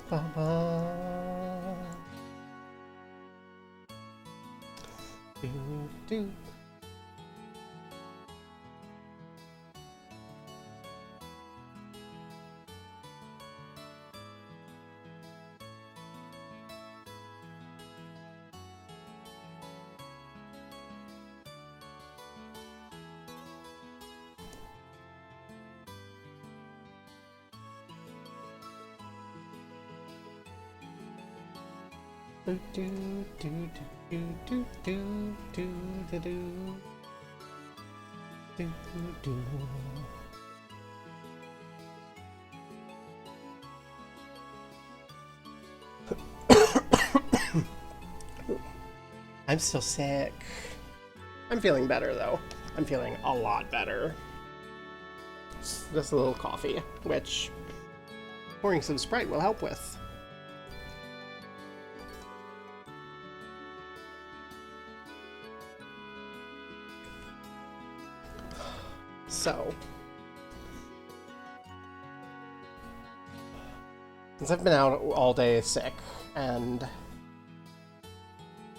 ba, ba. Do, do. Do do do do do do do do do do do. I'm still sick. I'm feeling better though. I'm feeling a lot better. Just a little coffee, which pouring some Sprite will help with. So, since I've been out all day sick and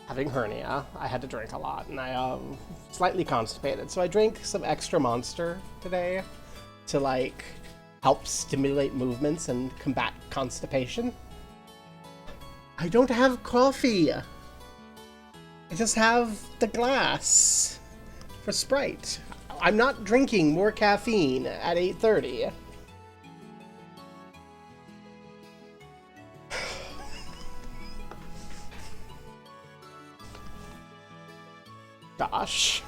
having hernia, I had to drink a lot, and I slightly constipated. So I drank some extra Monster today to like help stimulate movements and combat constipation. I don't have coffee. I just have the glass for Sprite. I'm not drinking more caffeine at 8:30. Gosh.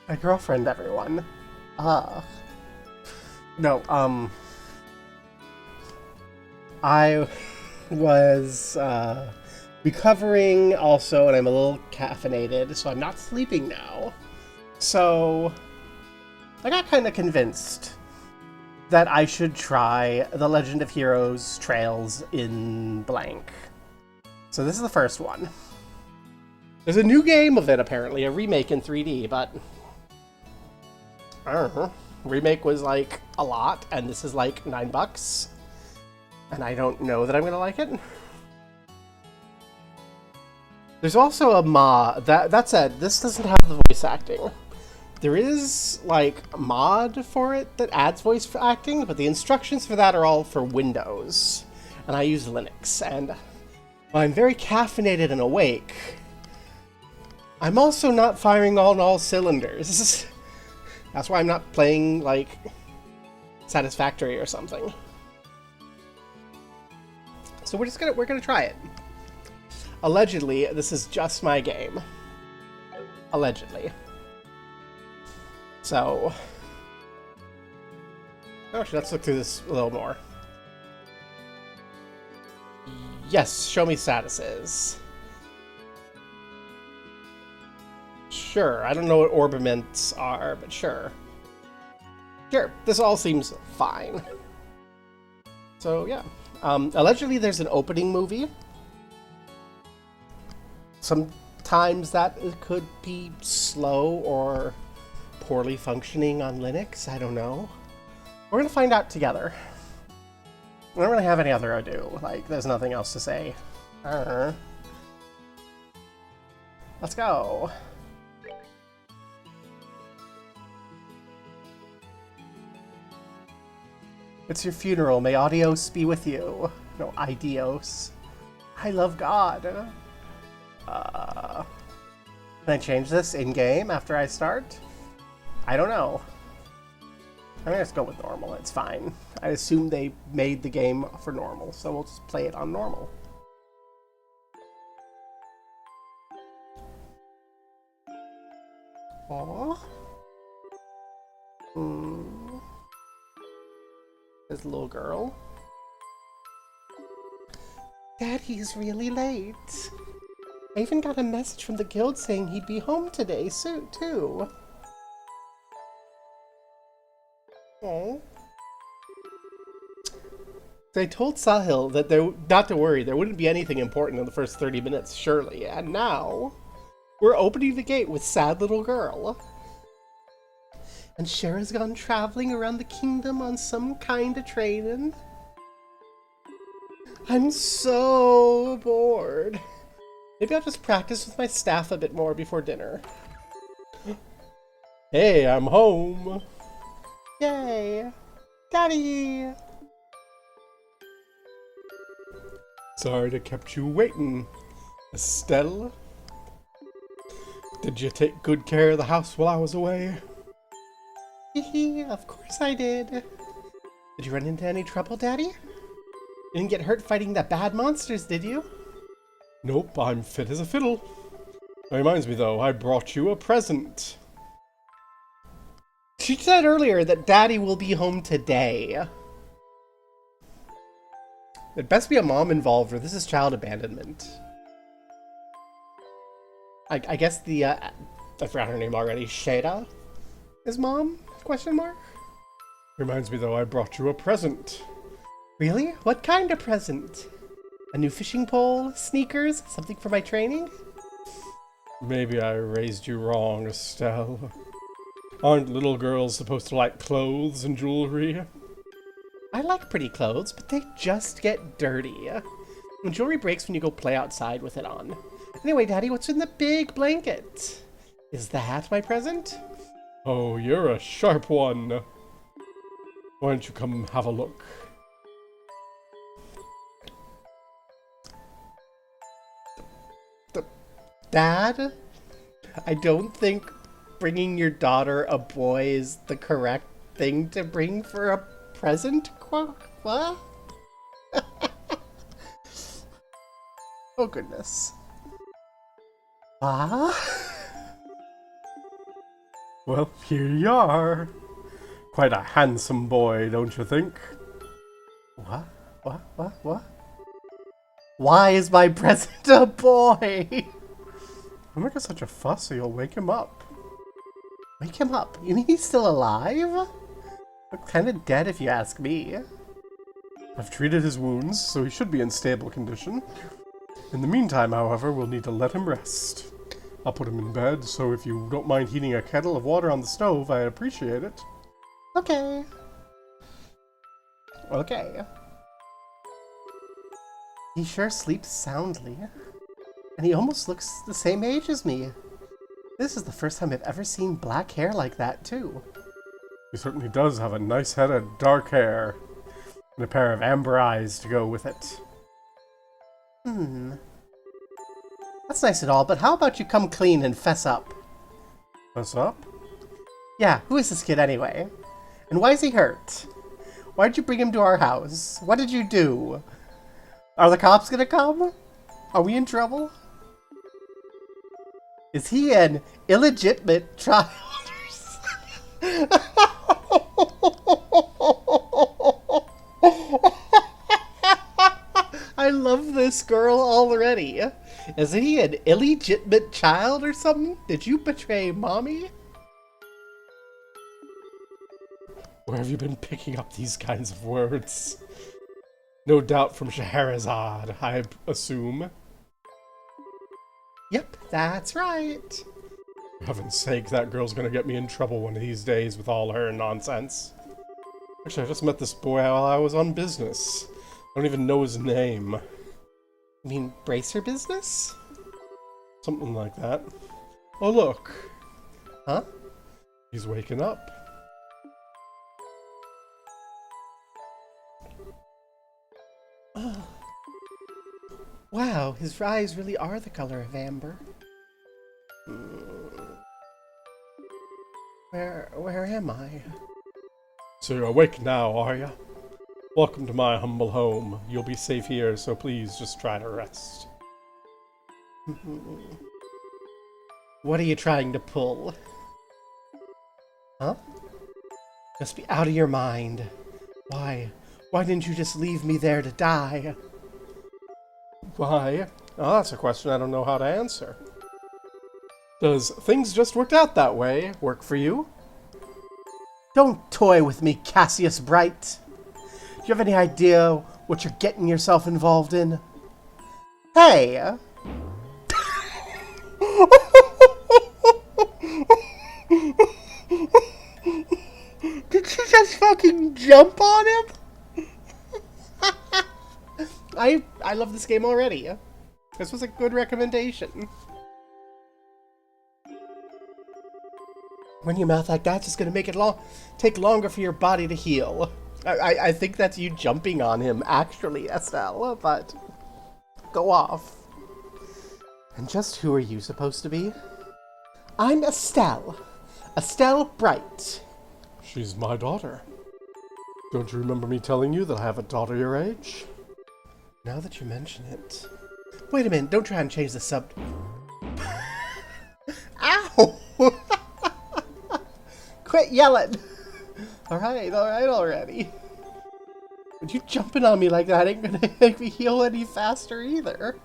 My girlfriend, everyone. No, I was recovering also, and I'm a little caffeinated, so I'm not sleeping now. So I got kind of convinced that I should try The Legend of Heroes Trails in blank. So this is the first one. There's a new game of it, apparently, a remake in 3D, but I don't know. Remake was like a lot, and this is like $9. And I don't know that I'm gonna like it. There's also a mod. That said, this doesn't have the voice acting. There is like a mod for it that adds voice acting, but the instructions for that are all for Windows, and I use Linux. And while I'm very caffeinated and awake, I'm also not firing on all cylinders. That's why I'm not playing like Satisfactory or something. So we're gonna try it. Allegedly, this is just my game. Allegedly. So, actually, let's look through this a little more. Yes, show me statuses. Sure, I don't know what orbiments are, but sure. Sure, this all seems fine. So, yeah. Allegedly, there's an opening movie. Sometimes that could be slow or poorly functioning on Linux. I don't know. We're gonna find out together. I don't really have any other ado. Like, there's nothing else to say. Let's go. It's your funeral. May adios be with you. No, idios. I love God. Can I change this in-game after I start? I don't know. I'm gonna just go with normal. It's fine. I assume they made the game for normal, so we'll just play it on normal. Aww. This little girl. Daddy's really late. I even got a message from the guild saying he'd be home today soon, too. Oh. They told Sahil that not to worry, there wouldn't be anything important in the first 30 minutes, surely. And now, We're opening the gate with sad little girl. And Schera's gone traveling around the kingdom on some kind of train. I'm so bored. Maybe I'll just practice with my staff a bit more before dinner. Hey, I'm home. Yay. Daddy. Sorry to kept you waiting, Estelle. Did you take good care of the house while I was away? Of course I did. Did you run into any trouble, Daddy? You didn't get hurt fighting the bad monsters, did you? Nope, I'm fit as a fiddle. That reminds me, though, I brought you a present. She said earlier that Daddy will be home today. There'd best be a mom involved, or this is child abandonment. I guess the, I forgot her name already, Schera is mom? Question mark? Reminds me, though, I brought you a present. Really? What kind of present? A new fishing pole? Sneakers? Something for my training? Maybe I raised you wrong, Estelle. Aren't little girls supposed to like clothes and jewelry? I like pretty clothes, but they just get dirty. And jewelry breaks when you go play outside with it on. Anyway, Daddy, what's in the big blanket? Is the hat my present? Oh, you're a sharp one. Why don't you come have a look? Dad? I don't think bringing your daughter a boy is the correct thing to bring for a present? What? Oh, goodness. Ah? Well, here you are. Quite a handsome boy, don't you think? What? Why is my present a boy? Don't make such a fuss or you'll wake him up. Wake him up? You mean he's still alive? Looks kind of dead if you ask me. I've treated his wounds, so he should be in stable condition. In the meantime, however, we'll need to let him rest. I'll put him in bed, so if you don't mind heating a kettle of water on the stove, I'd appreciate it. Okay. Okay. He sure sleeps soundly. And he almost looks the same age as me. This is the first time I've ever seen black hair like that, too. He certainly does have a nice head of dark hair. And a pair of amber eyes to go with it. That's nice and all, but how about you come clean and fess up? Fess up? Yeah, who is this kid anyway? And why is he hurt? Why'd you bring him to our house? What did you do? Are the cops gonna come? Are we in trouble? Is he an illegitimate child? I love this girl already. Is he an illegitimate child or something? Did you betray mommy? Where have you been picking up these kinds of words? No doubt from Scheherazade, I assume. Yep, that's right. For heaven's sake, that girl's gonna get me in trouble one of these days with all her nonsense. Actually, I just met this boy while I was on business. I don't even know his name. You mean bracer business? Something like that. Oh, look. Huh? He's waking up. Oh. Wow, his eyes really are the color of amber. Where am I? So you're awake now, are you? Welcome to my humble home. You'll be safe here, so please just try to rest. What are you trying to pull? Huh? Must be out of your mind. Why? Why didn't you just leave me there to die? Why? Oh, that's a question I don't know how to answer. Does things just worked out that way work for you? Don't toy with me, Cassius Bright. Do you have any idea what you're getting yourself involved in? Hey! jump on him? I love this game already. This was a good recommendation. When you mouth like that, it's gonna make it take longer for your body to heal. I think that's you jumping on him, actually, Estelle, but go off. And just who are you supposed to be? I'm Estelle. Estelle Bright. She's my daughter. Don't you remember me telling you that I have a daughter your age? Now that you mention it. Wait a minute, don't try and change the sub... Ow! Quit yelling! Alright already. But you jumping on me like that ain't gonna make me heal any faster either.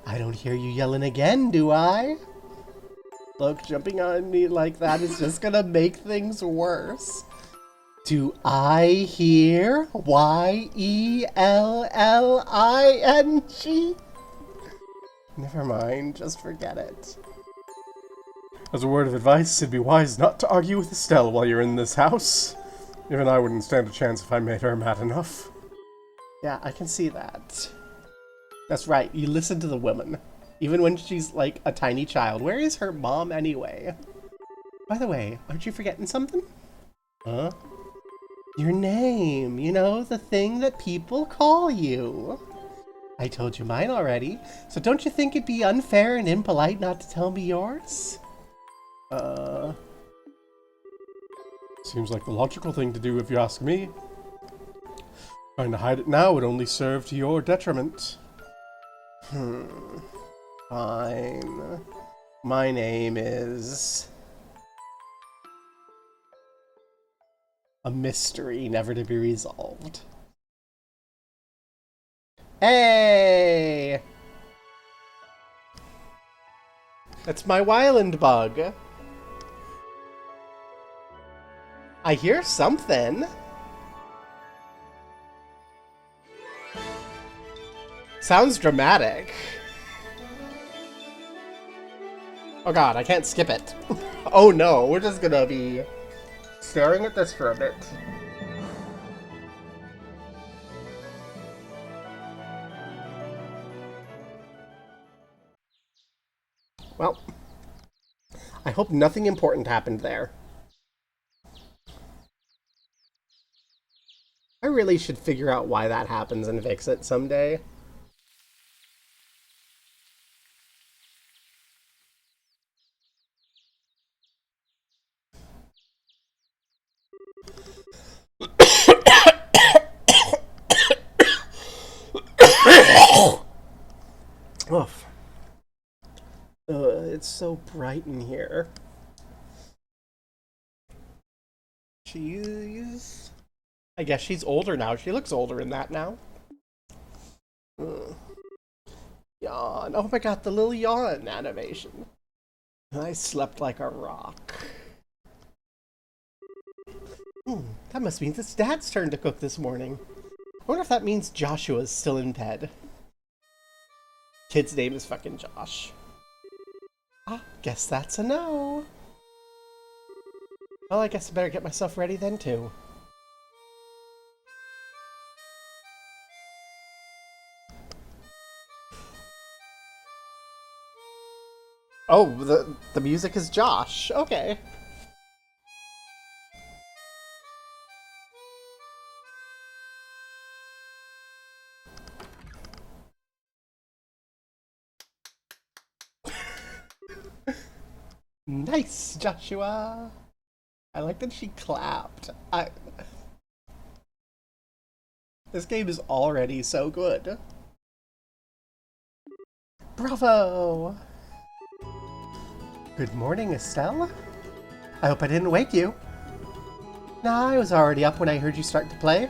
I don't hear you yelling again, do I? Look, jumping on me like that is just gonna make things worse. Do I hear Yelling? Never mind, just forget it. As a word of advice, it'd be wise not to argue with Estelle while you're in this house. Even I wouldn't stand a chance if I made her mad enough. Yeah, I can see that. That's right, you listen to the woman. Even when she's like a tiny child. Where is her mom anyway? By the way, aren't you forgetting something? Huh? Your name, you know, the thing that people call you. I told you mine already, so don't you think it'd be unfair and impolite not to tell me yours? Seems like the logical thing to do if you ask me. Trying to hide it now would only serve to your detriment. Fine. My name is... a mystery never to be resolved. Hey! That's my Wyland bug. I hear something. Sounds dramatic. Oh god, I can't skip it. Oh no, we're just gonna be staring at this for a bit. Well, I hope nothing important happened there. I really should figure out why that happens and fix it someday. Oof. It's so bright in here. She's... I guess she's older now. She looks older in that now. Yawn. Oh my god, the little yawn animation. I slept like a rock. That must mean it's Dad's turn to cook this morning. I wonder if that means Joshua's still in bed. Kid's name is fucking Josh. Ah, guess that's a no. Well, I guess I better get myself ready then, too. Oh, the music is Josh. Okay. Nice, Joshua. I like that she clapped. This game is already so good. Bravo! Good morning, Estelle. I hope I didn't wake you. Nah, I was already up when I heard you start to play.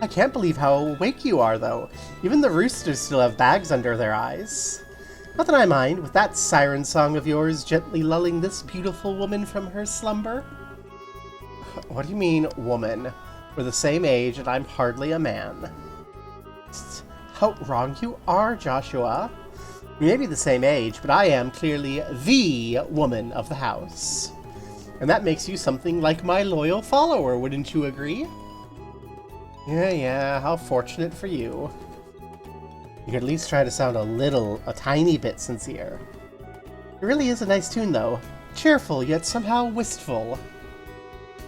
I can't believe how awake you are, though. Even the roosters still have bags under their eyes. Not that I mind, with that siren song of yours gently lulling this beautiful woman from her slumber. What do you mean, woman? We're the same age, and I'm hardly a man. How wrong you are, Joshua. We may be the same age, but I am clearly the woman of the house. And that makes you something like my loyal follower, wouldn't you agree? Yeah, how fortunate for you. You could at least try to sound a tiny bit sincere. It really is a nice tune, though. Cheerful, yet somehow wistful.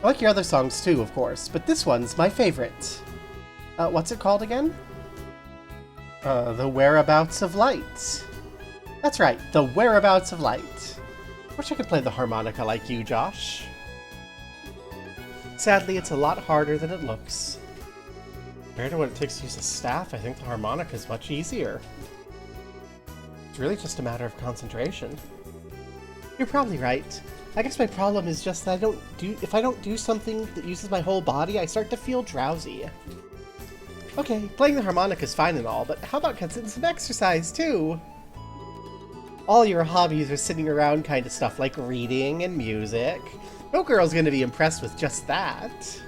I like your other songs too, of course, but this one's my favorite. What's it called again? The Whereabouts of Light. That's right, The Whereabouts of Light. Wish I could play the harmonica like you, Josh. Sadly, it's a lot harder than it looks. Compared to what it takes to use a staff, I think the harmonica is much easier. It's really just a matter of concentration. You're probably right. I guess my problem is just that if I don't do something that uses my whole body, I start to feel drowsy. Okay, playing the harmonica is fine and all, but how about getting some exercise too? All your hobbies are sitting around kind of stuff like reading and music. No girl's gonna be impressed with just that.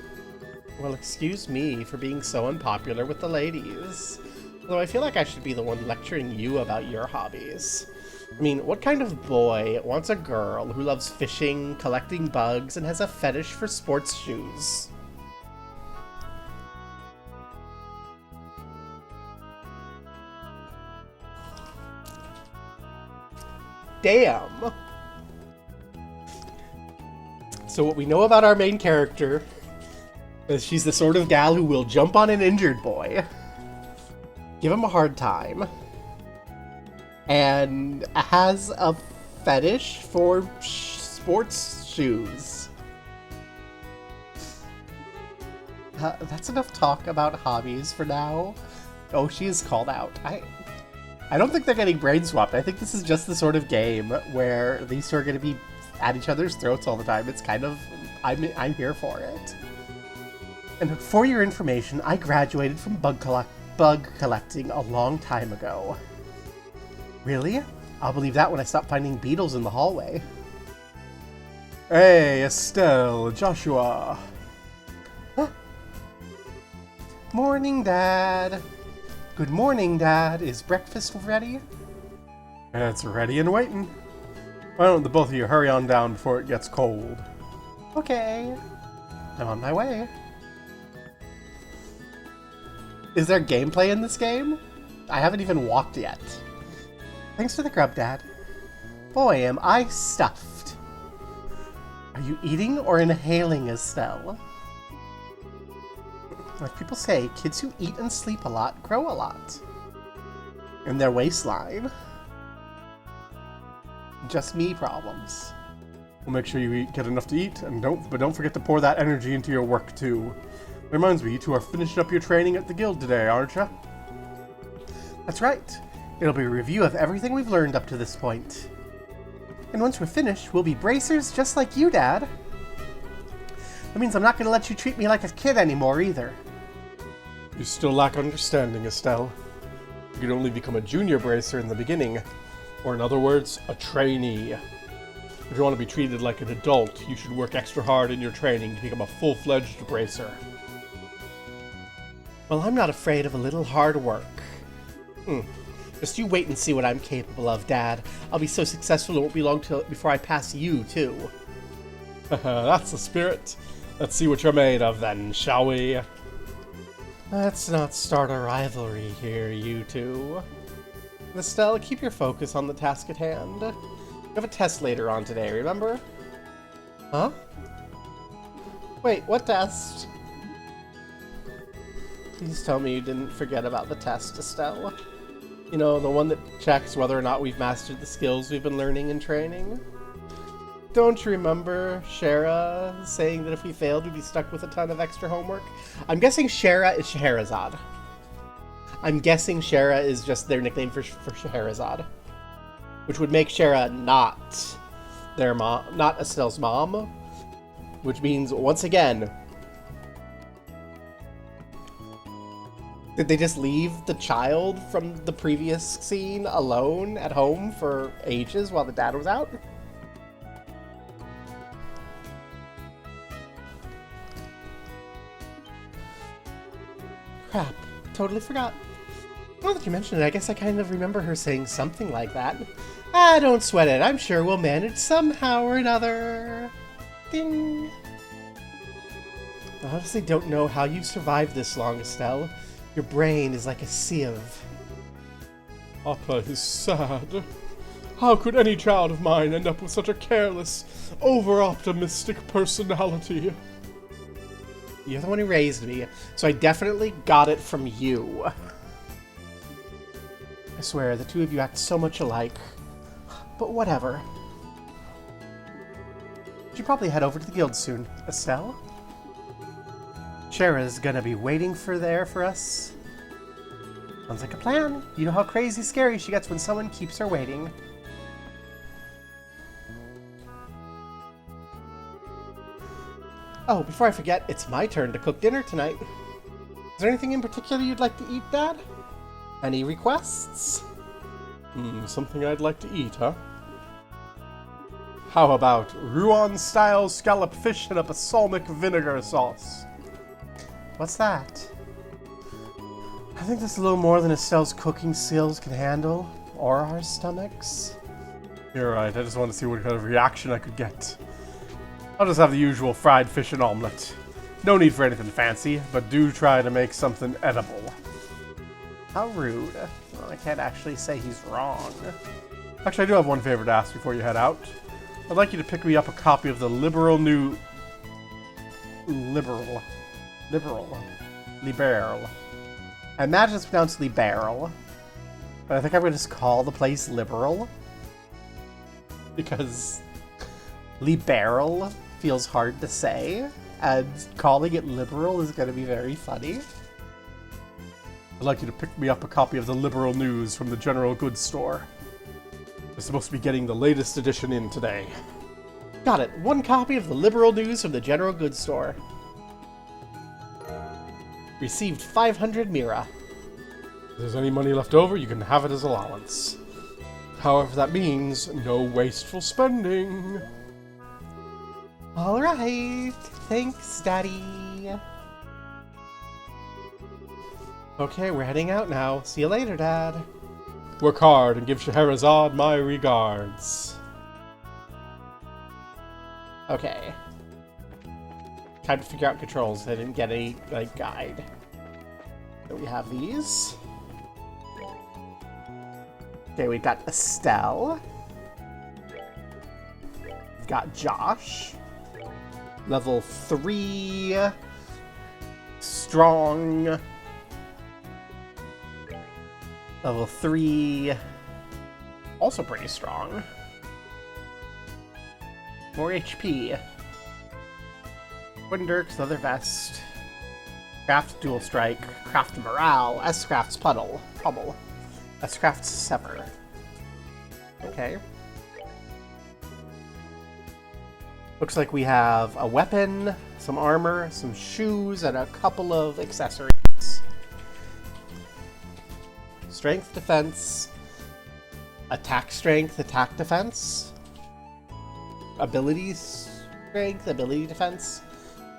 Well, excuse me for being so unpopular with the ladies. Although I feel like I should be the one lecturing you about your hobbies. I mean, what kind of boy wants a girl who loves fishing, collecting bugs, and has a fetish for sports shoes? Damn! So what we know about our main character is she's the sort of gal who will jump on an injured boy, give him a hard time, and has a fetish for sports shoes. That's enough talk about hobbies for now. Oh, she is called out. I don't think they're getting brain swapped. I think this is just the sort of game where these two are going to be at each other's throats all the time. It's kind of... I'm here for it. And for your information, I graduated from bug collecting a long time ago. Really? I'll believe that when I stop finding beetles in the hallway. Hey, Estelle, Joshua. Huh? Morning, Dad. Good morning, Dad. Is breakfast ready? It's ready and waiting. Why don't the both of you hurry on down before it gets cold? Okay. I'm on my way. Is there gameplay in this game? I haven't even walked yet. Thanks for the grub, Dad. Boy, am I stuffed. Are you eating or inhaling, Estelle? Like people say, kids who eat and sleep a lot grow a lot. In their waistline. Just me problems. We'll make sure you get enough to eat, and don't forget to pour that energy into your work too. Reminds me, you two are finishing up your training at the guild today, aren't you? That's right. It'll be a review of everything we've learned up to this point. And once we're finished, we'll be bracers just like you, Dad. That means I'm not going to let you treat me like a kid anymore, either. You still lack understanding, Estelle. You can only become a junior bracer in the beginning, or in other words, a trainee. If you want to be treated like an adult, you should work extra hard in your training to become a full-fledged bracer. Well, I'm not afraid of a little hard work. Just you wait and see what I'm capable of, Dad. I'll be so successful it won't be long before I pass you, too. That's the spirit. Let's see what you're made of then, shall we? Let's not start a rivalry here, you two. Estelle, keep your focus on the task at hand. We have a test later on today, remember? Huh? Wait, what test? Please tell me you didn't forget about the test, Estelle. You know, the one that checks whether or not we've mastered the skills we've been learning and training. Don't you remember Schera saying that if we failed, we'd be stuck with a ton of extra homework? I'm guessing Schera is Scheherazade. I'm guessing Schera is just their nickname for Scheherazade. Which would make Schera not their mom, not Estelle's mom. Which means, once again, did they just leave the child from the previous scene alone at home for ages while the dad was out? Crap, totally forgot. Now that you mention it, I guess I kind of remember her saying something like that. Don't sweat it. I'm sure we'll manage somehow or another. Ding! I honestly don't know how you survived this long, Estelle. Your brain is like a sieve. Papa is sad. How could any child of mine end up with such a careless, over-optimistic personality? You're the one who raised me, so I definitely got it from you. I swear, the two of you act so much alike. But whatever. You should probably head over to the guild soon, Estelle. Schera's gonna be waiting there for us. Sounds like a plan. You know how crazy scary she gets when someone keeps her waiting. Oh, before I forget, it's my turn to cook dinner tonight. Is there anything in particular you'd like to eat, Dad? Any requests? Something I'd like to eat, huh? How about Rouen-style scallop fish in a balsamic vinegar sauce? What's that? I think that's a little more than Estelle's cooking skills can handle, or our stomachs. You're right, I just want to see what kind of reaction I could get. I'll just have the usual fried fish and omelet. No need for anything fancy, but do try to make something edible. How rude. Well, I can't actually say he's wrong. Actually, I do have one favor to ask before you head out. I'd like you to pick me up a copy of the Liberal. I imagine it's pronounced liberal, but I think I'm going to just call the place liberal. Because liberal feels hard to say, and calling it liberal is going to be very funny. I'd like you to pick me up a copy of the Liberal News from the General Goods Store. We're supposed to be getting the latest edition in today. Got it. One copy of the Liberal News from the General Goods Store. Received 500 mira. If there's any money left over, you can have it as allowance. However, that means no wasteful spending. All right. Thanks, Daddy. Okay, we're heading out now. See you later, Dad. Work hard and give Scheherazade my regards. Okay. Time to figure out controls. I didn't get a guide. So we have these. Okay, we've got Estelle. We've got Josh. Level 3. Strong. Level 3. Also pretty strong. More HP. Wooden Dirk's Leather Vest. Craft Dual Strike. Craft Morale. S-Craft's Pummel. S-Craft's Sever. Okay. Looks like we have a weapon, some armor, some shoes, and a couple of accessories. Strength, defense, attack strength, attack defense, ability strength, ability defense,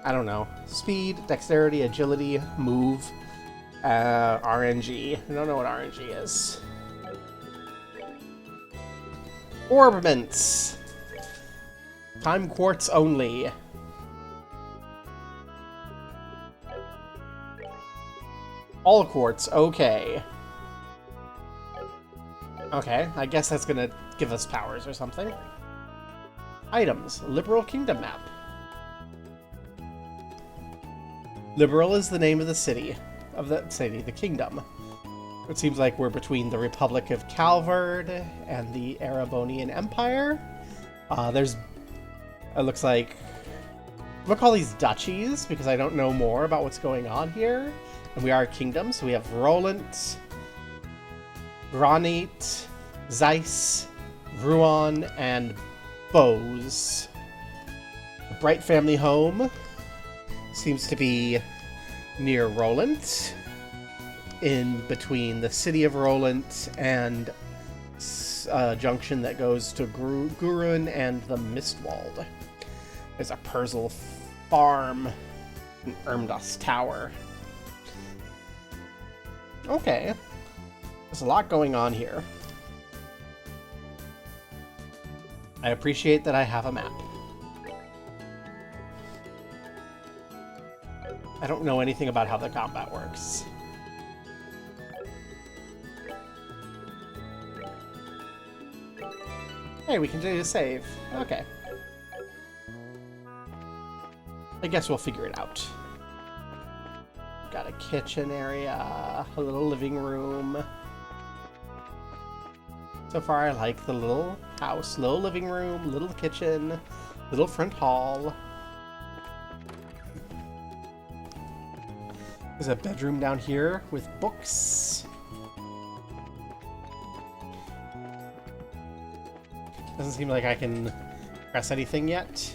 I don't know, speed, dexterity, agility, move, RNG, I don't know what RNG is. Orbments, time quartz only. All quartz, okay. Okay, I guess that's gonna give us powers or something. Items. Liberal Kingdom Map. Liberal is the name of the city. The kingdom. It seems like we're between the Republic of Calvard and the Erebonian Empire. It looks like... I'm gonna call these duchies, because I don't know more about what's going on here. And we are a kingdom, so we have Roland... Granite, Zeiss, Rouen, and Bose. The Bright family home seems to be near Roland, in between the city of Roland and a junction that goes to Gurun and the Mistwald. There's a Persil farm and Ermdos Tower. Okay. There's a lot going on here. I appreciate that I have a map. I don't know anything about how the combat works. Hey, we continue to save. Okay. I guess we'll figure it out. Got a kitchen area, a little living room. So far, I like the little house, little living room, little kitchen, little front hall. There's a bedroom down here with books. Doesn't seem like I can press anything yet.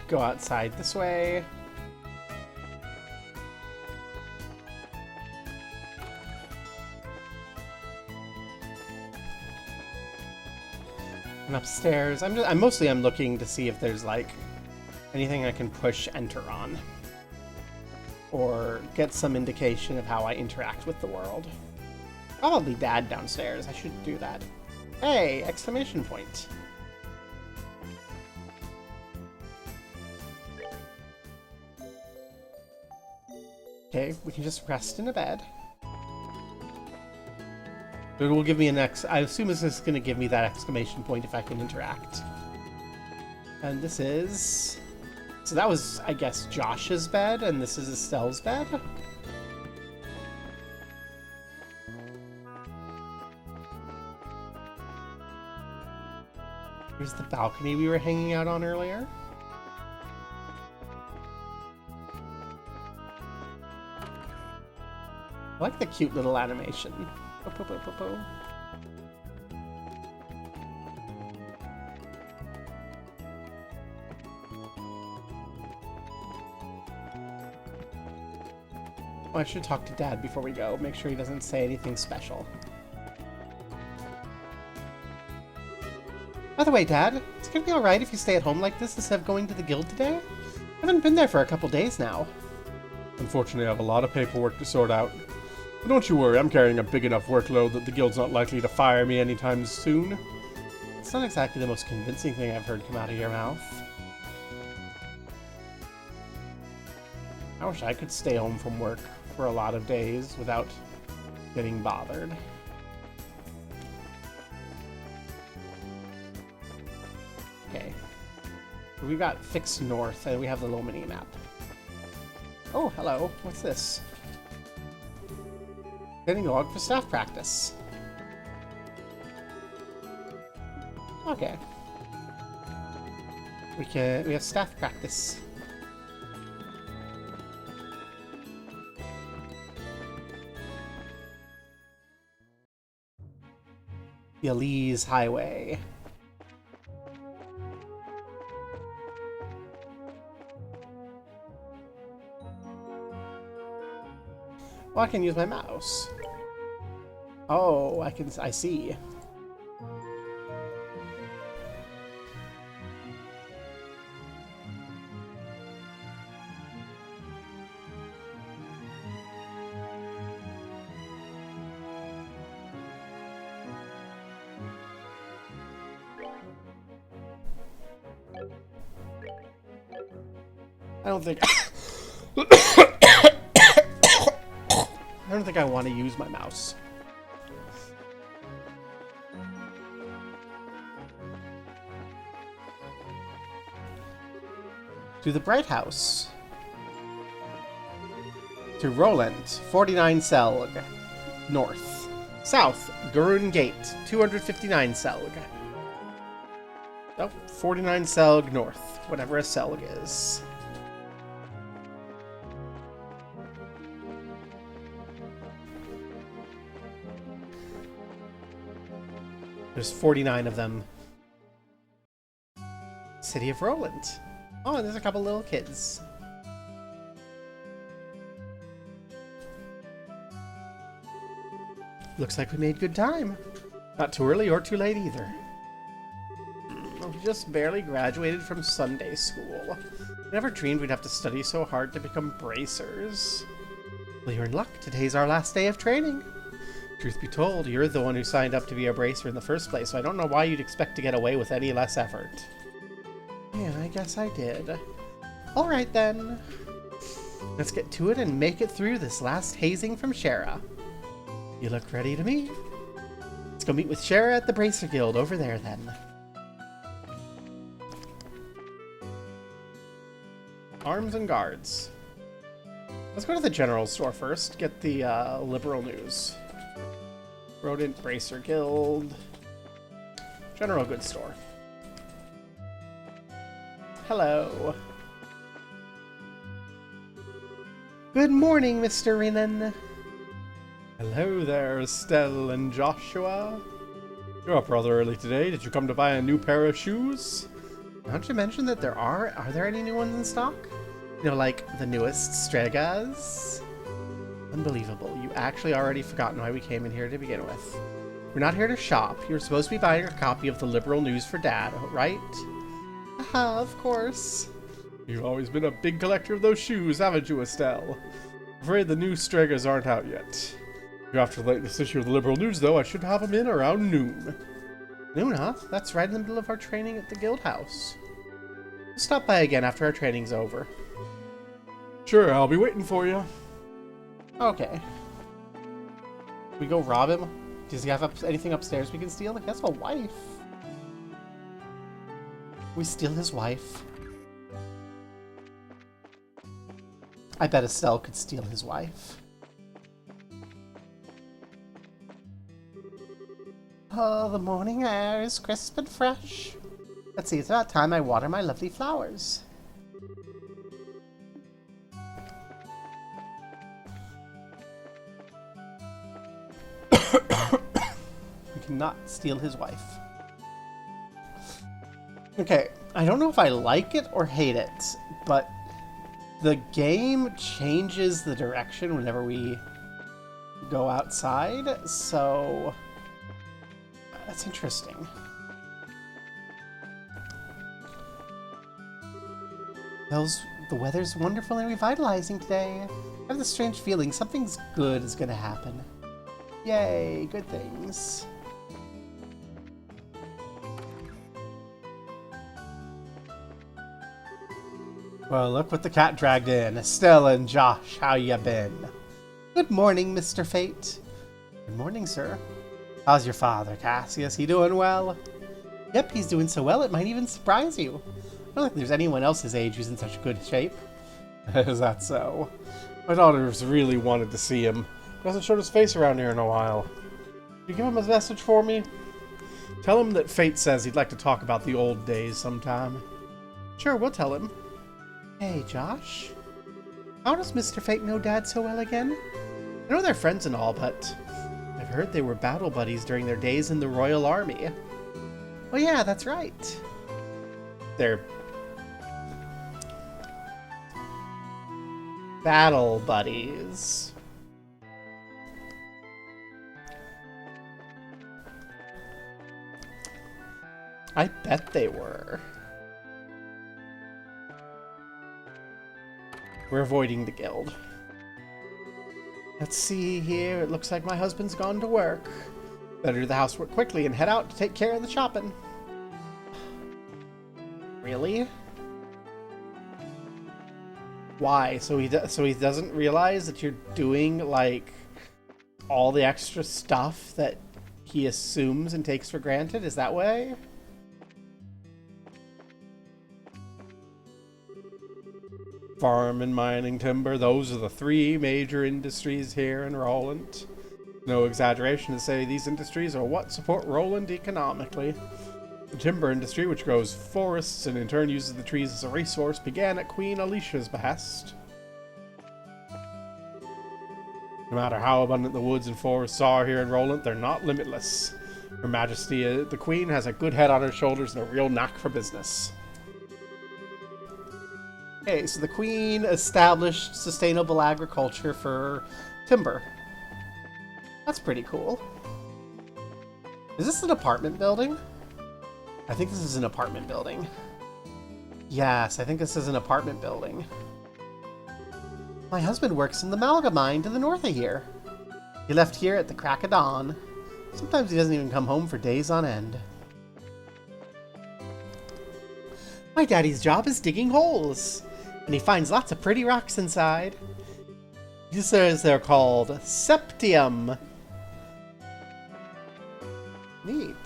Go outside this way. And upstairs, I'm looking to see if there's like anything I can push enter on, or get some indication of how I interact with the world. Probably Dad downstairs. I should do that. Hey! Exclamation point. Okay, we can just rest in a bed. It will give me an I assume this is going to give me that exclamation point if I can interact. And this is... So that was, I guess, Josh's bed, and this is Estelle's bed? Here's the balcony we were hanging out on earlier. I like the cute little animation. Oh, I should talk to Dad before we go. Make sure he doesn't say anything special. By the way, Dad, it's gonna be alright if you stay at home like this instead of going to the guild today? I haven't been there for a couple days now. Unfortunately, I have a lot of paperwork to sort out. But don't you worry, I'm carrying a big enough workload that the guild's not likely to fire me anytime soon. It's not exactly the most convincing thing I've heard come out of your mouth. I wish I could stay home from work for a lot of days without getting bothered. Okay. We've got Fix North, and we have the little mini-map. Oh, hello. What's this? Getting log for staff practice. Okay. We have staff practice. The Elise Highway. Oh, I can use my mouse. Oh, I see. I don't think I don't think I want to use my mouse. To the Bright House. To Roland, 49 Selg. North. South, Gurun Gate, 259 Selg. Oh, 49 Selg North, whatever a Selg is. There's 49 of them. City of Roland. Oh, and there's a couple little kids. Looks like we made good time. Not too early or too late either. We just barely graduated from Sunday school. Never dreamed we'd have to study so hard to become bracers. Well, you're in luck. Today's our last day of training. Truth be told, you're the one who signed up to be a bracer in the first place, so I don't know why you'd expect to get away with any less effort. Yeah, I guess I did. Alright then. Let's get to it and make it through this last hazing from Schera. You look ready to me? Let's go meet with Schera at the Bracer Guild over there then. Arms and guards. Let's go to the general store first, get the liberal news. Rodent Bracer Guild. General goods store. Hello. Good morning, Mr. Renan. Hello there, Estelle and Joshua. You're up rather early today. Did you come to buy a new pair of shoes? Don't you mention that are there any new ones in stock? You know, like the newest Stregas? Unbelievable. You actually already forgotten why we came in here to begin with. We're not here to shop. You're supposed to be buying a copy of the Liberal News for Dad, right? Haha, of course. You've always been a big collector of those shoes, haven't you, Estelle? I'm afraid the new Stregas aren't out yet. You're after the latest issue of the Liberal News, though. I should have them in around noon. Noon, huh? That's right in the middle of our training at the guild house. We'll stop by again after our training's over. Sure, I'll be waiting for you. Okay. We go rob him? Does he have anything upstairs we can steal? He has a wife. We steal his wife. I bet Estelle could steal his wife. Oh, the morning air is crisp and fresh. Let's see, it's about time I water my lovely flowers. We cannot steal his wife. Okay, I don't know if I like it or hate it, but the game changes the direction whenever we go outside, so that's interesting. The weather's wonderful and revitalizing today. I have this strange feeling something's good is going to happen. Yay, good things. Well, look what the cat dragged in. Estelle and Josh, how ya been? Good morning, Mr. Fate. Good morning, sir. How's your father, Cassius? He doing well? Yep, he's doing so well it might even surprise you. I don't think there's anyone else his age who's in such good shape. Is that so? My daughter's really wanted to see him. He hasn't showed his face around here in a while. Can you give him a message for me? Tell him that Fate says he'd like to talk about the old days sometime. Sure, we'll tell him. Hey, Josh. How does Mr. Fate know Dad so well again? I know they're friends and all, but I've heard they were battle buddies during their days in the Royal Army. Oh yeah, that's right. They're battle buddies. I bet they were. We're avoiding the guild. Let's see here. It looks like my husband's gone to work. Better do the housework quickly and head out to take care of the shopping. Really? Why? So he doesn't realize that you're doing like all the extra stuff that he assumes and takes for granted? Is that way? Farming, mining, timber, those are the three major industries here in Roland. No exaggeration to say these industries are what support Roland economically. The timber industry, which grows forests and in turn uses the trees as a resource, began at Queen Alicia's behest. No matter how abundant the woods and forests are here in Roland, they're not limitless. Her Majesty, the Queen, has a good head on her shoulders and a real knack for business. Okay, so the Queen established sustainable agriculture for timber. That's pretty cool. Is this an apartment building? I think this is an apartment building. Yes, I think this is an apartment building. My husband works in the Malga mine to the north of here. He left here at the crack of dawn. Sometimes he doesn't even come home for days on end. My daddy's job is digging holes, and he finds lots of pretty rocks inside. He says they're called septium. Neat.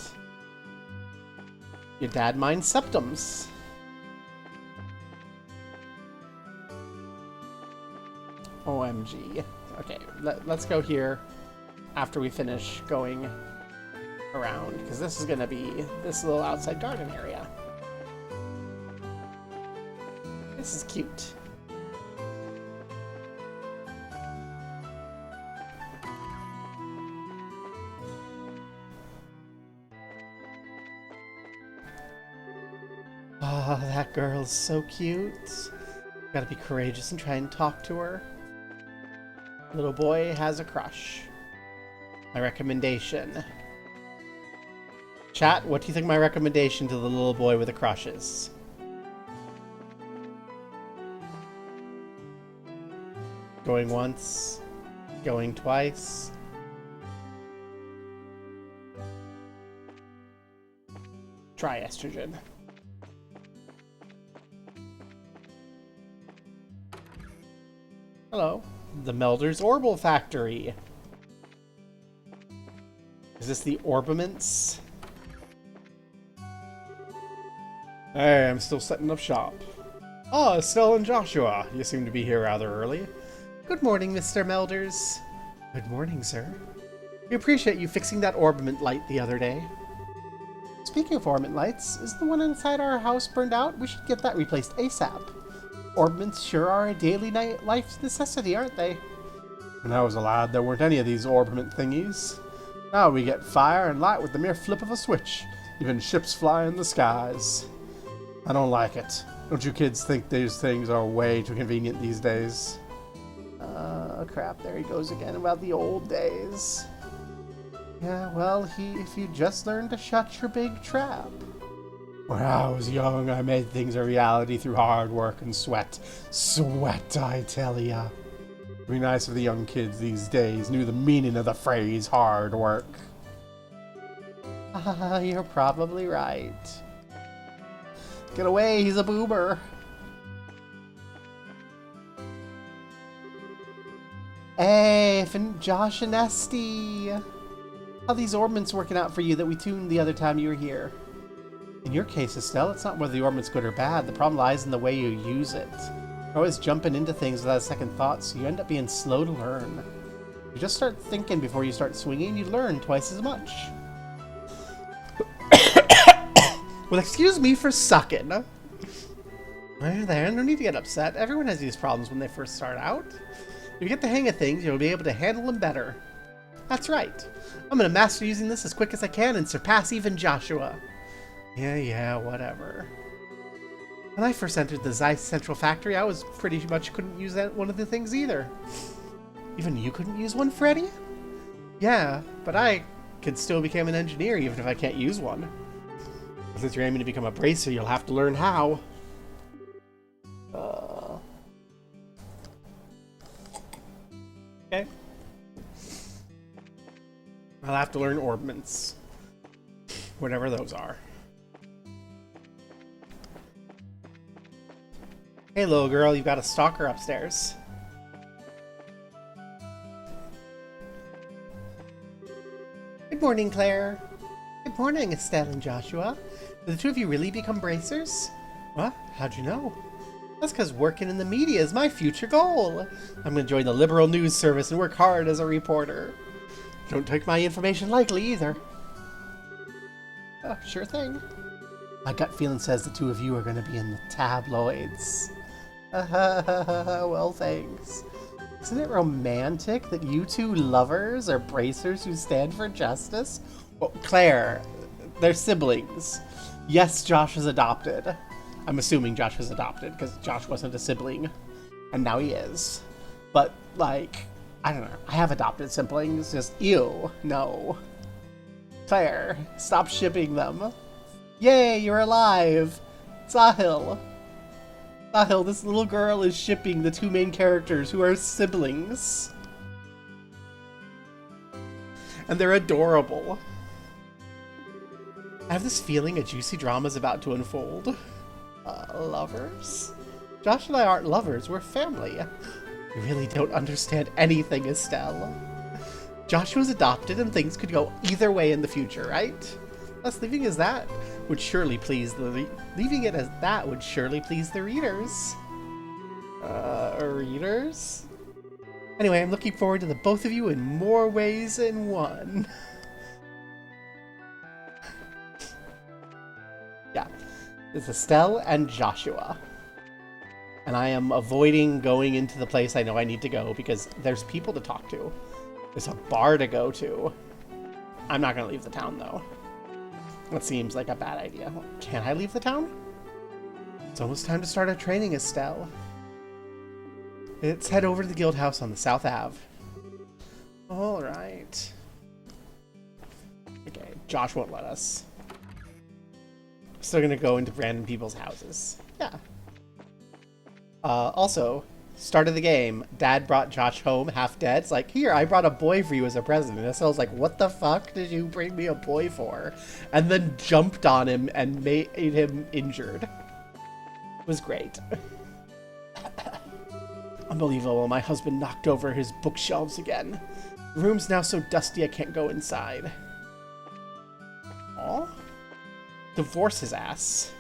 Your dad mines septums. OMG. Okay, let's go here after we finish going around, because this is going to be this little outside garden area. This is cute. Oh, that girl's so cute. Gotta be courageous and try and talk to her. Little boy has a crush. My recommendation. Chat, what do you think my recommendation to the little boy with the crush is? Going once, going twice. Try estrogen. Hello, the Melder's Orbital Factory. Is this the Orbaments? Hey, I'm still setting up shop. Ah, Estelle and Joshua, you seem to be here rather early. Good morning, Mr. Melders. Good morning, sir. We appreciate you fixing that orbament light the other day. Speaking of orbament lights, is the one inside our house burned out? We should get that replaced ASAP. Orbaments sure are a daily life necessity, aren't they? When I was a lad, there weren't any of these orbament thingies. Now we get fire and light with the mere flip of a switch. Even ships fly in the skies. I don't like it. Don't you kids think these things are way too convenient these days? Crap, there he goes again about the old days. Yeah, well, if you just learned to shut your big trap. When I was young, I made things a reality through hard work and sweat. Sweat, I tell ya. It'd be nice if the young kids these days knew the meaning of the phrase hard work. You're probably right. Get away, he's a boomer. Hey, Josh and Esty. How these orbaments working out for you that we tuned the other time you were here? In your case, Estelle, it's not whether the orbament's good or bad. The problem lies in the way you use it. You're always jumping into things without a second thought, so you end up being slow to learn. If you just start thinking before you start swinging, you learn twice as much. Well, excuse me for sucking. There, no need to get upset. Everyone has these problems when they first start out. If you get the hang of things, you'll be able to handle them better. That's right. I'm going to master using this as quick as I can and surpass even Joshua. Yeah, whatever. When I first entered the Zeiss Central Factory, I was pretty much couldn't use one of the things either. Even you couldn't use one, Freddy? Yeah, but I could still become an engineer even if I can't use one. Since you're aiming to become a bracer, you'll have to learn how. Okay. I'll have to learn orbaments. Whatever those are. Hey, little girl, you've got a stalker upstairs. Good morning, Claire. Good morning, Estelle and Joshua. Did the two of you really become bracers? What? How'd you know? That's because working in the media is my future goal. I'm going to join the liberal news service and work hard as a reporter. Don't take my information lightly either. Oh, sure thing. My gut feeling says the two of you are going to be in the tabloids. Well, thanks. Isn't it romantic that you two lovers are bracers who stand for justice? Well, Claire, they're siblings. Yes, Josh is adopted. I'm assuming Josh was adopted because Josh wasn't a sibling, and now he is. But, like, I don't know. I have adopted siblings. Just, ew. No. Claire, stop shipping them. Yay, you're alive. Sahil. Sahil, this little girl is shipping the two main characters who are siblings. And they're adorable. I have this feeling a juicy drama is about to unfold. Lovers? Josh and I aren't lovers, we're family. You really don't understand anything, Estelle. Josh was adopted and things could go either way in the future, right? Thus, leaving it as that would surely please the readers. Readers? Anyway, I'm looking forward to the both of you in more ways than one. Yeah. It's Estelle and Joshua. And I am avoiding going into the place I know I need to go because there's people to talk to. There's a bar to go to. I'm not going to leave the town, though. That seems like a bad idea. Can I leave the town? It's almost time to start our training, Estelle. Let's head over to the guild house on the South Ave. Alright. Okay, Josh won't let us. Still gonna go into random people's houses. Yeah. Also, start of the game, Dad brought Josh home half dead. It's like, here, I brought a boy for you as a present. And so I was like, what the fuck did you bring me a boy for? And then jumped on him and made him injured. It was great. Unbelievable, my husband knocked over his bookshelves again. The room's now so dusty I can't go inside. Aw? Divorce his ass.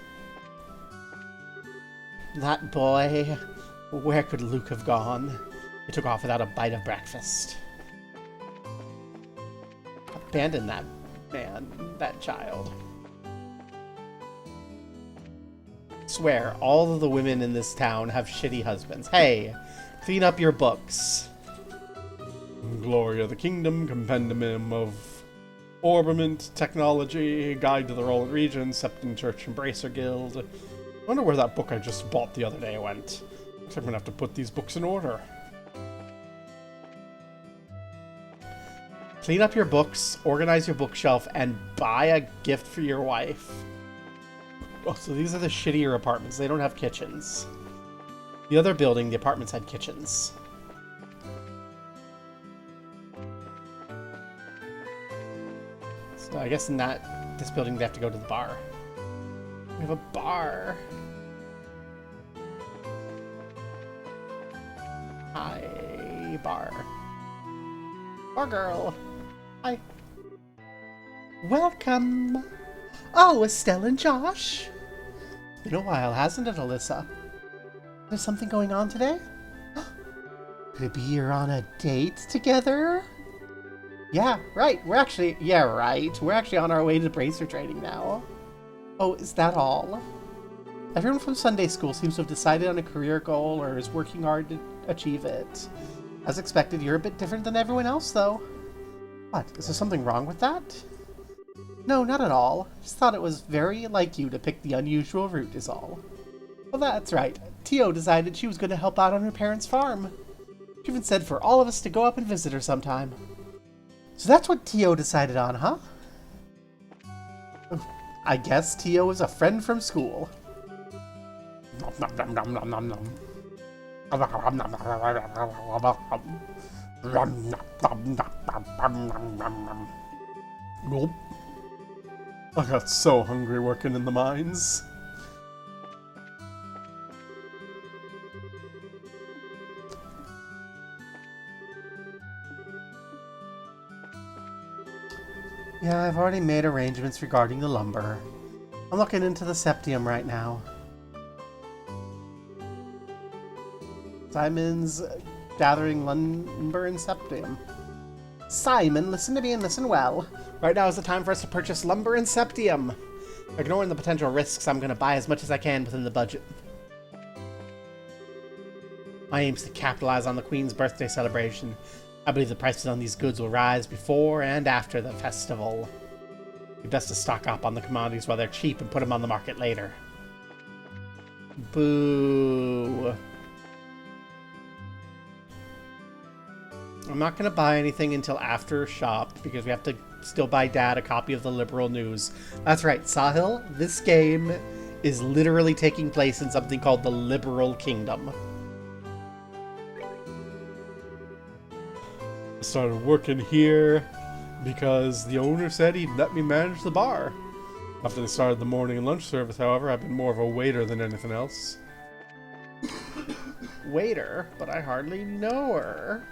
That boy. Where could Luke have gone? He took off without a bite of breakfast. Abandon that man, that child. Swear, all of the women in this town have shitty husbands. Hey, clean up your books. Glory of the Kingdom, Compendium of Orbiment, Technology, Guide to the Roland Region, Septon Church Embracer Guild. I wonder where that book I just bought the other day went. Looks like I'm gonna have to put these books in order. Clean up your books, organize your bookshelf, and buy a gift for your wife. Oh, so these are the shittier apartments. They don't have kitchens. The other building, the apartments had kitchens. So I guess in this building they have to go to the bar. We have a bar. Hi, bar. Bar girl. Hi. Welcome. Oh, Estelle and Josh. It's been a while, hasn't it, Alyssa? There's something going on today? Could it be you're on a date together? Yeah, right. We're actually on our way to bracer training now. Oh, is that all? Everyone from Sunday school seems to have decided on a career goal or is working hard to achieve it. As expected, you're a bit different than everyone else, though. What? Is there something wrong with that? No, not at all. Just thought it was very like you to pick the unusual route is all. Well, that's right. Tio decided she was going to help out on her parents' farm. She even said for all of us to go up and visit her sometime. So that's what Tio decided on, huh? I guess Tio is a friend from school. Nope. I got so hungry working in the mines. Yeah, I've already made arrangements regarding the lumber. I'm looking into the septium right now. Simon's gathering lumber in septium. Simon, listen to me and listen well. Right now is the time for us to purchase lumber in septium. Ignoring the potential risks, I'm going to buy as much as I can within the budget. My aim is to capitalize on the Queen's birthday celebration. I believe the prices on these goods will rise before and after the festival. It's best to stock up on the commodities while they're cheap and put them on the market later. Boo. I'm not going to buy anything until after shop because we have to still buy Dad a copy of the Liberal News. That's right, Sahil, this game is literally taking place in something called the Liberal Kingdom. Started working here, Because the owner said he'd let me manage the bar. After they started the morning and lunch service, however, I've been more of a waiter than anything else. Waiter? But I hardly know her.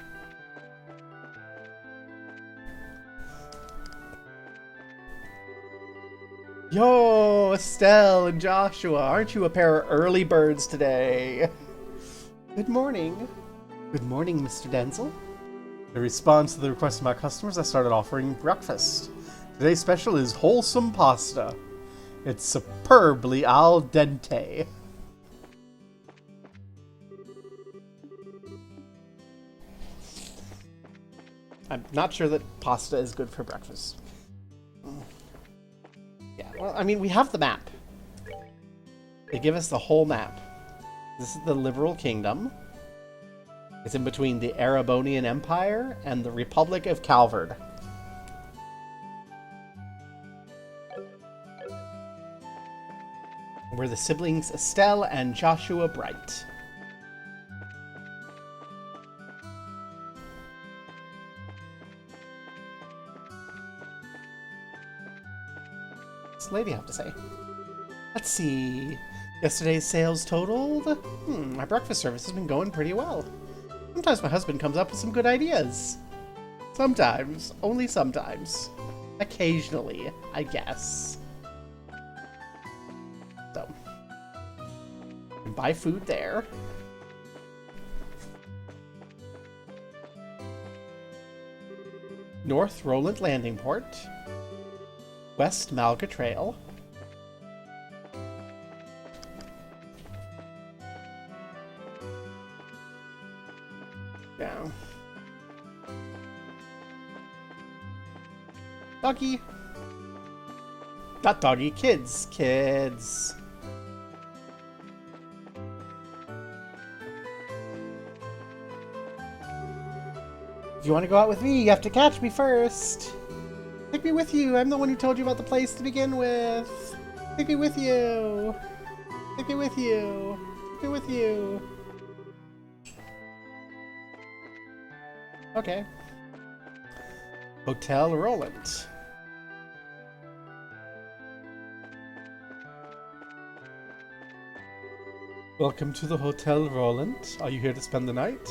Yo, Estelle and Joshua, aren't you a pair of early birds today? Good morning. Good morning, Mr. Denzel. In response to the request of my customers, I started offering breakfast. Today's special is wholesome pasta. It's superbly al dente. I'm not sure that pasta is good for breakfast. Yeah, well, I mean, we have the map. They give us the whole map. This is the Liberal Kingdom. It's in between the Arabonian Empire and the Republic of Calvard. We're the siblings Estelle and Joshua Bright. What's the lady have to say? Let's see. Yesterday's sales totaled? My breakfast service has been going pretty well. Sometimes my husband comes up with some good ideas. Sometimes. Only sometimes. Occasionally, I guess. So. You can buy food there. North Roland Landing Port. West Malga Trail. Yeah. Doggy. Not doggy, kids. Kids. If you want to go out with me, you have to catch me first. Take me with you. I'm the one who told you about the place to begin with. Take me with you. Take me with you. Take me with you. Okay. Hotel Roland. Welcome to the Hotel Roland. Are you here to spend the night?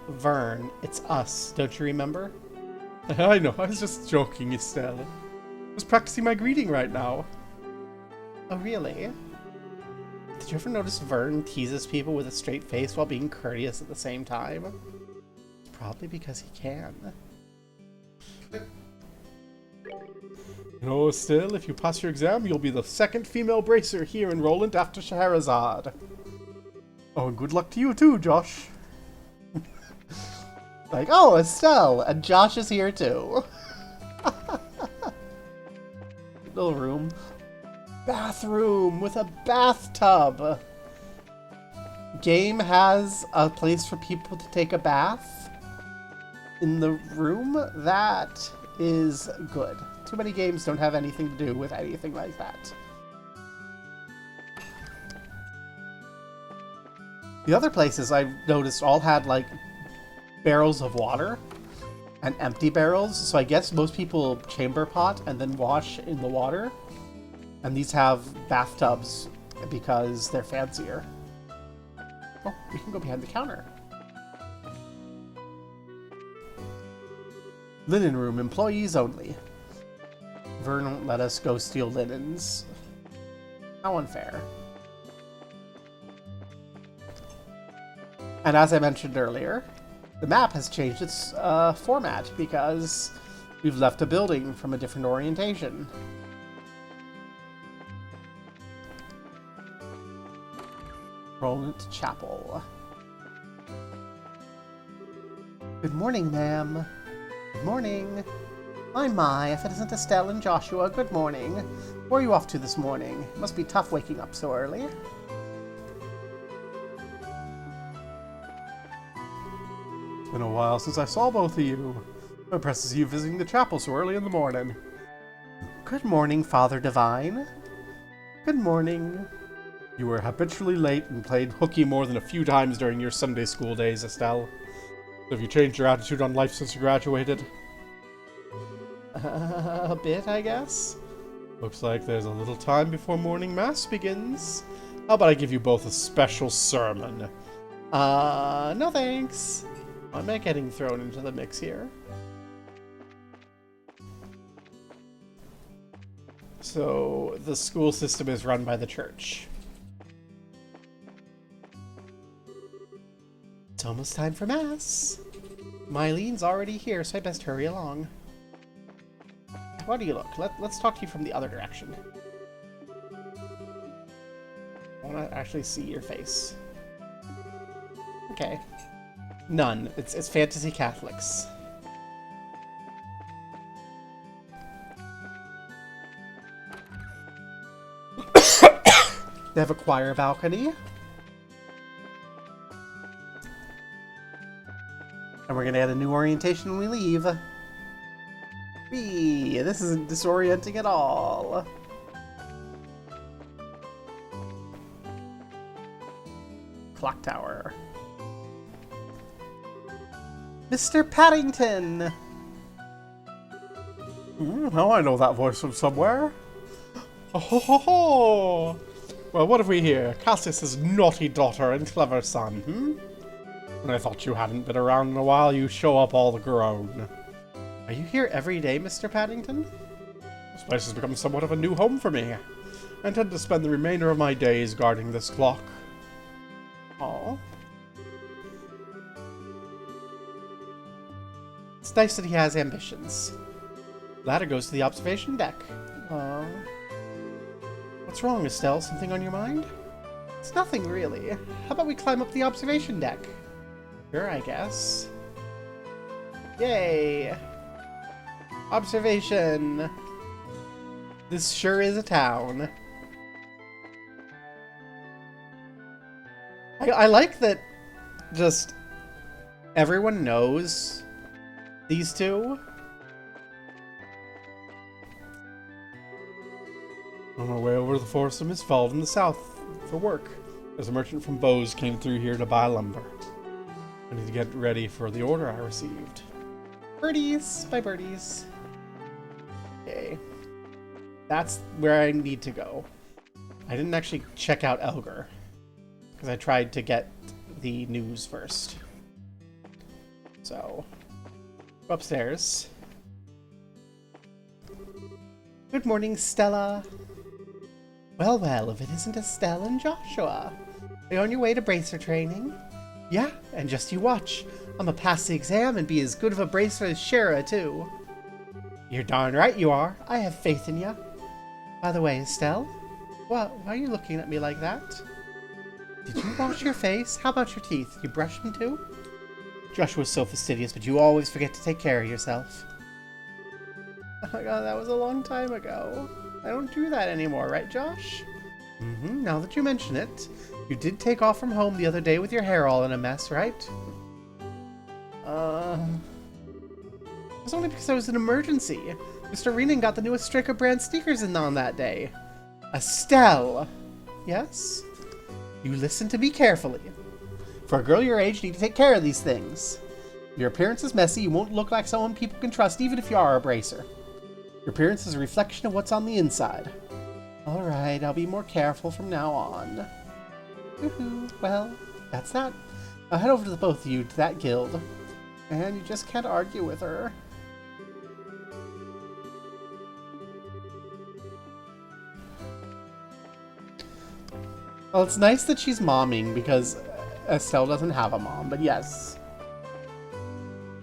Vern, it's us. Don't you remember? I know, I was just joking, Estelle. I was practicing my greeting right now. Oh, really? Did you ever notice Vern teases people with a straight face while being courteous at the same time? It's probably because he can. You know, Estelle, if you pass your exam, you'll be the second female bracer here in Roland after Scheherazade. Oh, and good luck to you too, Josh. Like, oh, Estelle, and Josh is here too. Little room. Bathroom with a bathtub. Game has a place for people to take a bath in the room. That is good. Too many games don't have anything to do with anything like that. The other places I've noticed all had, like, barrels of water and empty barrels, so I guess most people chamber pot and then wash in the water, and these have bathtubs because they're fancier. Oh, we can go behind the counter. Linen room, employees only. Vern won't let us go steal linens. How unfair. And as I mentioned earlier, the map has changed its format because we've left a building from a different orientation. Roland Chapel. Good morning, ma'am. Good morning. My, if it isn't Estelle and Joshua, good morning. Where are you off to this morning? It must be tough waking up so early. It's been a while since I saw both of you. What impresses you visiting the chapel so early in the morning? Good morning, Father Divine. Good morning. You were habitually late and played hooky more than a few times during your Sunday school days, Estelle. Have you changed your attitude on life since you graduated? A bit, I guess. Looks like there's a little time before morning mass begins. How about I give you both a special sermon? No thanks. Why am I getting thrown into the mix here? So, the school system is run by the church. It's almost time for mass. Mylene's already here, so I best hurry along. Why do you look? Let's talk to you from the other direction. I want to actually see your face. Okay. None. It's fantasy Catholics. They have a choir balcony. And we're going to add a new orientation when we leave. Whee! This isn't disorienting at all. Clock tower. Mr. Paddington! Now I know that voice from somewhere. Oh, ho, ho, ho. Well, what have we here? Cassius's naughty daughter and clever son, When I thought you hadn't been around in a while, you show up all grown. Are you here every day, Mr. Paddington? This place has become somewhat of a new home for me. I intend to spend the remainder of my days guarding this clock. Oh. It's nice that he has ambitions. Ladder goes to the observation deck. What's wrong, Estelle? Something on your mind? It's nothing, really. How about we climb up the observation deck? Sure, I guess. Yay! Observation! This sure is a town. I like that just everyone knows these two. On our way over to the forest of Misfeld in the south for work, as a merchant from Bose came through here to buy lumber. I need to get ready for the order I received. Birdies! Bye, birdies. Okay. That's where I need to go. I didn't actually check out Elgar, because I tried to get the news first. So, go upstairs. Good morning, Stella. Well, well, if it isn't Estelle and Joshua. Are you on your way to bracer training? Yeah, and just you watch. I'm gonna pass the exam and be as good of a bracer as Schera, too. You're darn right you are. I have faith in you. By the way, Estelle, why are you looking at me like that? Did you wash your face? How about your teeth? You brush them too? Joshua's so fastidious, but you always forget to take care of yourself. Oh my god, that was a long time ago. I don't do that anymore, right, Josh? Now that you mention it. You did take off from home the other day with your hair all in a mess, right? It was only because there was an emergency. Mr. Renan got the newest Striker brand sneakers in on that day. Estelle! Yes? You listen to me carefully. For a girl your age, you need to take care of these things. If your appearance is messy, you won't look like someone people can trust, even if you are a bracer. Your appearance is a reflection of what's on the inside. Alright, I'll be more careful from now on. Woohoo, well, that's that. I'll head over to the both of you to that guild. And you just can't argue with her. Well, it's nice that she's momming because Estelle doesn't have a mom, but yes.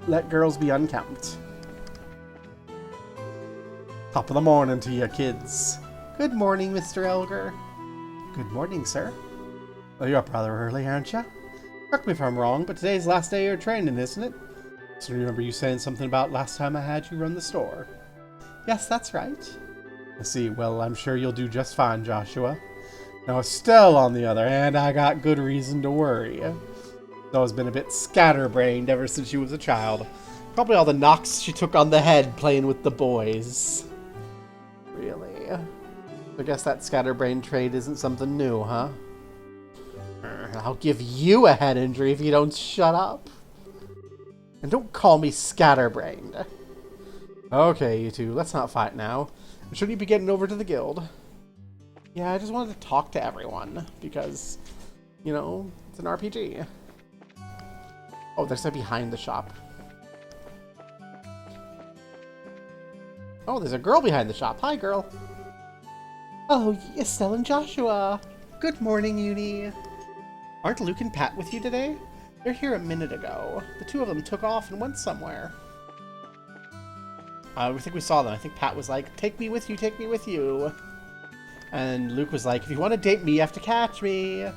Let girls be unkempt. Top of the morning to you, kids. Good morning, Mr. Elgar. Good morning, sir. Well, you're up rather early, aren't you? Correct me if I'm wrong, but today's the last day of your training, isn't it? So remember you saying something about last time I had you run the store. Yes, that's right. I see. Well, I'm sure you'll do just fine, Joshua. Now, Estelle, on the other hand, I got good reason to worry. Estelle's been a bit scatterbrained ever since she was a child. Probably all the knocks she took on the head playing with the boys. Really? I guess that scatterbrain trait isn't something new, huh? I'll give you a head injury if you don't shut up. And don't call me scatterbrained. Okay, you two, let's not fight now. Should you be getting over to the guild? Yeah, I just wanted to talk to everyone, because, you know, it's an RPG. Oh, there's a behind the shop. Oh, there's a girl behind the shop. Hi, girl. Oh, Estelle and Joshua. Good morning, Uni. Aren't Luke and Pat with you today? They're here a minute ago. The two of them took off and went somewhere. I think we saw them. I think Pat was like, take me with you, take me with you. And Luke was like, if you want to date me, you have to catch me.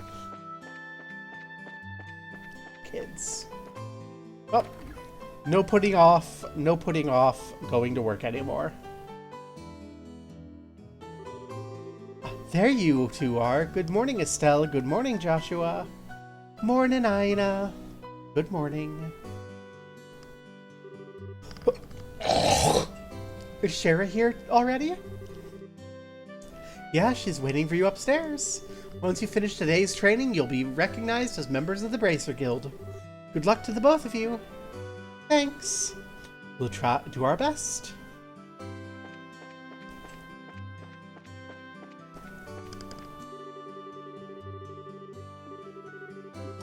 Kids. Well, no putting off going to work anymore. There you two are. Good morning, Estelle. Good morning, Joshua. Morning, Ina. Good morning. Is Schera here already? Yeah, she's waiting for you upstairs. Once you finish today's training, you'll be recognized as members of the Bracer Guild. Good luck to the both of you. Thanks. We'll try do our best.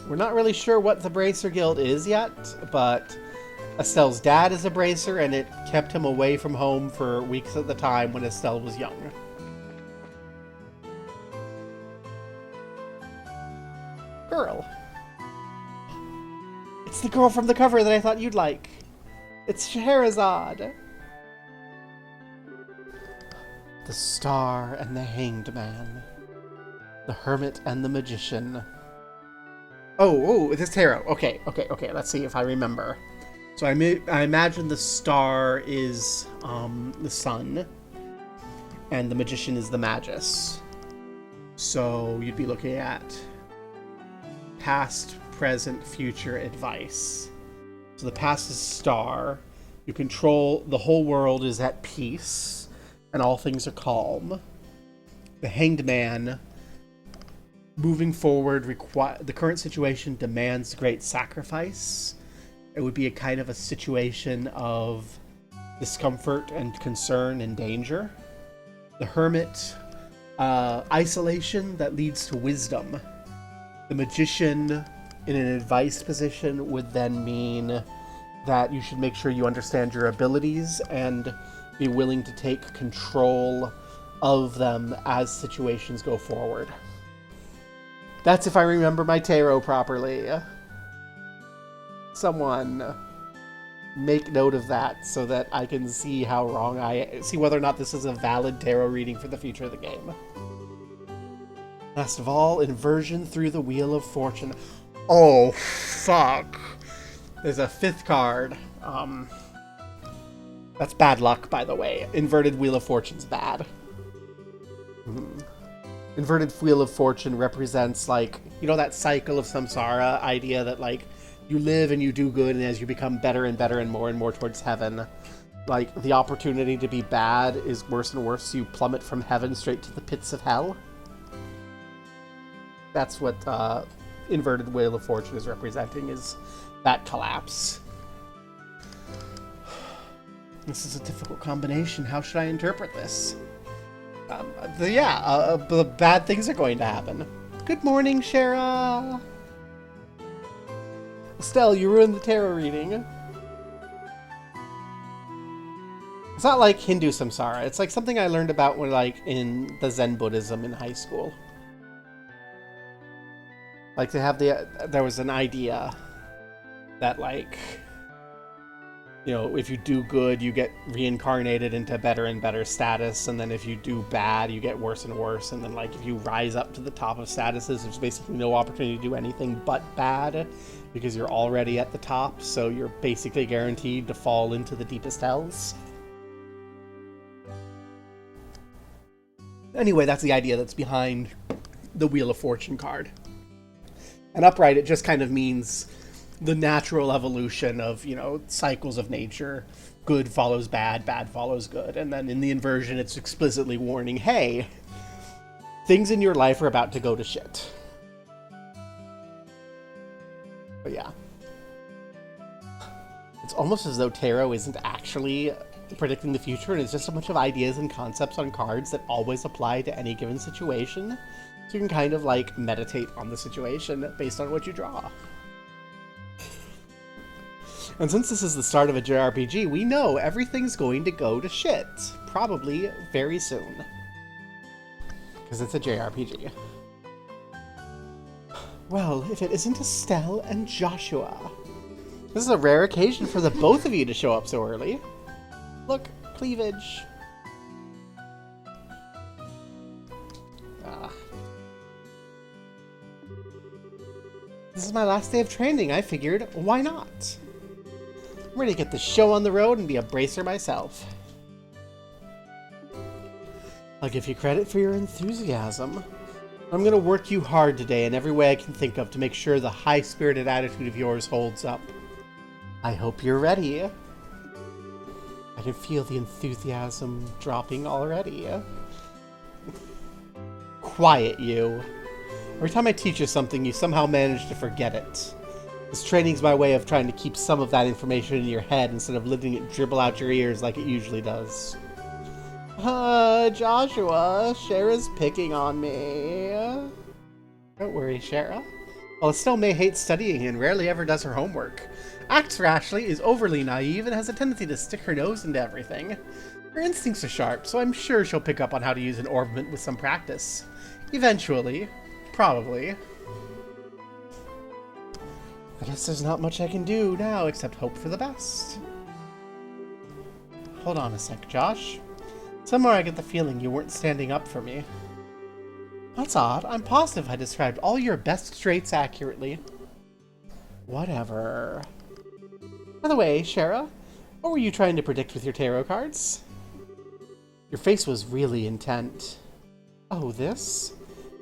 We're not really sure what the Bracer Guild is yet, but Estelle's dad is a bracer, and it kept him away from home for weeks at the time when Estelle was young. Girl. It's the girl from the cover that I thought you'd like. It's Scheherazade. The Star and the Hanged Man. The Hermit and the Magician. Oh, this tarot. Okay. Let's see if I remember. So I imagine the star is the sun, and the magician is the magus. So you'd be looking at past, present, future advice. So the past is star. You control the whole world is at peace, and all things are calm. The Hanged Man. Moving forward, the current situation demands great sacrifice. It would be a kind of a situation of discomfort and concern and danger. The Hermit, isolation that leads to wisdom. The Magician, in an advice position, would then mean that you should make sure you understand your abilities and be willing to take control of them as situations go forward. That's if I remember my tarot properly. Someone make note of that so that I can see how wrong see whether or not this is a valid tarot reading for the future of the game. Last of all, inversion through the Wheel of Fortune. Oh, fuck. There's a fifth card. That's bad luck, by the way. Inverted Wheel of Fortune's bad. Inverted Wheel of Fortune represents, like, you know, that cycle of samsara idea that, like, you live and you do good, and as you become better and better and more towards heaven, like, the opportunity to be bad is worse and worse, so you plummet from heaven straight to the pits of hell. That's what Inverted Wheel of Fortune is representing, is that collapse. This is a difficult combination. How should I interpret this? The bad things are going to happen. Good morning, Schera! Estelle, you ruined the tarot reading. It's not like Hindu samsara. It's like something I learned about when, like, in the Zen Buddhism in high school. Like, there was an idea that, like, you know, if you do good, you get reincarnated into better and better status, and then if you do bad, you get worse and worse, and then, like, if you rise up to the top of statuses, there's basically no opportunity to do anything but bad, because you're already at the top, so you're basically guaranteed to fall into the deepest hells. Anyway, that's the idea that's behind the Wheel of Fortune card. And upright, it just kind of means the natural evolution of, you know, cycles of nature. Good follows bad, bad follows good. And then in the inversion, it's explicitly warning, hey, things in your life are about to go to shit. But yeah. It's almost as though tarot isn't actually predicting the future, and it's just a bunch of ideas and concepts on cards that always apply to any given situation. So you can kind of like meditate on the situation based on what you draw. And since this is the start of a JRPG, we know everything's going to go to shit. Probably very soon. Because it's a JRPG. Well, if it isn't Estelle and Joshua. This is a rare occasion for the both of you to show up so early. Look, cleavage. This is my last day of training. I figured, why not? I'm ready to get the show on the road and be a bracer myself. I'll give you credit for your enthusiasm. I'm going to work you hard today in every way I can think of to make sure the high-spirited attitude of yours holds up. I hope you're ready. I can feel the enthusiasm dropping already. Quiet, you. Every time I teach you something, you somehow manage to forget it. This training's my way of trying to keep some of that information in your head instead of letting it dribble out your ears like it usually does. Joshua, Schera's picking on me. Don't worry, Schera. While Estelle may hate studying and rarely ever does her homework, acts rashly, is overly naive, and has a tendency to stick her nose into everything. Her instincts are sharp, so I'm sure she'll pick up on how to use an orbment with some practice. Eventually. Probably. I guess there's not much I can do now except hope for the best. Hold on a sec, Josh. Somewhere I get the feeling you weren't standing up for me. That's odd. I'm positive I described all your best traits accurately. Whatever. By the way, Schera, what were you trying to predict with your tarot cards? Your face was really intent. Oh, this?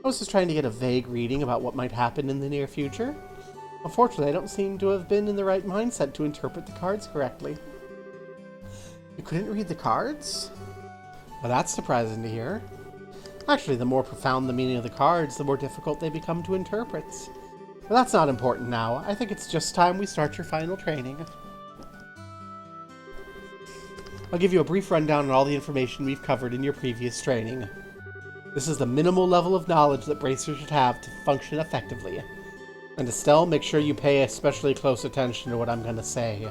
I was just trying to get a vague reading about what might happen in the near future. Unfortunately, I don't seem to have been in the right mindset to interpret the cards correctly. You couldn't read the cards? Well, that's surprising to hear. Actually, the more profound the meaning of the cards, the more difficult they become to interpret. But that's not important now. I think it's just time we start your final training. I'll give you a brief rundown on all the information we've covered in your previous training. This is the minimal level of knowledge that bracers should have to function effectively. And Estelle, make sure you pay especially close attention to what I'm going to say.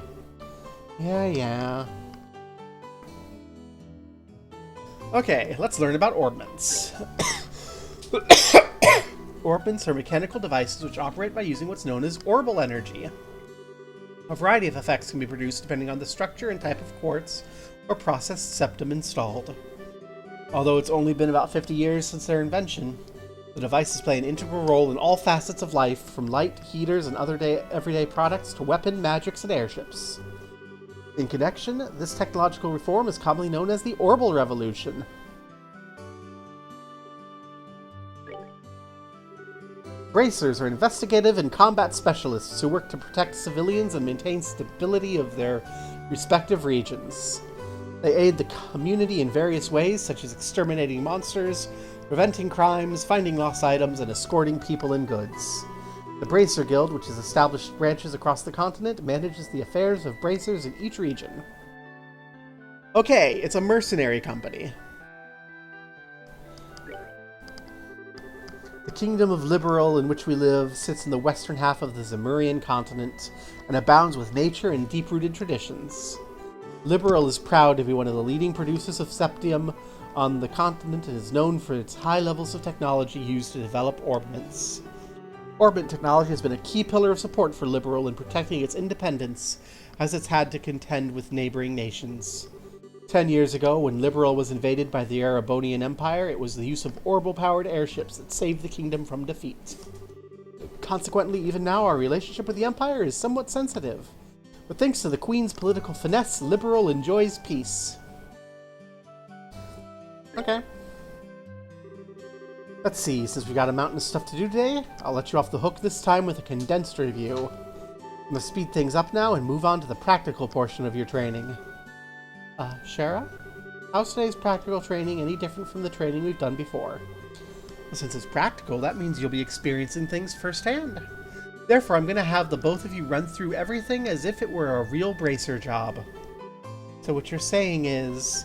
Yeah. Okay, let's learn about orbments. Orbments are mechanical devices which operate by using what's known as orbal energy. A variety of effects can be produced depending on the structure and type of quartz or processed septum installed. Although it's only been about 50 years since their invention, the devices play an integral role in all facets of life, from light, heaters, and other everyday products to weapon, magics, and airships. In connection, this technological reform is commonly known as the Orbal Revolution. Bracers are investigative and combat specialists who work to protect civilians and maintain stability of their respective regions. They aid the community in various ways, such as exterminating monsters, preventing crimes, finding lost items, and escorting people and goods. The Bracer Guild, which has established branches across the continent, manages the affairs of bracers in each region. Okay, it's a mercenary company. The Kingdom of Liberal, in which we live, sits in the western half of the Zemurian continent and abounds with nature and deep-rooted traditions. Liberal is proud to be one of the leading producers of septium on the continent and is known for its high levels of technology used to develop orbments. Orbment technology has been a key pillar of support for Liberal in protecting its independence, as it's had to contend with neighboring nations. 10 years ago, when Liberal was invaded by the Erebonian Empire, it was the use of orbital-powered airships that saved the kingdom from defeat. Consequently, even now, our relationship with the Empire is somewhat sensitive. But thanks to the Queen's political finesse, Liberal enjoys peace. Okay. Let's see, since we got a mountain of stuff to do today, I'll let you off the hook this time with a condensed review. I'm gonna speed things up now and move on to the practical portion of your training. Schera? How's today's practical training any different from the training we've done before? Well, since it's practical, that means you'll be experiencing things firsthand. Therefore, I'm gonna have the both of you run through everything as if it were a real bracer job. So what you're saying is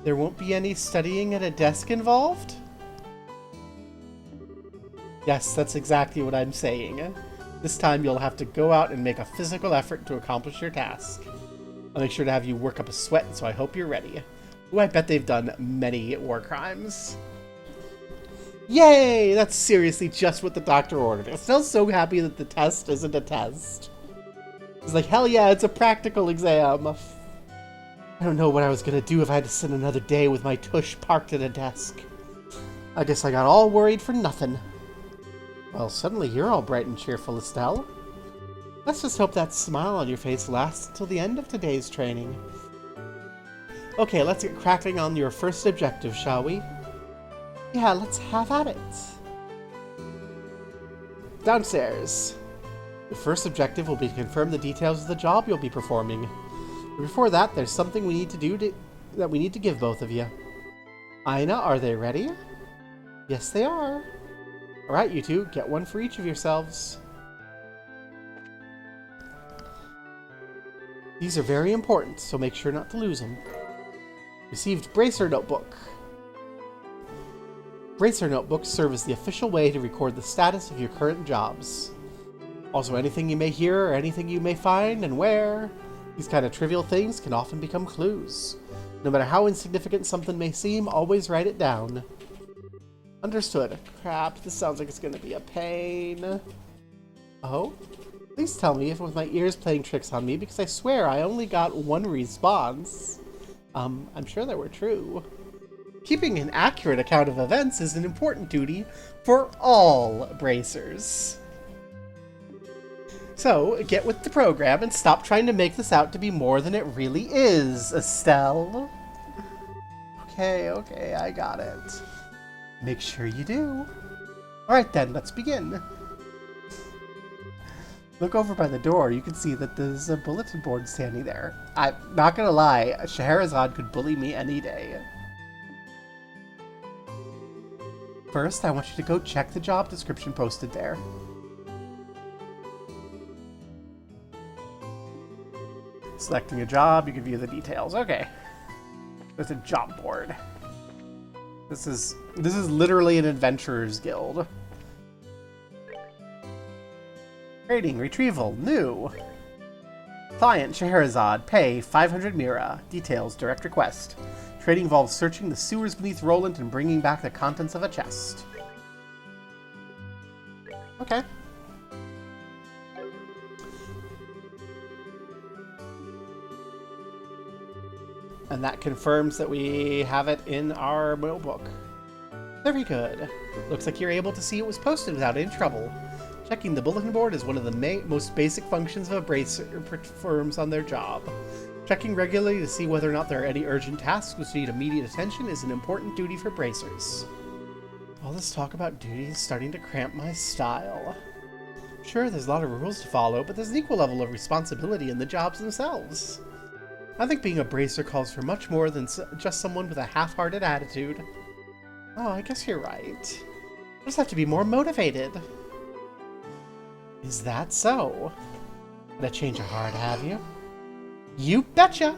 there won't be any studying at a desk involved? Yes, that's exactly what I'm saying. This time you'll have to go out and make a physical effort to accomplish your task. I'll make sure to have you work up a sweat, so I hope you're ready. Ooh, I bet they've done many war crimes. Yay! That's seriously just what the doctor ordered. Estelle's so happy that the test isn't a test. He's like, hell yeah, it's a practical exam. I don't know what I was gonna do if I had to spend another day with my tush parked at a desk. I guess I got all worried for nothing. Well, suddenly you're all bright and cheerful, Estelle. Let's just hope that smile on your face lasts until the end of today's training. Okay, let's get cracking on your first objective, shall we? Yeah, let's have at it. Downstairs. Your first objective will be to confirm the details of the job you'll be performing. But before that, there's something we need to do that we need to give both of you. Aina, are they ready? Yes, they are. Alright, you two, get one for each of yourselves. These are very important, so make sure not to lose them. Received Bracer Notebook. Bracer Notebooks serve as the official way to record the status of your current jobs. Also, anything you may hear or anything you may find and where. These kind of trivial things can often become clues. No matter how insignificant something may seem, always write it down. Understood. Crap, this sounds like it's gonna be a pain. Oh? Please tell me if it was my ears playing tricks on me, because I swear I only got one response. I'm sure they were true. Keeping an accurate account of events is an important duty for all bracers. So, get with the program and stop trying to make this out to be more than it really is, Estelle. Okay, I got it. Make sure you do. Alright then, let's begin. Look over by the door, you can see that there's a bulletin board standing there. I'm not gonna lie, Scheherazade could bully me any day. First, I want you to go check the job description posted there. Selecting a job, you can view the details. Okay. There's a job board. This is literally an adventurer's guild. Trading, retrieval, new. Client, Scheherazade, pay 500 Mira. Details, direct request. Trading involves searching the sewers beneath Roland and bringing back the contents of a chest. Okay. And that confirms that we have it in our notebook. Very good. Looks like you're able to see it was posted without any trouble. Checking the bulletin board is one of the most basic functions of a bracer performs on their job. Checking regularly to see whether or not there are any urgent tasks which need immediate attention is an important duty for bracers. All this talk about duties is starting to cramp my style. Sure, there's a lot of rules to follow, but there's an equal level of responsibility in the jobs themselves. I think being a bracer calls for much more than just someone with a half-hearted attitude. Oh, I guess you're right. I just have to be more motivated. Is that so? Gonna change your heart, have you? You betcha!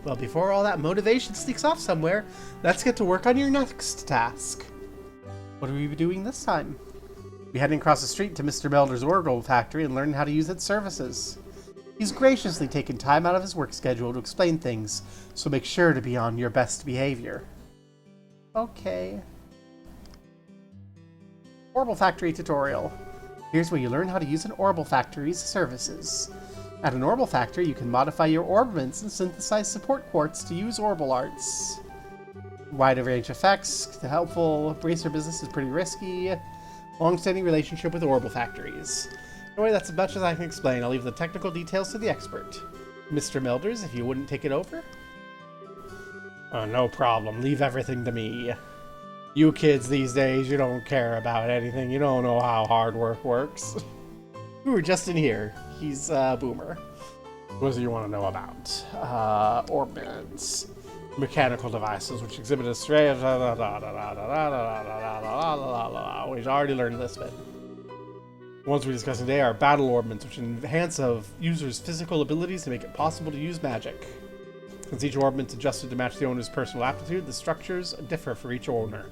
Well, before all that motivation sneaks off somewhere, let's get to work on your next task. What are we doing this time? We're heading across the street to Mr. Melder's Oracle factory and learn how to use its services. He's graciously taken time out of his work schedule to explain things, so make sure to be on your best behavior. Okay. Oracle Factory tutorial. Here's where you learn how to use an Oracle Factory's services. At an Oracle Factory, you can modify your orbaments and synthesize support quartz to use Oracle arts. Wide range effects, the helpful bracer business is pretty risky. Long-standing relationship with Oracle Factories. Anyway, that's as much as I can explain. I'll leave the technical details to the expert. Mr. Melders, if you wouldn't take it over? No problem. Leave everything to me. You kids these days, you don't care about anything. You don't know how hard work works. We were just in here. He's a boomer. What do you want to know about? Orbits. Mechanical devices, which exhibit a stray... We've already learned this bit. The ones we discussed today are battle orbments, which enhance a user's physical abilities to make it possible to use magic. Since each orbment's adjusted to match the owner's personal aptitude, the structures differ for each owner.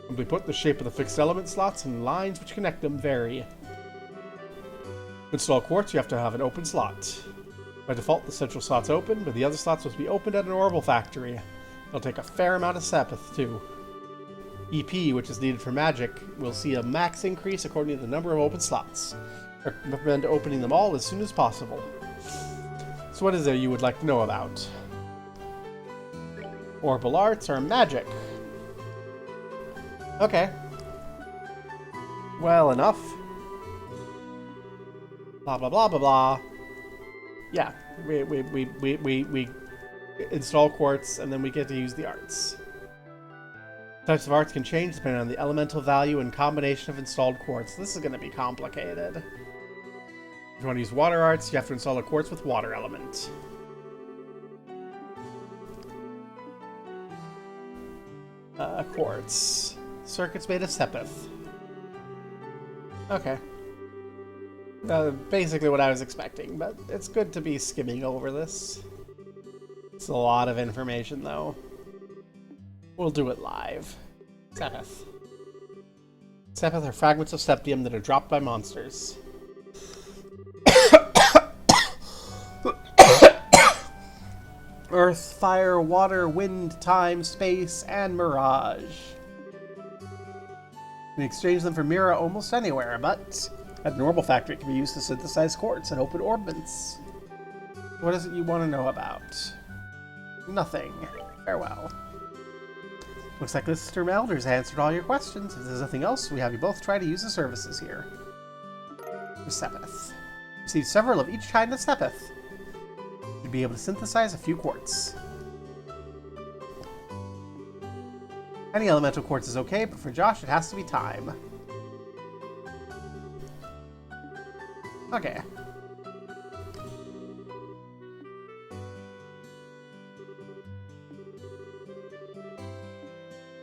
Simply put, the shape of the fixed element slots and lines which connect them vary. To install quartz, you have to have an open slot. By default, the central slot's open, but the other slots must be opened at an orbital factory. It'll take a fair amount of sepith, too. EP, which is needed for magic, will see a max increase according to the number of open slots. I recommend opening them all as soon as possible. So what is it you would like to know about? Orbital arts are magic. Okay. Well enough. Blah blah blah blah blah. Yeah, we install quartz and then we get to use the arts. Types of arts can change depending on the elemental value and combination of installed quartz. This is going to be complicated. If you want to use water arts, you have to install a quartz with water element. Quartz. Circuits made of sepith. Okay. Basically what I was expecting, but it's good to be skimming over this. It's a lot of information, though. We'll do it live. Sepith. Sepith are fragments of septium that are dropped by monsters. Earth, fire, water, wind, time, space, and mirage. You can exchange them for Mira almost anywhere, but at an orbital factory it can be used to synthesize quartz and open orbments. What is it you want to know about? Nothing. Farewell. Looks like Mr. Melder's answered all your questions. If there's nothing else, we have you both try to use the services here. Sepith. Receive several of each kind of sepith. You'd be able to synthesize a few quartz. Any elemental quartz is okay, but for Josh it has to be time. Okay.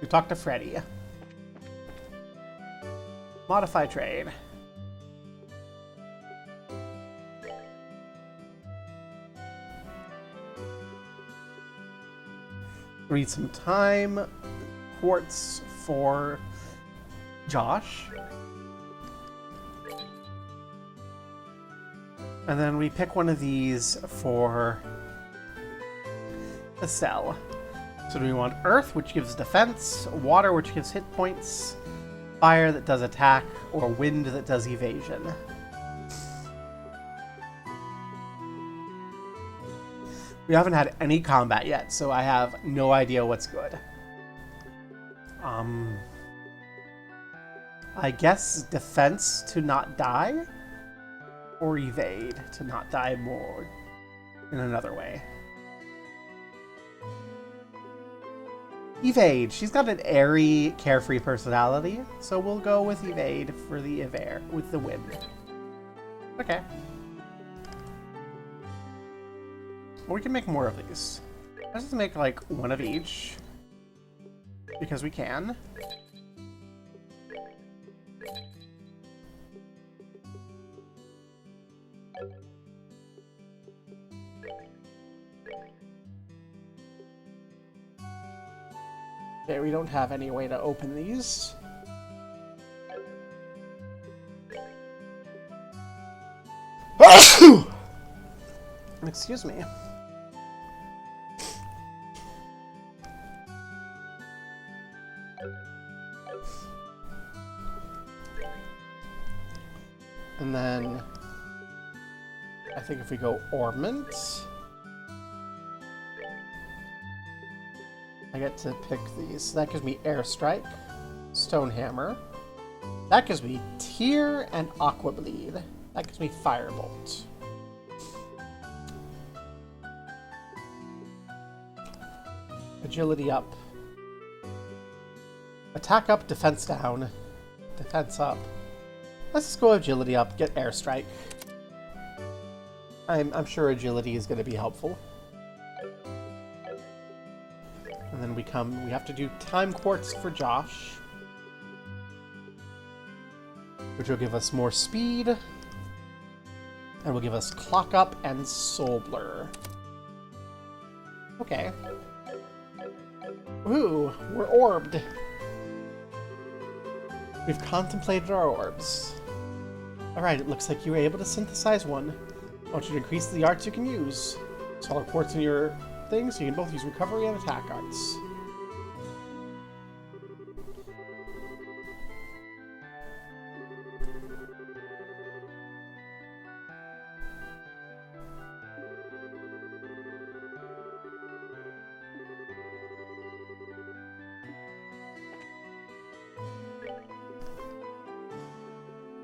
We talk to Freddy. Modify trade. Read some time. Quartz for Josh. And then we pick one of these for Estelle. So do we want Earth, which gives defense, Water, which gives hit points, Fire that does attack, or Wind that does evasion? We haven't had any combat yet, so I have no idea what's good. I guess defense to not die, or evade to not die more in another way. Evade. She's got an airy, carefree personality, so we'll go with evade for the with the wind. Okay. Well, we can make more of these. Let's just make like one of each, because we can. Okay, we don't have any way to open these. Excuse me. And then I think if we go Ornament, I get to pick these. So that gives me Airstrike, Stone Hammer. That gives me Tear and Aqua Bleed. That gives me Firebolt. Agility up. Attack up, defense down. Defense up. Let's just go agility up, get Airstrike. I'm sure agility is going to be helpful. And then we have to do Time Quartz for Josh, which will give us more speed, and will give us Clock Up and Soul Blur. Okay. Ooh, we're orbed. We've contemplated our orbs. Alright, it looks like you were able to synthesize one. I want you to increase the arts you can use. Install ports in your thing so you can both use recovery and attack arts.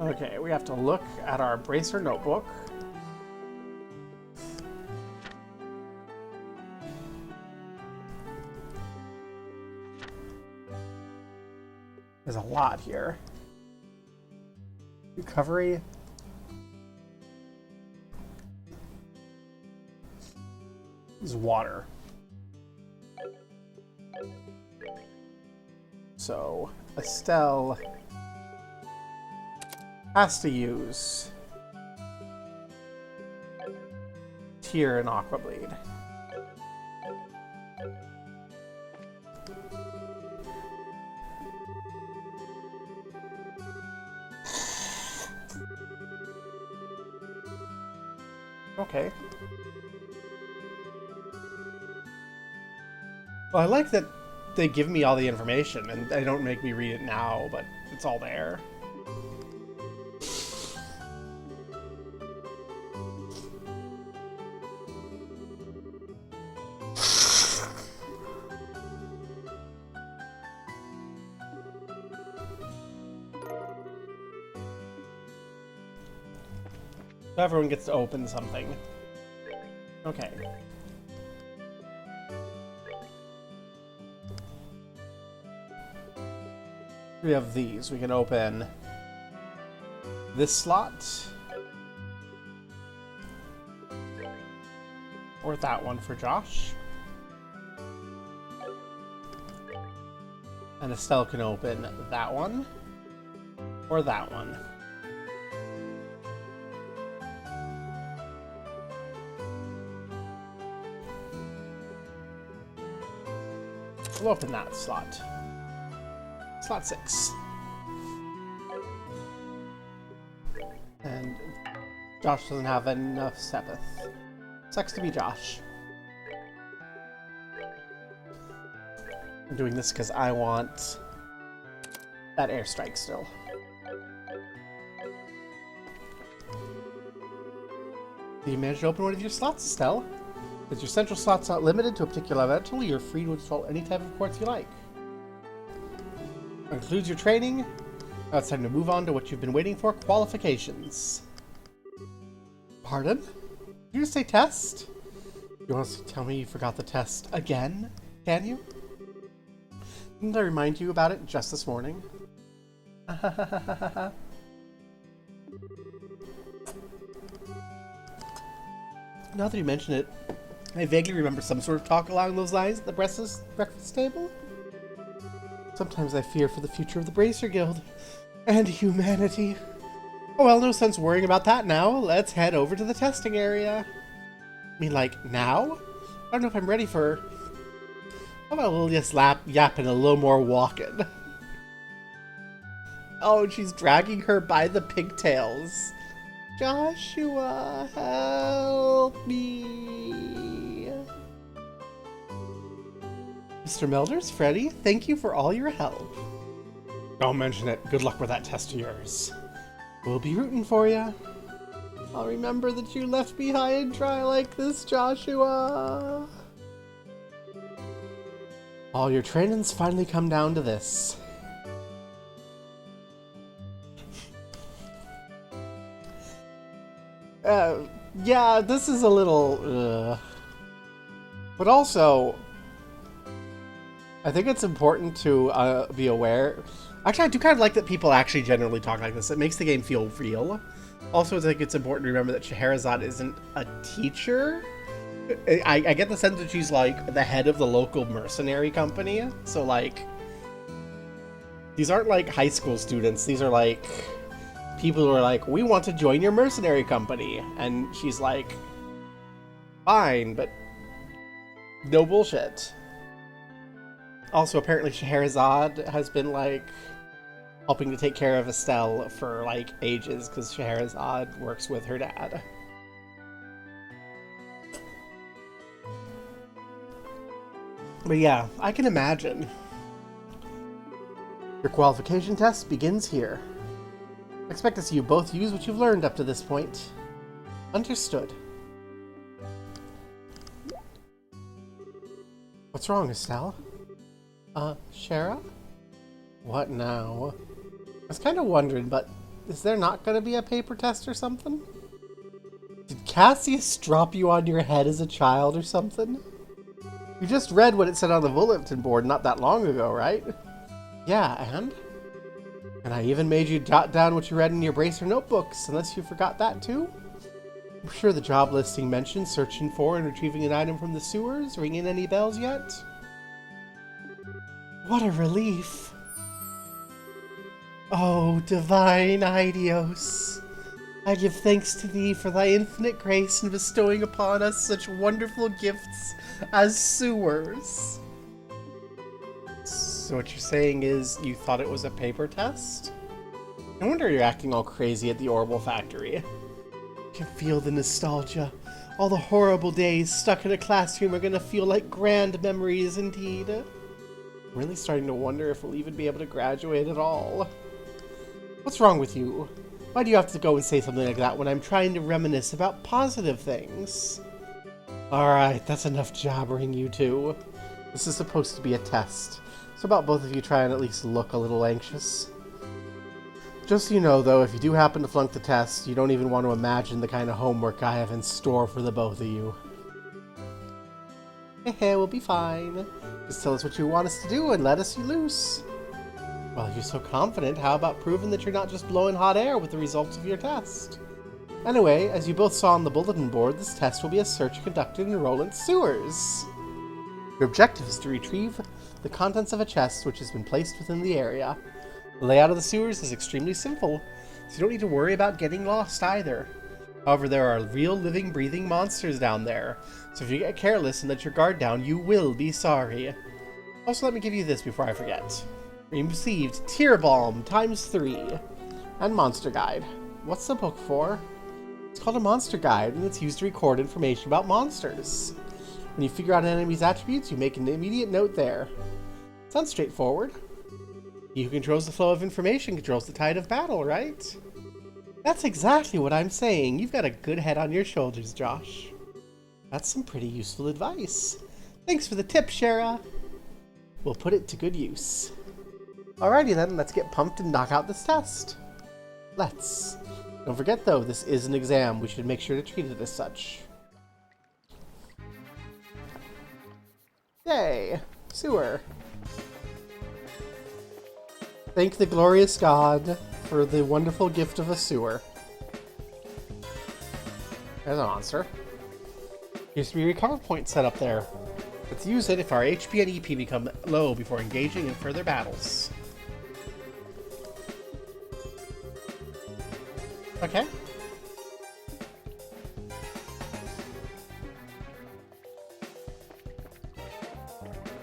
Okay, we have to look at our bracer notebook. There's a lot here. Recovery. Is water. So, Estelle has to use Tear and Aqua Bleed. Okay. Well, I like that they give me all the information and they don't make me read it now, but it's all there. So everyone gets to open something. Okay. We have these. We can open this slot. Or that one for Josh. And Estelle can open that one. Or that one. We'll open that slot. Slot 6. And Josh doesn't have enough Sepith. Sucks to be Josh. I'm doing this because I want that airstrike still. Did you manage to open one of your slots, Estelle? Is your central slot's not limited to a particular elemental, you're free to install any type of quartz you like. That concludes your training. Now it's time to move on to what you've been waiting for, qualifications. Pardon? Did you just say test? You want to tell me you forgot the test again? Can you? Didn't I remind you about it just this morning? Now that you mention it, I vaguely remember some sort of talk along those lines at the breakfast table. Sometimes I fear for the future of the Bracer Guild and humanity. Oh well, no sense worrying about that now. Let's head over to the testing area. I mean, like, now? I don't know if I'm ready for... How about a little just yapping, a little more walking? Oh, and she's dragging her by the pigtails. Joshua, help me. Mr. Melders, Freddy, thank you for all your help. Don't mention it. Good luck with that test of yours. We'll be rooting for you. I'll remember that you left me high and dry like this, Joshua. All your training's finally come down to this. Yeah, this is a little, But also, I think it's important to be aware. Actually, I do kind of like that people actually generally talk like this. It makes the game feel real. Also, I think it's important to remember that Scheherazade isn't a teacher. I get the sense that she's, like, the head of the local mercenary company. So, like, these aren't, like, high school students. These are, like, people who are like, we want to join your mercenary company. And she's like, fine, but No bullshit. Also, apparently Scheherazade has been, like, helping to take care of Estelle for, like, ages, because Scheherazade works with her dad. But yeah, I can imagine. Your qualification test begins here. I expect to see you both use what you've learned up to this point. Understood. What's wrong, Estelle? Schera? What now? I was kind of wondering, but is there not going to be a paper test or something? Did Cassius drop you on your head as a child or something? You just read what it said on the bulletin board not that long ago, right? Yeah, and? And I even made you jot down what you read in your bracer notebooks, unless you forgot that too? I'm sure the job listing mentioned searching for and retrieving an item from the sewers. Ringing any bells yet? What a relief. Oh, divine Idios, I give thanks to thee for thy infinite grace in bestowing upon us such wonderful gifts as sewers. So what you're saying is you thought it was a paper test? No wonder you're acting all crazy at the Orbital Factory. I can feel the nostalgia. All the horrible days stuck in a classroom are gonna feel like grand memories indeed. I'm really starting to wonder if we'll even be able to graduate at all. What's wrong with you? Why do you have to go and say something like that when I'm trying to reminisce about positive things? Alright, that's enough jabbering, you two. This is supposed to be a test, so about both of you try and at least look a little anxious. Just so you know, though, if you do happen to flunk the test, you don't even want to imagine the kind of homework I have in store for the both of you. Hehe, we'll be fine. Just tell us what you want us to do and let us loose. Well, if you're so confident, how about proving that you're not just blowing hot air with the results of your test? Anyway, as you both saw on the bulletin board, this test will be a search conducted in Roland's sewers. Your objective is to retrieve the contents of a chest which has been placed within the area. The layout of the sewers is extremely simple, so you don't need to worry about getting lost either. However, there are real living, breathing monsters down there, so if you get careless and let your guard down, you will be sorry. Also, let me give you this before I forget. You received Tear Balm ×3 and Monster Guide. What's the book for? It's called a Monster Guide, and it's used to record information about monsters. When you figure out an enemy's attributes, you make an immediate note there. Sounds straightforward. He who controls the flow of information controls the tide of battle, right? That's exactly what I'm saying. You've got a good head on your shoulders, Josh. That's some pretty useful advice. Thanks for the tip, Schera. We'll put it to good use. Alrighty then, let's get pumped and knock out this test. Let's. Don't forget though, this is an exam. We should make sure to treat it as such. Yay! Sewer. Thank the glorious God for the wonderful gift of a sewer. There's a monster. Used to be a recover point set up there. Let's use it if our HP and EP become low before engaging in further battles. Okay.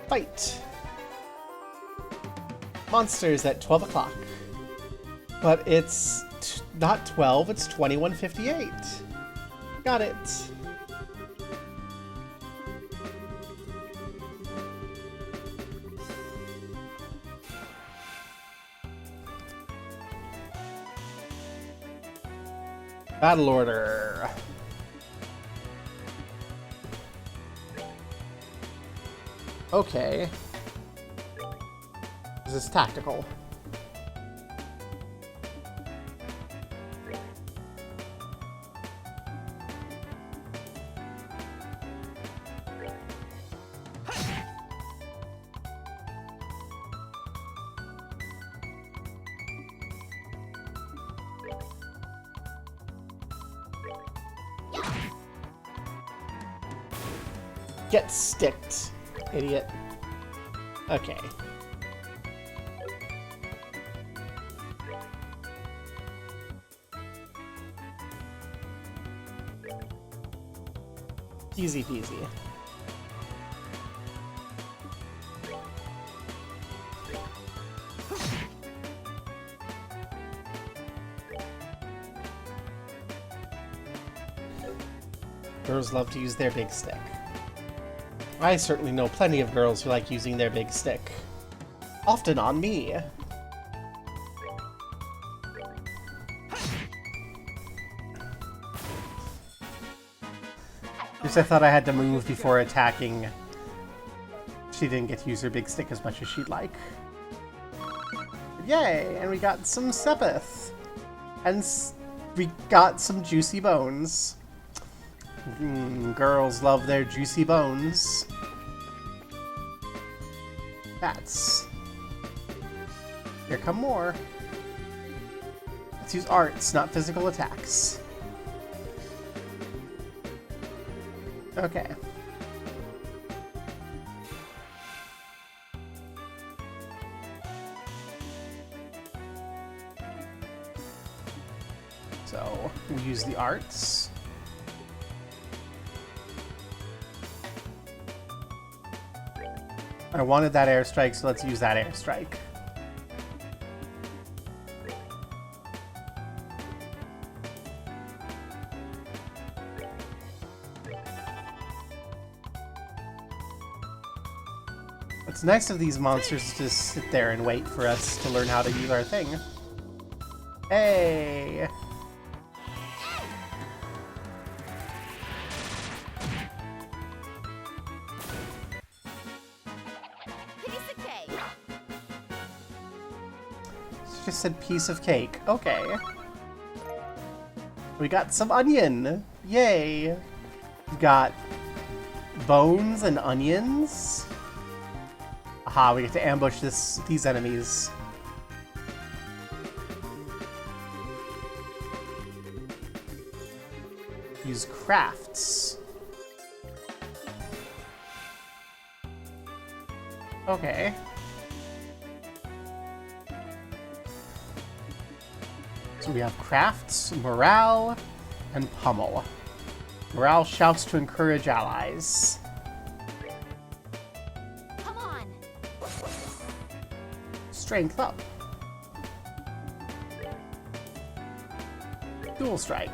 Fight! Monsters at 12 o'clock. But it's not 12, it's 21:58. Got it. Battle order. Okay. This is tactical. Get sticked, idiot. Okay. Easy peasy. Girls love to use their big stick. I certainly know plenty of girls who like using their big stick. Often on me. At least I thought I had to move before attacking. She didn't get to use her big stick as much as she'd like. Yay! And we got some Sepith. And we got some juicy bones. Girls love their juicy bones. Bats. Here come more. Let's use arts, not physical attacks. Okay. So, we use the arts. I wanted that airstrike, so let's use that airstrike. It's nice of these monsters to just sit there and wait for us to learn how to use our thing. Hey! Just said piece of cake. Okay. We got some onion. Yay. We got bones and onions. Aha, we get to ambush these enemies. Use crafts. Okay. So we have crafts, morale, and pummel. Morale shouts to encourage allies. Come on. Strength up. Dual strike.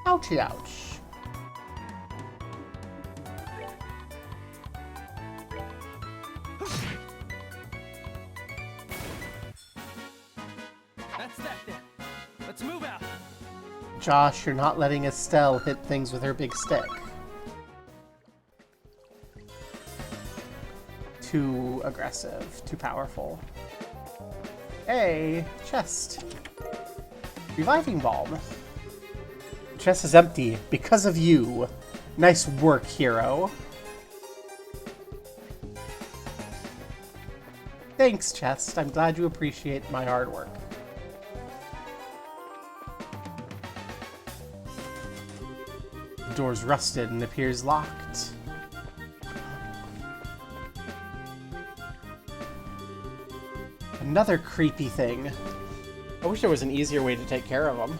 Ouchie ouch. That's that then. Let's move out. Josh, you're not letting Estelle hit things with her big stick. Too aggressive, too powerful. Hey, chest. Reviving Balm. Chest is empty because of you. Nice work, hero. Thanks, chest. I'm glad you appreciate my hard work. The door's rusted and appears locked. Another creepy thing. I wish there was an easier way to take care of them.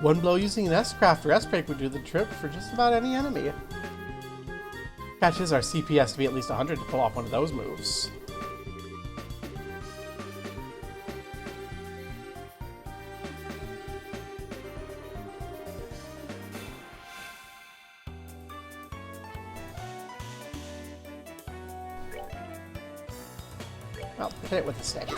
One blow using an S-Craft or S-Break would do the trick for just about any enemy. Catch is our CPS to be at least 100 to pull off one of those moves. Well, hit it with a stick.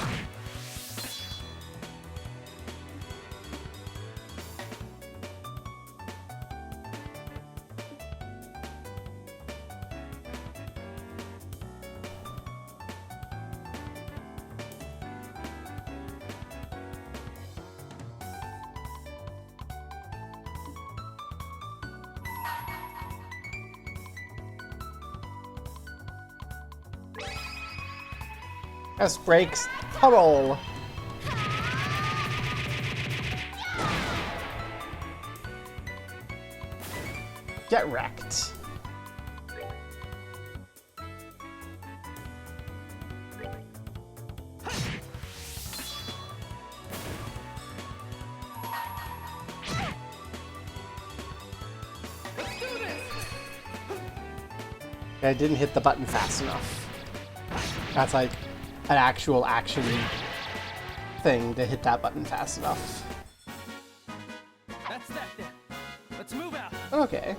S breaks pummel. Get wrecked. I didn't hit the button fast enough. That's like an actual action thing to hit that button fast enough. That's that then. Let's move out. Okay.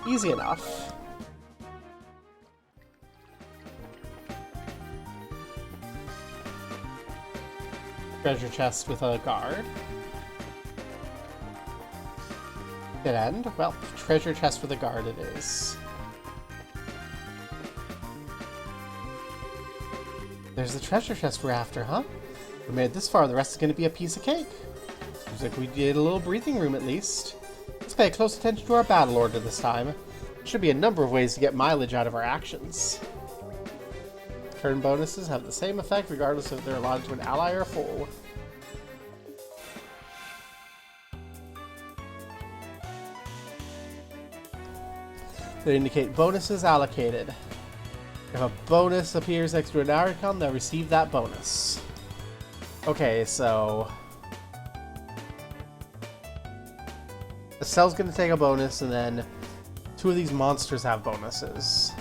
Easy enough. Treasure chest with a guard. Dead end? Well, treasure chest with a guard it is. There's the treasure chest we're after, huh? We made it this far, the rest is going to be a piece of cake. Seems like we did a little breathing room at least. Let's pay close attention to our battle order this time. There should be a number of ways to get mileage out of our actions. Turn bonuses have the same effect regardless if they're allotted to an ally or a foe. They indicate bonuses allocated. If a bonus appears next to an icon, they'll receive that bonus. Okay, so Estelle's gonna take a bonus, and then 2 of these monsters have bonuses.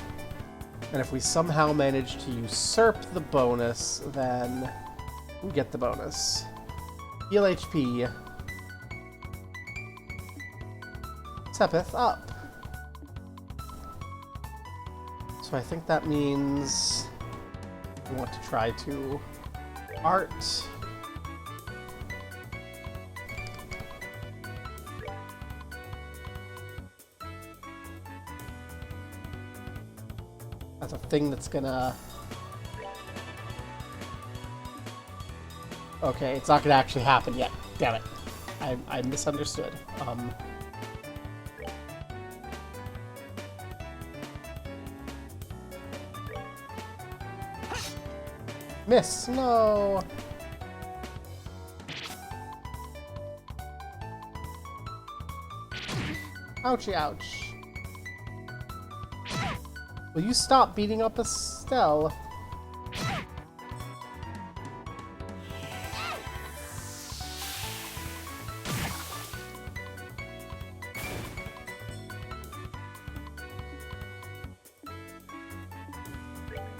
And if we somehow manage to usurp the bonus, then we get the bonus. Heal HP. Sepith up. So I think that means we want to try to art. That's a thing that's gonna... Okay, it's not gonna actually happen yet. Damn it. I misunderstood. Miss! No! Ouchie ouch. Will you stop beating up Estelle?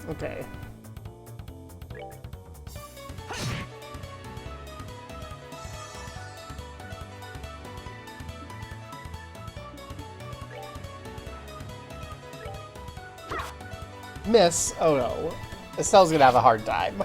Okay. Miss. Oh no. Estelle's gonna have a hard time.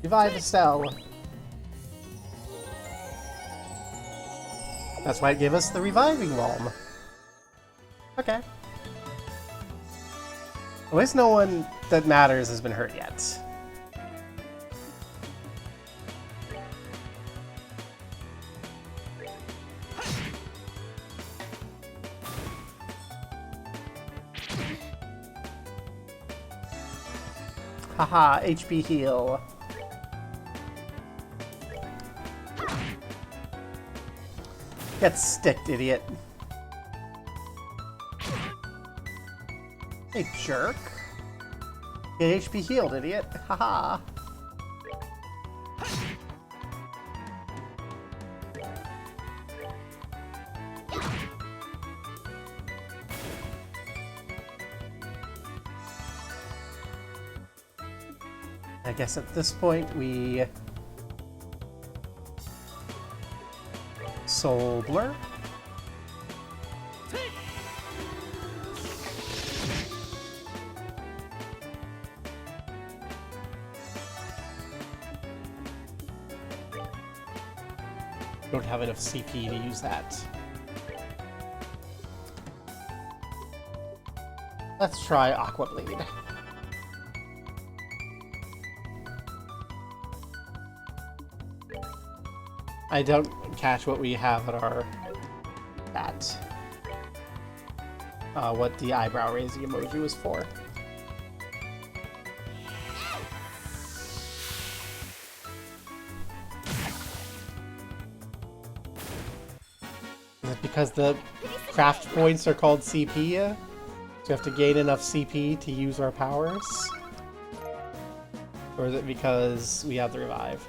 Revive Estelle. That's why it gave us the reviving balm. Okay. At least no one that matters has been hurt yet. Haha, HP heal. Get sticked, idiot. Hey, jerk. Get HP healed, idiot. Haha. I guess at this point we Soul Blur. Don't have enough CP to use that. Let's try Aqua Bleed. I don't catch what we have at our what the eyebrow raising emoji was for. it because the craft points are called CP? So you have to gain enough CP to use our powers? Or is it because we have the revive?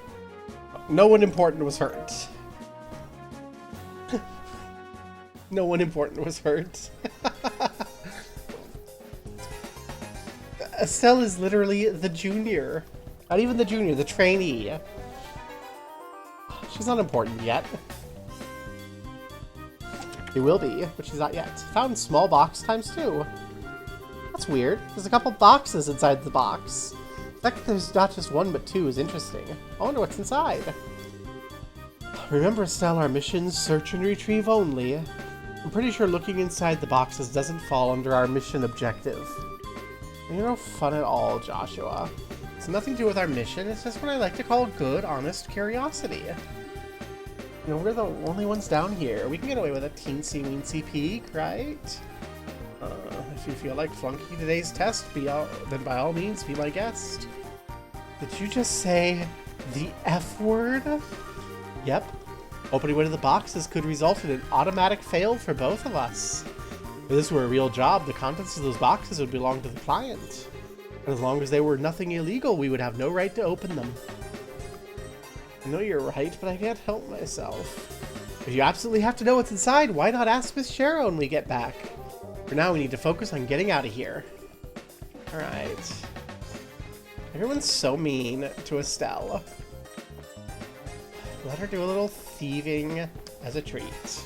No one important was hurt. No one important was hurt. Estelle is literally the junior. Not even the junior, the trainee. She's not important yet. She will be, but she's not yet. Found small box ×2. That's weird. There's a couple boxes inside the box. The fact that there's not just one but two is interesting. I wonder what's inside. Remember, Estelle, our mission's search and retrieve only. I'm pretty sure looking inside the boxes doesn't fall under our mission objective. You're no fun at all, Joshua. It's nothing to do with our mission, it's just what I like to call good, honest curiosity. You know, we're the only ones down here. We can get away with a teensy-weensy peek, right? If you feel like flunking today's test, then by all means, be my guest. Did you just say the F word? Yep. Opening one of the boxes could result in an automatic fail for both of us. If this were a real job, the contents of those boxes would belong to the client. And as long as they were nothing illegal, we would have no right to open them. I know you're right, but I can't help myself. If you absolutely have to know what's inside, why not ask Miss Schera when we get back? For now, we need to focus on getting out of here. Alright. Everyone's so mean to Estelle. Let her do a little thieving as a treat.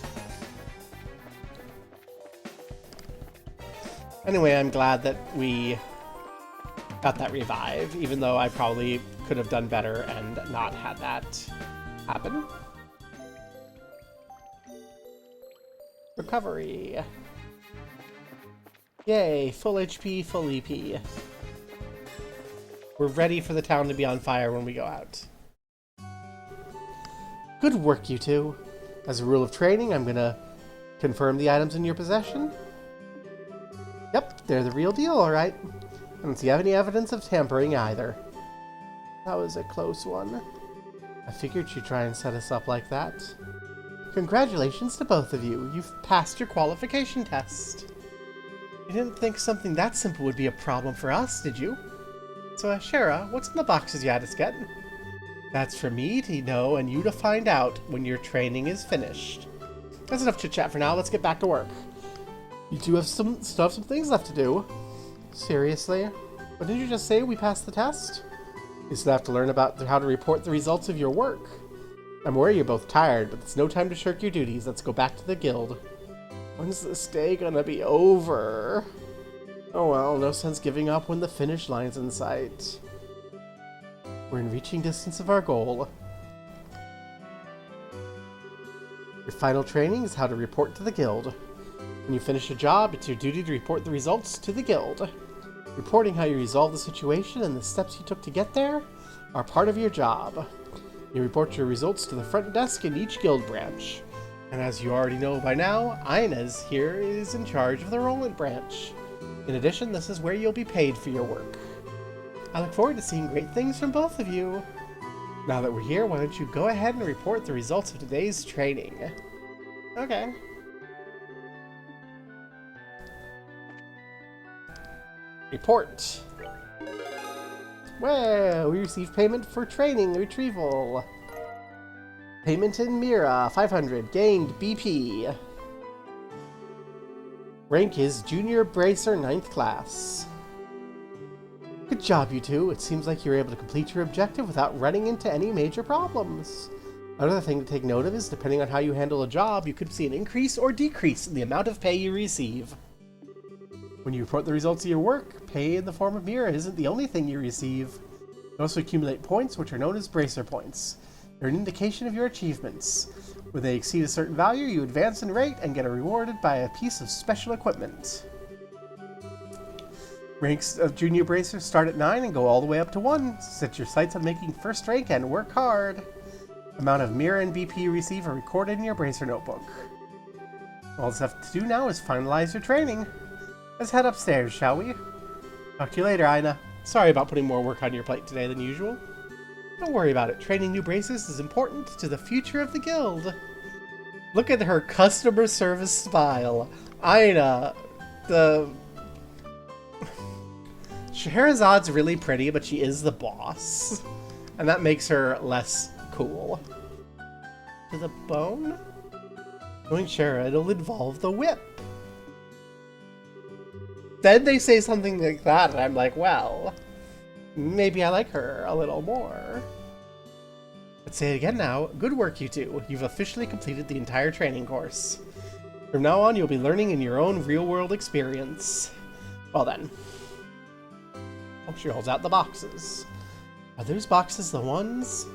Anyway, I'm glad that we got that revive, even though I probably could have done better and not had that happen. Recovery. Yay, full HP, full EP. We're ready for the town to be on fire when we go out. Good work, you two. As a rule of training, I'm gonna confirm the items in your possession. Yep, they're the real deal, alright. I don't see any evidence of tampering either. That was a close one. I figured you'd try and set us up like that. Congratulations to both of you. You've passed your qualification test. You didn't think something that simple would be a problem for us, did you? So, Schera, what's in the boxes you had us get? That's for me to know and you to find out when your training is finished. That's enough chit-chat for now. Let's get back to work. You two have some things left to do. Seriously? But didn't you just say we passed the test? You still have to learn about how to report the results of your work. I'm aware you're both tired, but it's no time to shirk your duties. Let's go back to the guild. When's this day gonna be over? Oh well, no sense giving up when the finish line's in sight. We're in reaching distance of our goal. Your final training is how to report to the guild. When you finish a job, it's your duty to report the results to the guild. Reporting how you resolved the situation and the steps you took to get there are part of your job. You report your results to the front desk in each guild branch. And as you already know by now, Ina's here is in charge of the Roland branch. In addition, this is where you'll be paid for your work. I look forward to seeing great things from both of you. Now that we're here, why don't you go ahead and report the results of today's training? Okay. Report. Well, we received payment for training retrieval. Payment in Mira, 500. Gained BP. Rank is Junior Bracer 9th class. Good job, you two. It seems like you were able to complete your objective without running into any major problems. Another thing to take note of is, depending on how you handle a job, you could see an increase or decrease in the amount of pay you receive. When you report the results of your work, pay in the form of Mira isn't the only thing you receive. You also accumulate points, which are known as Bracer points. They're an indication of your achievements. When they exceed a certain value, you advance in rate and get rewarded by a piece of special equipment. Ranks of Junior Bracers start at 9 and go all the way up to 1. Set your sights on making first rank and work hard. Amount of Mira and BP you receive are recorded in your Bracer notebook. All that's left to do now is finalize your training. Let's head upstairs, shall we? Talk to you later, Ina. Sorry about putting more work on your plate today than usual. Don't worry about it. Training new bracers is important to the future of the guild. Look at her customer service smile. Ina, the... Scherazade's really pretty, but she is the boss. And that makes her less cool. To the bone? Knowing Schera, it'll involve the whip. Then they say something like that, and I'm like, well, maybe I like her a little more. Let's say it again now. Good work, you two. You've officially completed the entire training course. From now on, you'll be learning in your own real-world experience. Well then. Oh, she holds out the boxes. Are those boxes the ones?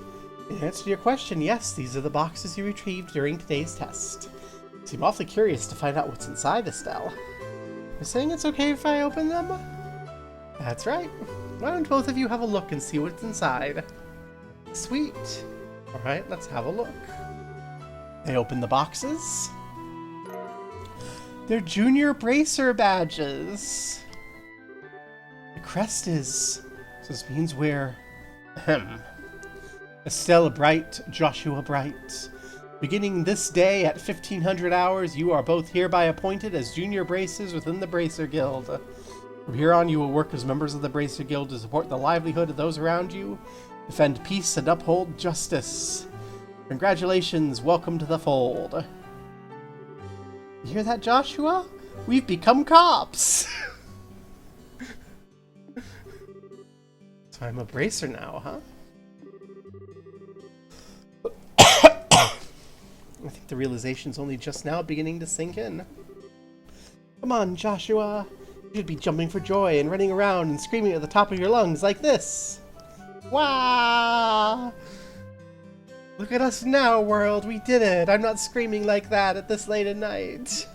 In answer to your question, yes, these are the boxes you retrieved during today's test. You seem awfully curious to find out what's inside, Estelle. You're saying it's okay if I open them? That's right. Why don't both of you have a look and see what's inside? Sweet. Alright, let's have a look. They open the boxes. They're junior bracer badges. The crest is... So this means we're... Estelle Bright, Joshua Bright. Beginning this day at 1500 hours, you are both hereby appointed as junior bracers within the Bracer Guild. From here on, you will work as members of the Bracer Guild to support the livelihood of those around you, defend peace, and uphold justice. Congratulations, welcome to the fold. You hear that, Joshua? We've become cops! So I'm a bracer now, huh? I think the realization's only just now beginning to sink in. Come on, Joshua. You should be jumping for joy and running around and screaming at the top of your lungs like this. Wow! Look at us now, world. We did it. I'm not screaming like that at this late at night.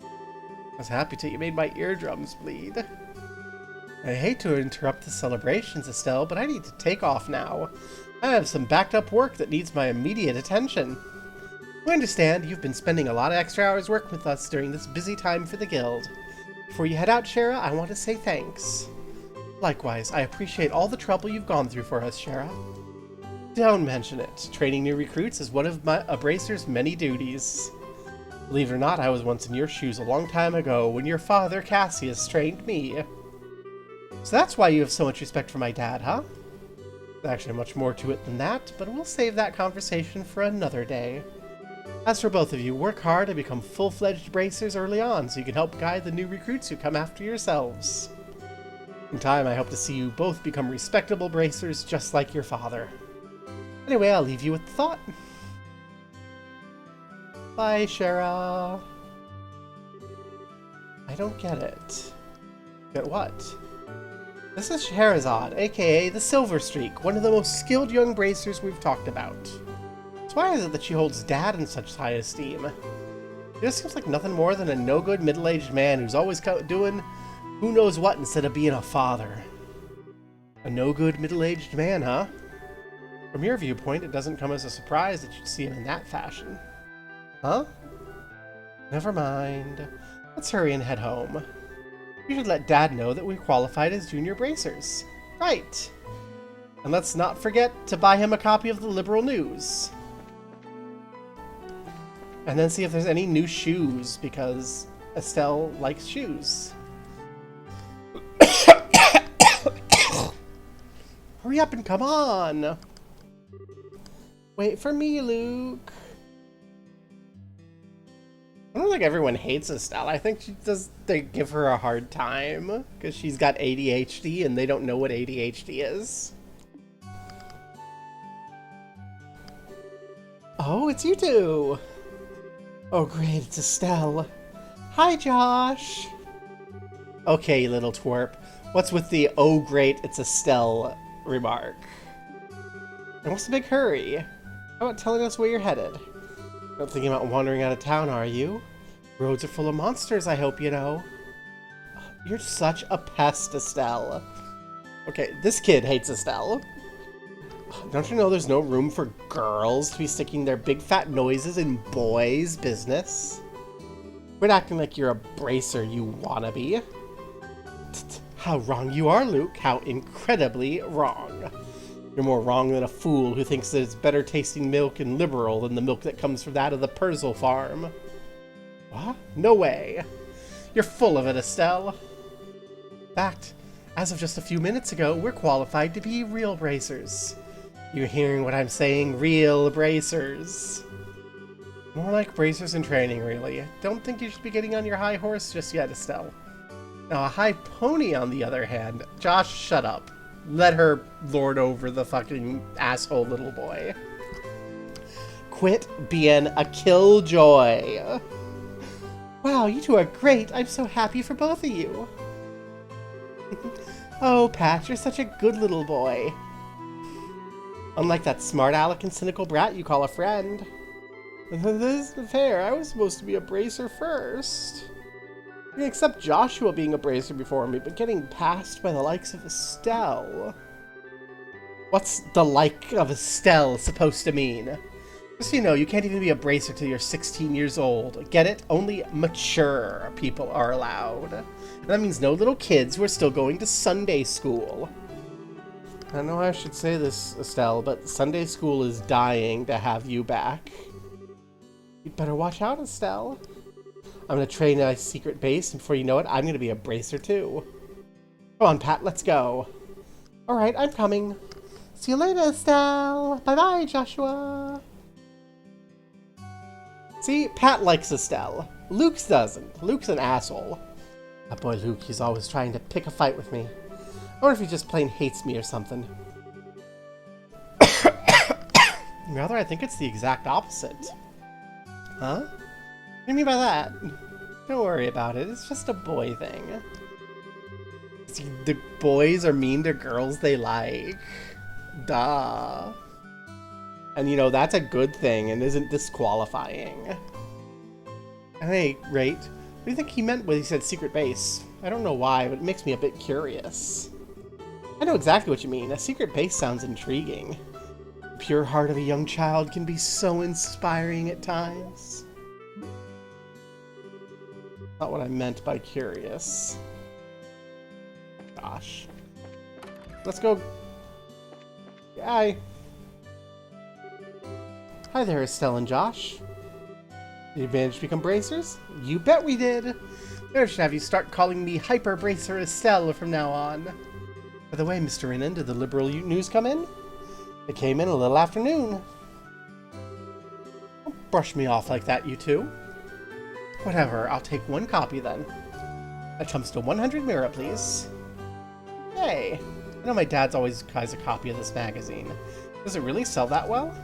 I was happy till you made my eardrums bleed. I hate to interrupt the celebrations, Estelle, but I need to take off now. I have some backed up work that needs my immediate attention. We understand you've been spending a lot of extra hours working with us during this busy time for the guild. Before you head out, Schera, I want to say thanks. Likewise, I appreciate all the trouble you've gone through for us, Schera. Don't mention it. Training new recruits is one of a bracer's many duties. Believe it or not, I was once in your shoes a long time ago when your father, Cassius, trained me. So that's why you have so much respect for my dad, huh? There's actually much more to it than that, but we'll save that conversation for another day. As for both of you, work hard and become full-fledged bracers early on so you can help guide the new recruits who come after yourselves. In time, I hope to see you both become respectable bracers just like your father. Anyway, I'll leave you with the thought. Bye, Schera. I don't get it. Get what? This is Scherazade, aka the Silver Streak, one of the most skilled young bracers we've talked about. So why is it that she holds Dad in such high esteem? He just seems like nothing more than a no-good middle-aged man who's always doing who knows what instead of being a father. A no-good middle-aged man, huh? From your viewpoint, it doesn't come as a surprise that you'd see him in that fashion. Huh? Never mind. Let's hurry and head home. You should let Dad know that we qualified as junior bracers. Right. And let's not forget to buy him a copy of the Liberal News. And then see if there's any new shoes, because Estelle likes shoes. Hurry up and come on! Wait for me, Luke. I don't think everyone hates Estelle. I think they give her a hard time because she's got ADHD and they don't know what ADHD is. Oh, it's you two! Oh great, it's Estelle. Hi, Josh! Okay, you little twerp. What's with the "oh great, it's Estelle" remark? And what's the big hurry? How about telling us where you're headed? Not thinking about wandering out of town, are you? Roads are full of monsters, I hope you know. You're such a pest, Estelle. Okay, this kid hates Estelle. Don't you know there's no room for girls to be sticking their big fat noses in boys' business? Quit acting like you're a bracer, you wannabe. How wrong you are, Luke. How incredibly wrong. You're more wrong than a fool who thinks that it's better tasting milk and liberal than the milk that comes from that of the Purzel farm. What? No way. You're full of it, Estelle. In fact, as of just a few minutes ago, we're qualified to be real bracers. You're hearing what I'm saying? Real bracers. More like bracers in training, really. I don't think you should be getting on your high horse just yet, Estelle. Now, a high pony, on the other hand... Josh, shut up. Let her lord over the fucking asshole little boy. Quit being a killjoy. Wow, you two are great. I'm so happy for both of you. Oh, Pat, you're such a good little boy. Unlike that smart aleck and cynical brat you call a friend. This isn't fair. I was supposed to be a bracer first. I can accept Joshua being a bracer before me, but getting passed by the likes of Estelle... What's the like of Estelle supposed to mean? Just so you know, you can't even be a bracer till you're 16 years old. Get it? Only mature people are allowed. And that means no little kids who are still going to Sunday school. I don't know how I should say this, Estelle, but Sunday school is dying to have you back. You'd better watch out, Estelle. I'm going to train at a secret base, and before you know it, I'm going to be a bracer too. Come on, Pat, let's go. Alright, I'm coming. See you later, Estelle. Bye-bye, Joshua. See, Pat likes Estelle. Luke doesn't. Luke's an asshole. That boy Luke, he's always trying to pick a fight with me. I wonder if he just plain hates me or something. Rather, I think it's the exact opposite. Huh? What do you mean by that? Don't worry about it. It's just a boy thing. See, the boys are mean to girls they like. Duh. And you know, that's a good thing and isn't disqualifying. At any rate, what do you think he meant when he said secret base? I don't know why, but it makes me a bit curious. I know exactly what you mean. A secret base sounds intriguing. The pure heart of a young child can be so inspiring at times. Not what I meant by curious. Gosh. Let's go. Hi. Hi there, Estelle and Josh. Did you manage to become bracers? You bet we did. Maybe I should have you start calling me Hyper Bracer Estelle from now on. By the way, Mr. Rinnan, did the liberal news come in? It came in a little afternoon. Don't brush me off like that, you two. Whatever, I'll take one copy then. That comes to 100 mira, please. Hey, I know my dad's always buys a copy of this magazine. Does it really sell that well?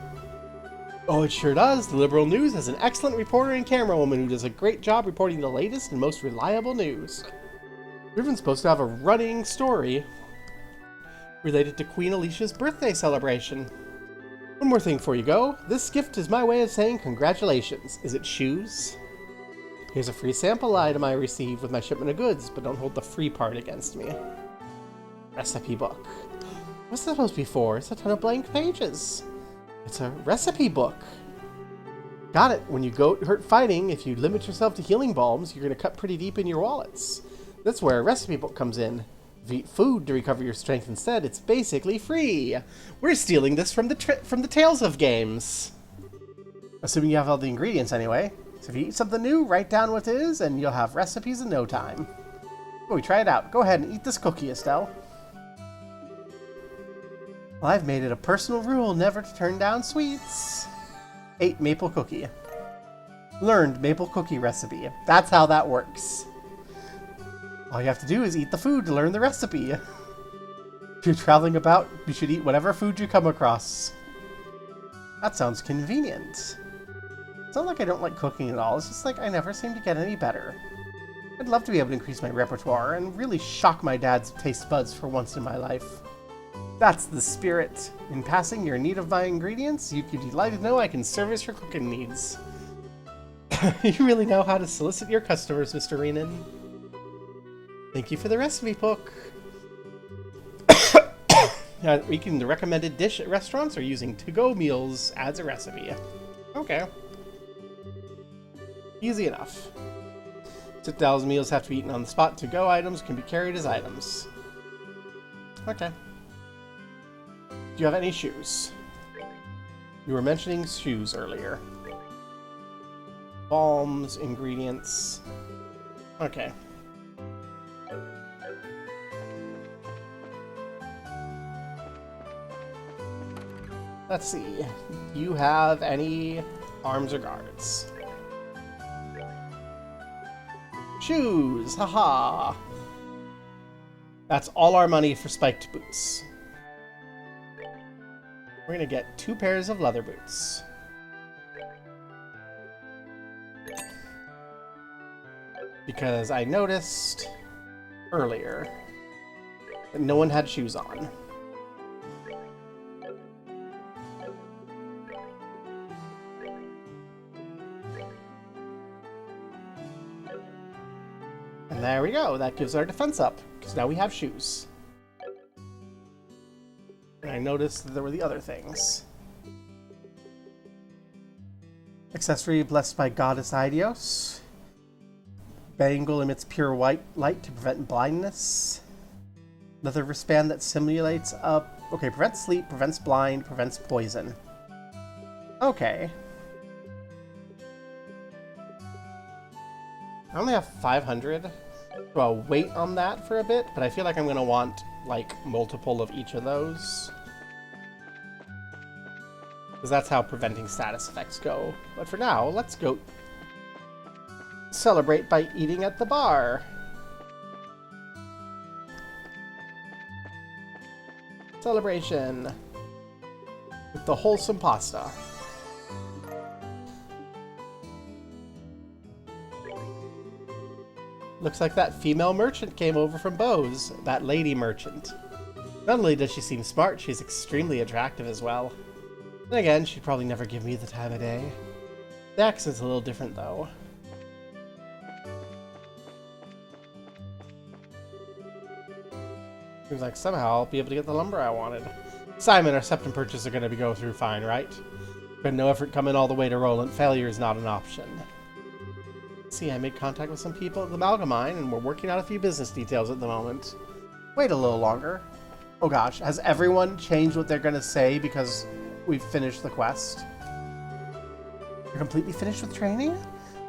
Oh, it sure does. The Liberal News has an excellent reporter and camerawoman who does a great job reporting the latest and most reliable news. We're even supposed to have a running story related to Queen Alicia's birthday celebration. One more thing before you go. This gift is my way of saying congratulations. Is it shoes? Here's a free sample item I received with my shipment of goods, but don't hold the free part against me. Recipe book. What's that supposed to be for? It's a ton of blank pages. It's a recipe book. Got it. When you go hurt fighting, if you limit yourself to healing balms, you're going to cut pretty deep in your wallets. That's where a recipe book comes in. If you eat food to recover your strength instead, it's basically free. We're stealing this from the Tales of games. Assuming you have all the ingredients anyway. So if you eat something new, write down what it is, and you'll have recipes in no time. Oh, we try it out. Go ahead and eat this cookie, Estelle. Well, I've made it a personal rule never to turn down sweets. Ate maple cookie. Learned maple cookie recipe. That's how that works. All you have to do is eat the food to learn the recipe. If you're traveling about, you should eat whatever food you come across. That sounds convenient. It's not like I don't like cooking at all, it's just like I never seem to get any better. I'd love to be able to increase my repertoire and really shock my dad's taste buds for once in my life. That's the spirit. In passing your need of my ingredients, you could be delighted to know I can service your cooking needs. You really know how to solicit your customers, Mr. Renan. Thank you for the recipe book. Making the recommended dish at restaurants or using to-go meals adds a recipe. Okay. Easy enough. Sit-down meals have to be eaten on the spot. To-go items can be carried as items. Okay. you have any shoes? You were mentioning shoes earlier. Balms, ingredients. Okay. Let's see. Do you have any arms or guards? Shoes! Haha! That's all our money for spiked boots. We're gonna get 2 pairs of leather boots. Because I noticed earlier that no one had shoes on. And there we go. That gives our defense up, because now we have shoes. And I noticed that there were the other things. Accessory blessed by Goddess Idios. Bangle emits pure white light to prevent blindness. Another wristband that simulates okay, prevents sleep, prevents blind, prevents poison. Okay. I only have 500. So I'll wait on that for a bit, but I feel like I'm going to want, like, multiple of each of those. Because that's how preventing status effects go. But for now, let's go celebrate by eating at the bar. Celebration with the wholesome pasta. Looks like that female merchant came over from Bose, that lady merchant. Not only does she seem smart, she's extremely attractive as well. Then again, she'd probably never give me the time of day. The accent's a little different though. Seems like somehow I'll be able to get the lumber I wanted. Simon, our septum purchase are going to go through fine, right? But no effort coming all the way to Roland. Failure is not an option. See, I made contact with some people at the Amalgamine, and we're working out a few business details at the moment. Wait a little longer. Oh gosh, has everyone changed what they're going to say because we've finished the quest? You're completely finished with training?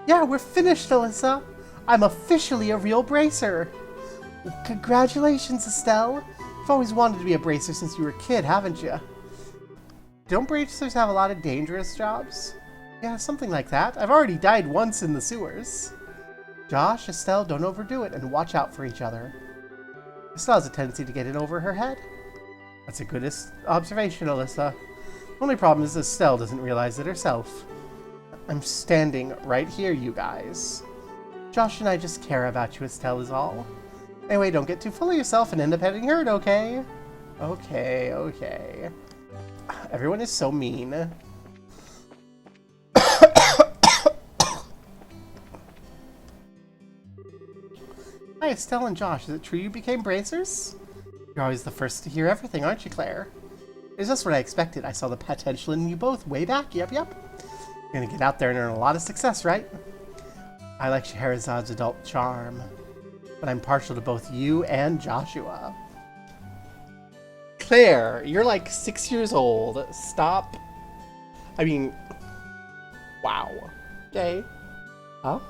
Yeah, we're finished, Alyssa. I'm officially a real bracer. Congratulations, Estelle. You've always wanted to be a bracer since you were a kid, haven't you? Don't bracers have a lot of dangerous jobs? Yeah, something like that. I've already died once in the sewers. Josh, Estelle, don't overdo it and watch out for each other. Estelle has a tendency to get in over her head. That's a good observation, Alyssa. The only problem is Estelle doesn't realize it herself. I'm standing right here, you guys. Josh and I just care about you, Estelle, is all. Anyway, don't get too full of yourself and end up getting hurt, okay? Okay. Everyone is so mean. Hi, Estelle and Josh. Is it true you became bracers? You're always the first to hear everything, aren't you, Claire? It's just what I expected. I saw the potential in you both way back. Yep. You're gonna get out there and earn a lot of success, right? I like Scherazade's adult charm, but I'm partial to both you and Joshua. Claire, you're like 6 years old. Stop. I mean, wow. Okay. I'll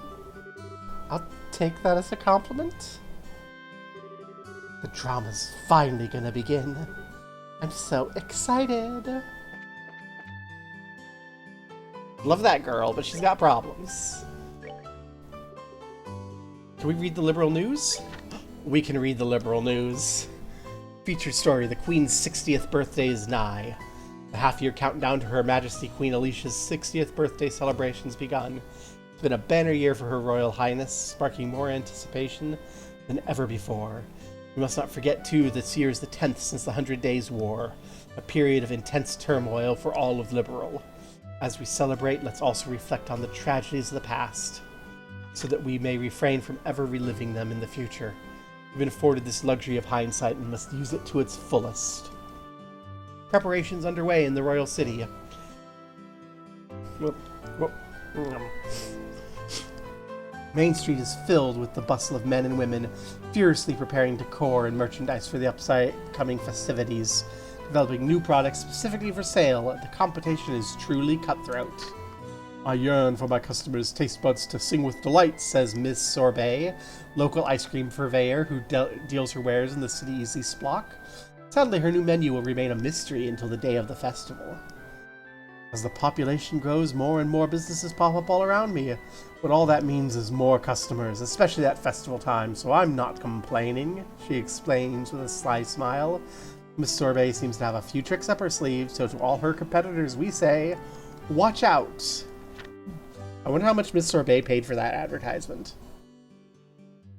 take that as a compliment. The drama's finally gonna begin. I'm so excited. Love that girl, but she's got problems. Can we read the liberal news? We can read the liberal news. Featured story, the Queen's 60th birthday is nigh. The half-year countdown to Her Majesty Queen Alicia's 60th birthday celebrations begun. It's been a banner year for Her Royal Highness, sparking more anticipation than ever before. We must not forget, too, this year is the 10th since the 100 Days' War, a period of intense turmoil for all of Liberal. As we celebrate, let's also reflect on the tragedies of the past, so that we may refrain from ever reliving them in the future. We've been afforded this luxury of hindsight and must use it to its fullest. Preparations underway in the Royal City. Main Street is filled with the bustle of men and women furiously preparing decor and merchandise for the upcoming festivities. developing new products specifically for sale. The competition is truly cutthroat. I yearn for my customers' taste buds to sing with delight, Says Ms. Sorbet, local ice cream purveyor who deals her wares in the city's East Block. Sadly, her new menu will remain a mystery until the day of the festival. As the population grows, more and more businesses pop up all around me. But all that means is more customers, especially at festival time, so I'm not complaining, she explains with a sly smile. Miss Sorbet seems to have a few tricks up her sleeve, so to all her competitors we say, watch out! I wonder how much Miss Sorbet paid for that advertisement.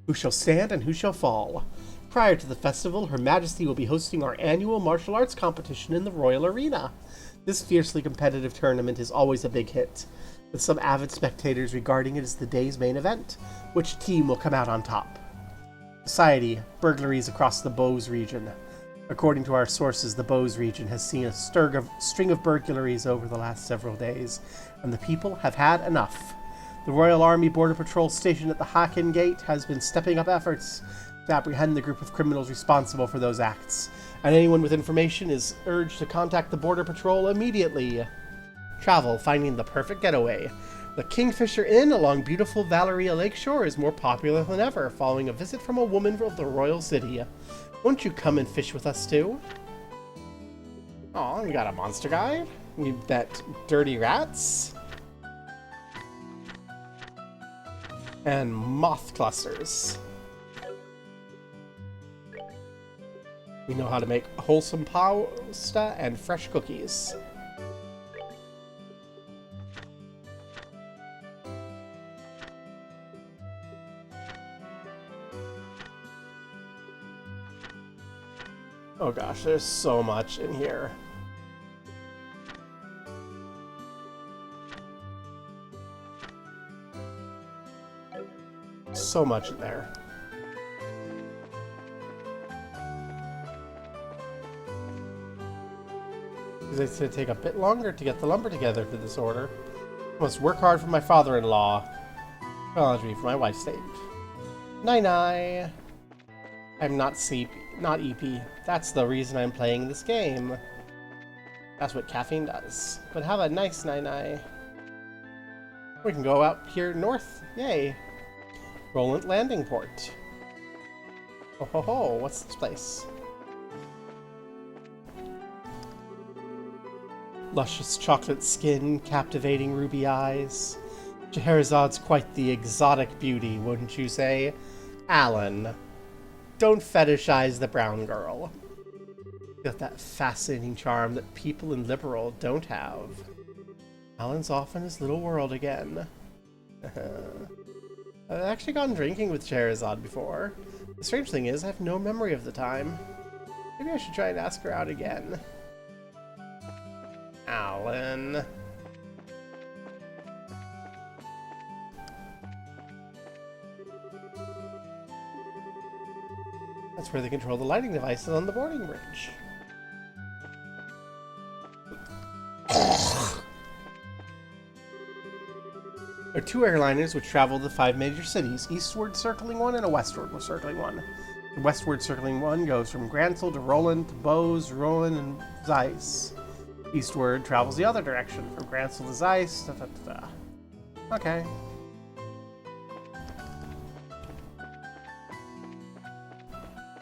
Who shall stand and who shall fall? Prior to the festival, Her Majesty will be hosting our annual martial arts competition in the Royal Arena. This fiercely competitive tournament is always a big hit, with some avid spectators regarding it as the day's main event. Which team will come out on top? Society, burglaries across the Bose region. According to our sources, the Bose region has seen a string of burglaries over the last several days, and the people have had enough. The Royal Army Border Patrol station at the Haken Gate has been stepping up efforts to apprehend the group of criminals responsible for those acts, and anyone with information is urged to contact the Border Patrol immediately. Travel, finding the perfect getaway. The Kingfisher Inn along beautiful Valeria Lakeshore is more popular than ever, following a visit from a woman of the royal city. Won't you come and fish with us too? Aw, we got a monster guide. We bet dirty rats. And moth clusters. We know how to make wholesome pasta and fresh cookies. Oh gosh, there's so much in here. So much in there. It's going to take a bit longer to get the lumber together for this order. I must work hard for my father-in-law. Challenge me for my wife's sake. Nai-nai. I'm not EP. That's the reason I'm playing this game. That's what caffeine does. But have a nice nai-nai. We can go out here north. Yay. Roland Landing Port. Oh ho ho, what's this place? Luscious chocolate skin, captivating ruby eyes. Scheherazad's quite the exotic beauty, wouldn't you say? Alan, don't fetishize the brown girl. Got that fascinating charm that people in Liberal don't have. Alan's off in his little world again. I've actually gone drinking with Scheherazade before. The strange thing is, I have no memory of the time. Maybe I should try and ask her out again. Alan. That's where they control the lighting devices on the boarding bridge. There are two airliners which travel to 5 major cities, eastward circling one and a westward circling one. The westward circling one goes from Gransel to Roland to Bose, Rowan, and Zeiss. Eastward travels the other direction, from Gransel to Zeiss. Okay.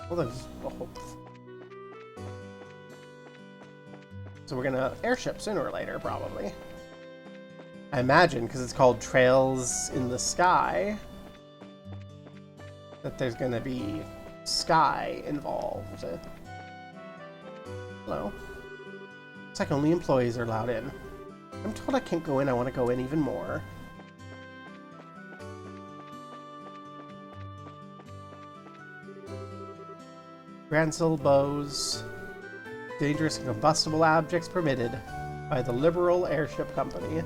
Well, then, so we're gonna airship sooner or later, probably. I imagine, because it's called Trails in the Sky, that there's gonna be sky involved. Hello? It's like only employees are allowed in. I'm told I can't go in, I want to go in even more. Gransel Bose. Dangerous and combustible objects permitted by the Liberal Airship Company.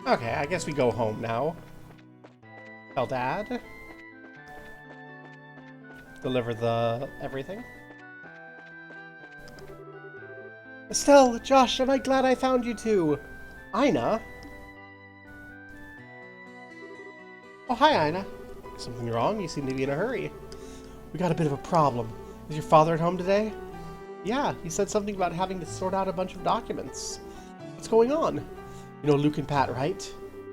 Okay, I guess we go home now. Tell Dad. Deliver the everything. Estelle, Josh, am I glad I found you two? Ina? Oh, hi, Ina. Something wrong? You seem to be in a hurry. We got a bit of a problem. Is your father at home today? Yeah, he said something about having to sort out a bunch of documents. What's going on? You know Luke and Pat, right?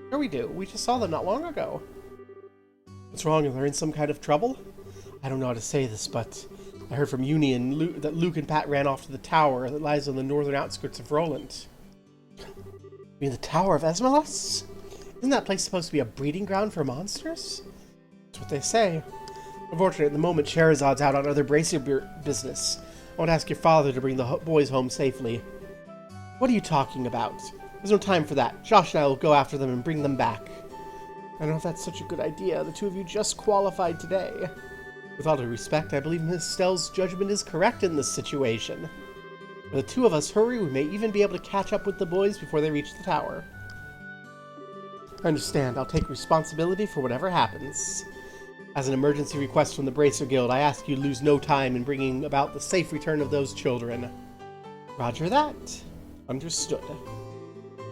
Sure we do. We just saw them not long ago. What's wrong? Are they in some kind of trouble? I don't know how to say this, but I heard from Union that Luke and Pat ran off to the tower that lies on the northern outskirts of Roland. You mean the Tower of Esmelas? Isn't that place supposed to be a breeding ground for monsters? That's what they say. Unfortunately, at the moment, Scheherazad's out on other bracer business. I want to ask your father to bring the boys home safely. What are you talking about? There's no time for that. Josh and I will go after them and bring them back. I don't know if that's such a good idea. The two of you just qualified today. With all due respect, I believe Miss Estelle's judgment is correct in this situation. If the two of us hurry, we may even be able to catch up with the boys before they reach the tower. I understand. I'll take responsibility for whatever happens. As an emergency request from the Bracer Guild, I ask you to lose no time in bringing about the safe return of those children. Roger that. Understood.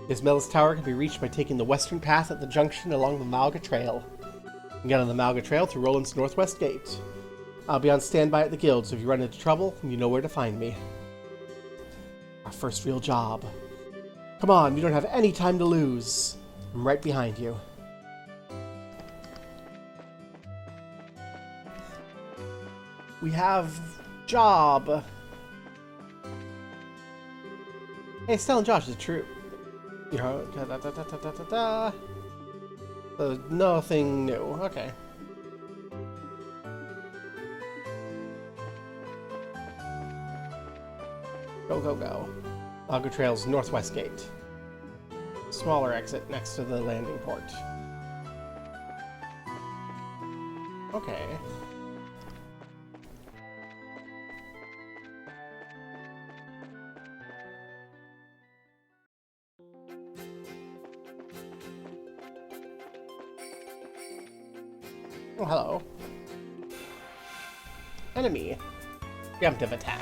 Esmelas Tower can be reached by taking the western path at the junction along the Malga Trail. You can get on the Malga Trail through Roland's northwest gate. I'll be on standby at the guild, so if you run into trouble, you know where to find me. Our first real job. Come on, we don't have any time to lose. I'm right behind you. We have job. Hey, Estelle and Josh, is it true? You know, nothing new. Okay. Go, go, go. Malga Trail's northwest gate. Smaller exit next to the landing port. Okay. Oh, hello. Enemy. Preemptive attack.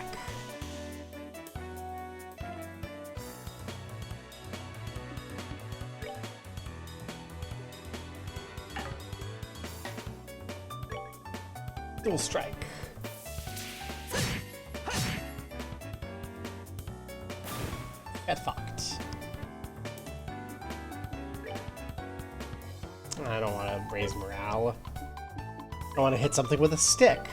Dual strike. Get fucked. I don't want to raise morale. I want to hit something with a stick.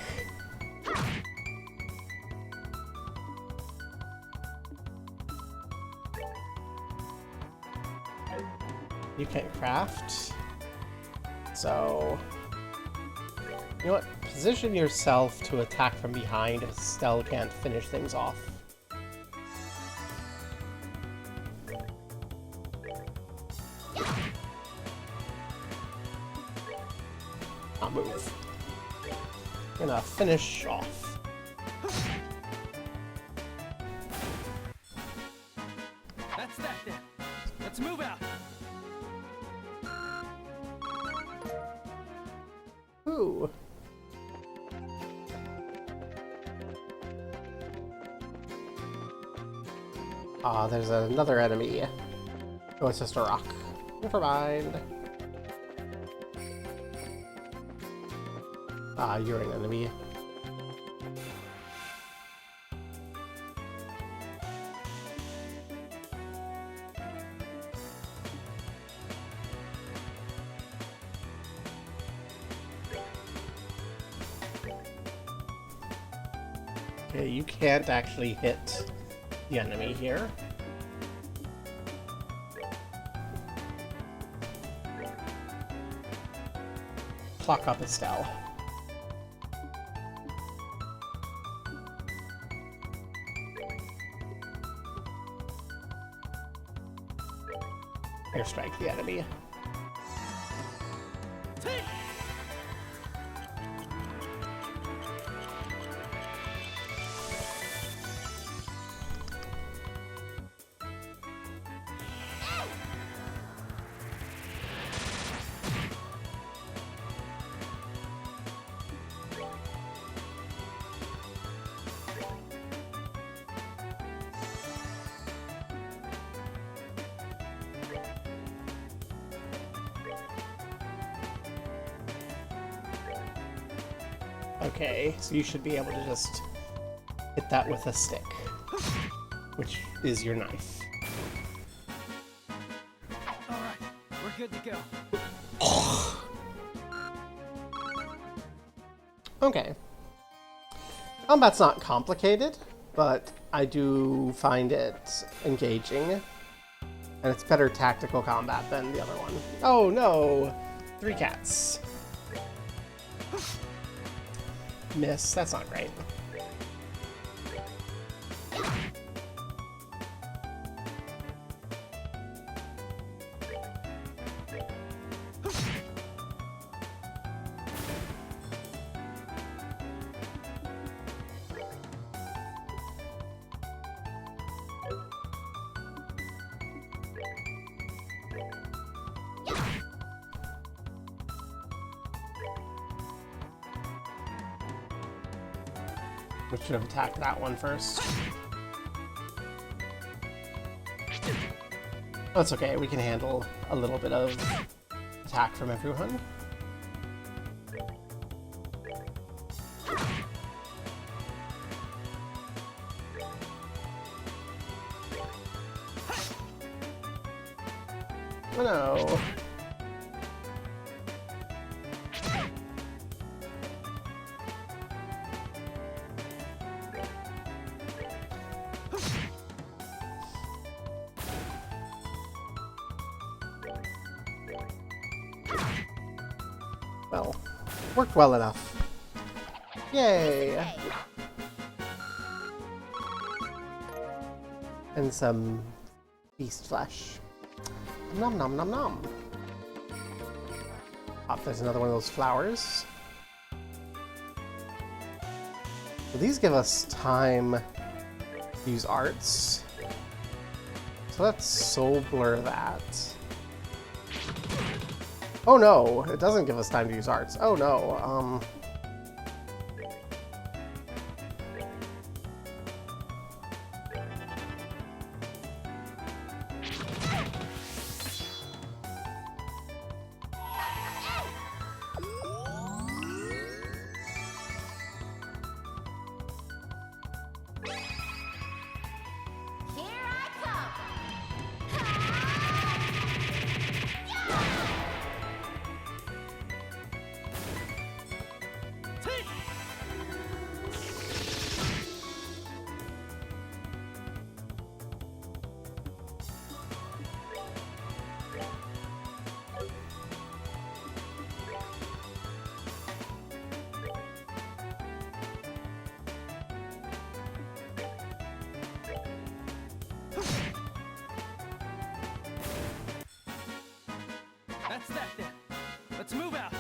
You can't craft. So, you know what? Position yourself to attack from behind if Estelle can't finish things off. I'll move. Gonna finish off. That's that then. Let's move out. Ooh. Ah, there's another enemy. Oh, it's just a rock. Never mind. Ah, you're an enemy. Okay, you can't actually hit the enemy here. Clock up Estelle. Airstrike the enemy. Okay, so you should be able to just hit that with a stick, which is your knife. All right, we're good to go. Okay. Combat's not complicated, but I do find it engaging. And it's better tactical combat than the other one. Oh no! 3 cats. Miss. That's not great. We should have attacked that one first. That's okay, we can handle a little bit of attack from everyone. Oh no. Well, worked well enough. Yay! And some beast flesh. Nom nom nom nom. Oh, there's another one of those flowers. So these give us time to use arts. So let's soul blur that. Oh no, it doesn't give us time to use arts. Oh no, That's that then. Let's move out.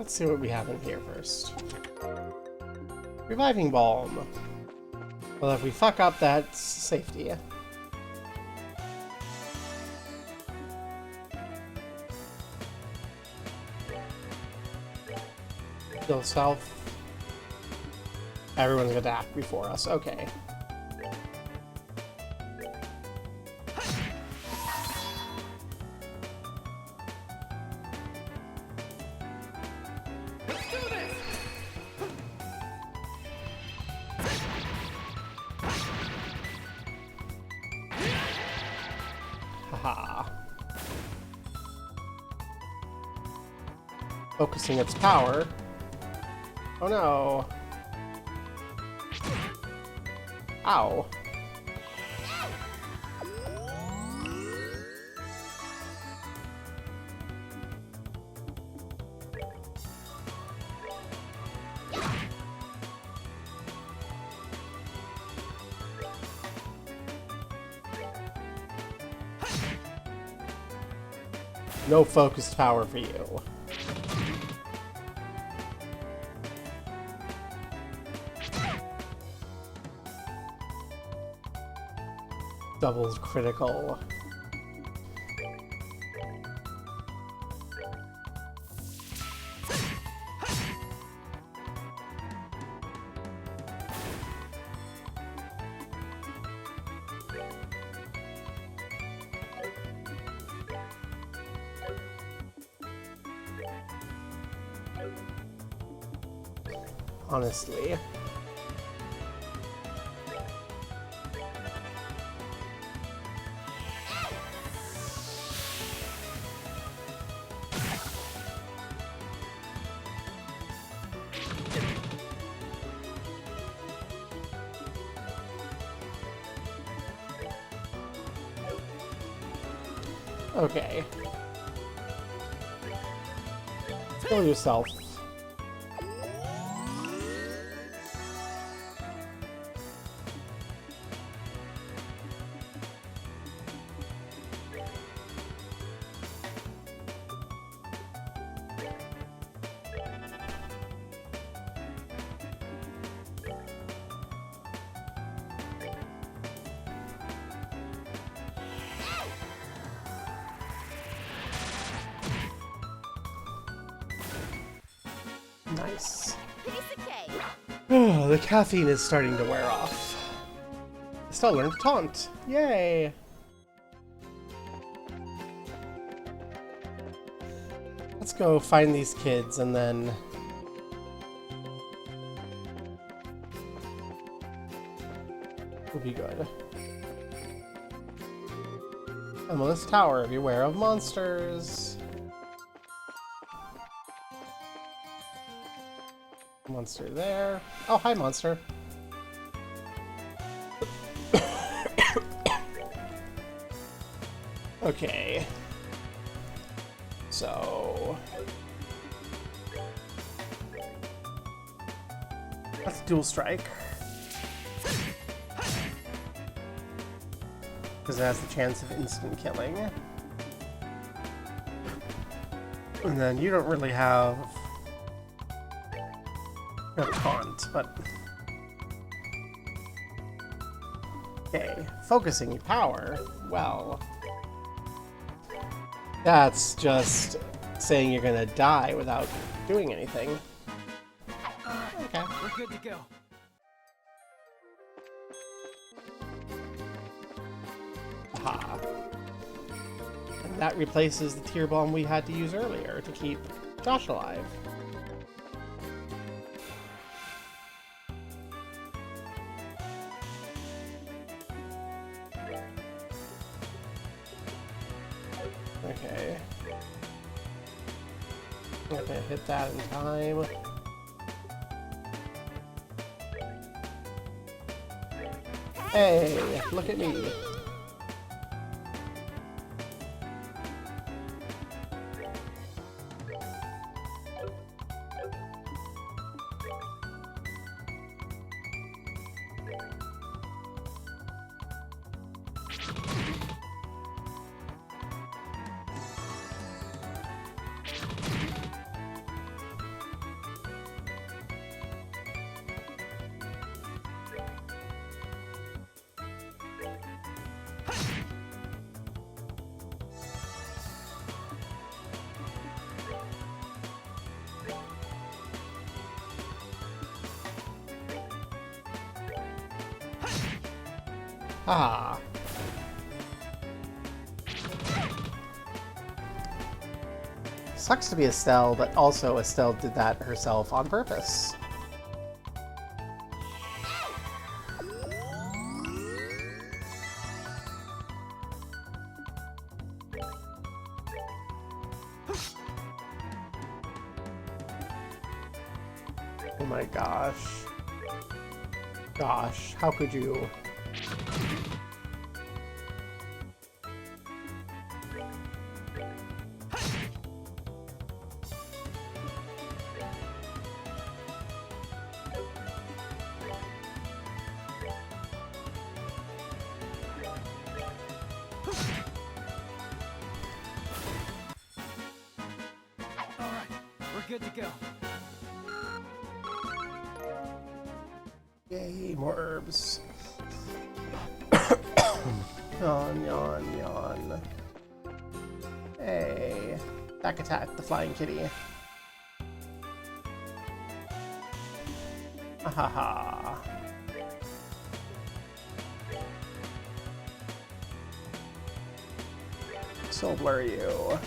let's see what we have in here first. Reviving Balm. Well, if we fuck up, that's safety. Kill self. Everyone's gonna attack before us. Okay. Let's do this. Haha. Focusing its power. Oh no. Ow. No focused power for you. Double critical. Honestly. Okay. Kill yourself. Nice. Oh, the caffeine is starting to wear off. Still learned to taunt. Yay! Let's go find these kids and then... we'll be good. Emilus Tower, beware of monsters. Monster there. Oh, hi, monster. Okay. So... let's dual strike. Because it has the chance of instant killing. And then you don't really have... no taunt, but... okay. Focusing power. Well... that's just saying you're gonna die without doing anything. Okay. We're good to go. Aha. And that replaces the tear bomb we had to use earlier to keep Josh alive. Okay. Not gonna hit that in time. Hey, look at me. Ah. Sucks to be Estelle, but also Estelle did that herself on purpose. Oh my gosh. Gosh, how could you? Good to go. Yay, more herbs. Yawn, yawn, yawn. Hey. Back attack, the flying kitty. Ahaha. So blur you.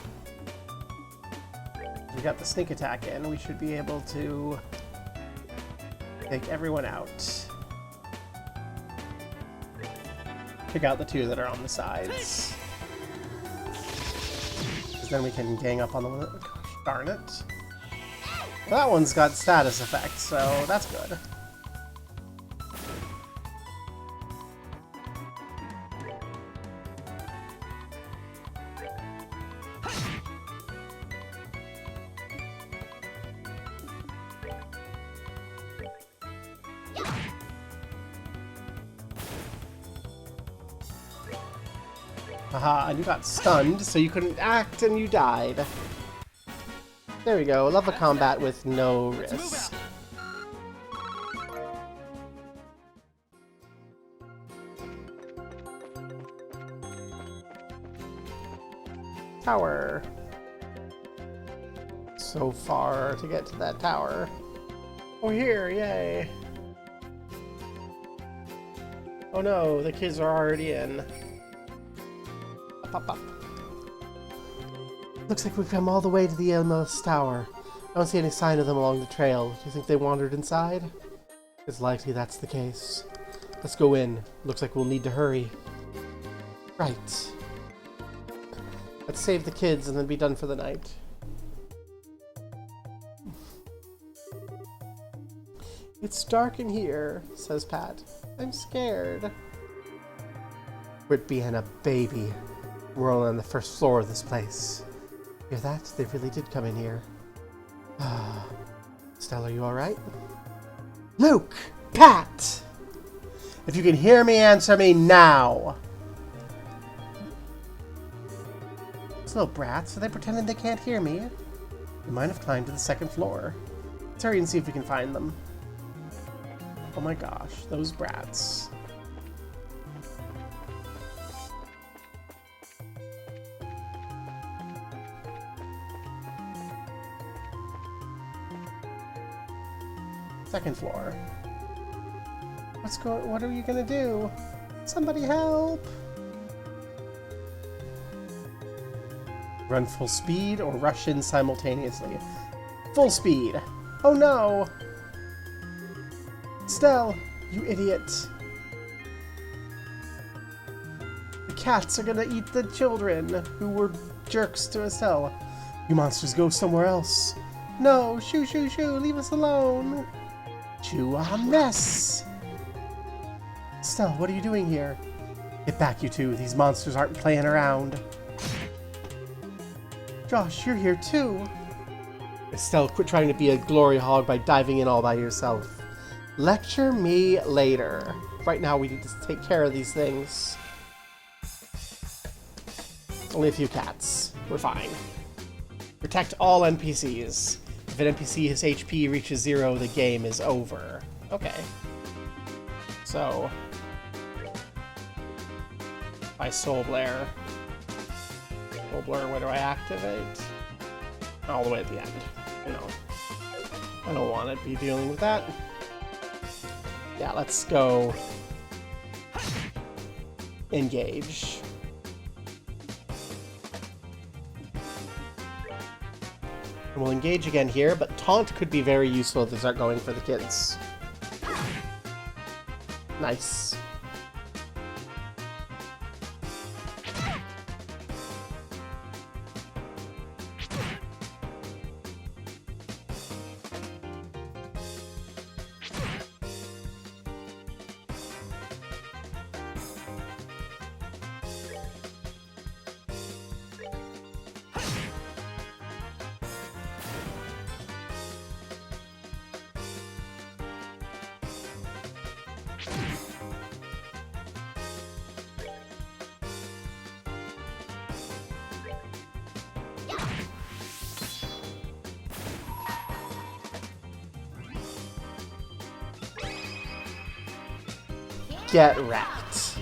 We got the sneak attack in. We should be able to take everyone out. Pick out the two that are on the sides. Because then we can gang up on the one that... Gosh, darn it. Well, that one's got status effects, so that's good. Haha, and you got stunned, so you couldn't act and you died. There we go, level combat with no risk. Tower. So far to get to that tower. Oh, here, yay. Oh no, the kids are already in. Up, up. Looks like we've come all the way to the Elmos Tower. I don't see any sign of them along the trail. Do you think they wandered inside? It's likely that's the case. Let's go in. Looks like we'll need to hurry. Right. Let's save the kids and then be done for the night. It's dark in here, says Pat. I'm scared. Quit being a baby. We're only on the first floor of this place. Hear that? They really did come in here. Estelle, are you alright? Luke! Pat! If you can hear me, answer me now! Those little brats, are they pretending they can't hear me? They might have climbed to the second floor. Let's hurry and see if we can find them. Oh my gosh, those brats. Second floor. What are you gonna do? Somebody help! Run full speed or rush in simultaneously? Full speed! Oh no! Estelle, you idiot! The cats are gonna eat the children who were jerks to Estelle. You monsters go somewhere else. No, shoo shoo shoo, leave us alone! Chew on this! Estelle, what are you doing here? Get back, you two. These monsters aren't playing around. Josh, you're here too. Estelle, quit trying to be a glory hog by diving in all by yourself. Lecture me later. Right now, we need to take care of these things. Only a few cats. We're fine. Protect all NPCs. If an NPC's HP reaches 0, the game is over. Okay. So... by Soul Blare. Soul Blare, where do I activate? All the way at the end. You know. I don't want to be dealing with that. Yeah, let's go... engage. And we'll engage again here, but taunt could be very useful if they start going for the kids. Nice. Get wrecked.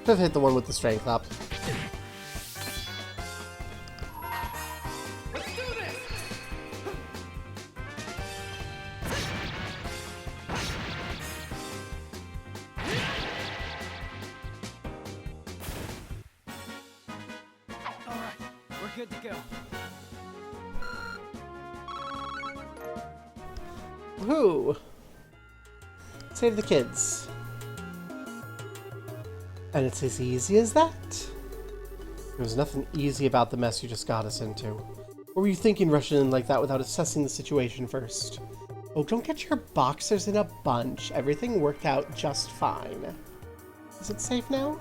Should have hit the one with the strength up. Let's do this! Woohoo! Save the kids. And it's as easy as that? There was nothing easy about the mess you just got us into. What were you thinking rushing in like that without assessing the situation first? Oh, don't get your boxers in a bunch. Everything worked out just fine. Is it safe now?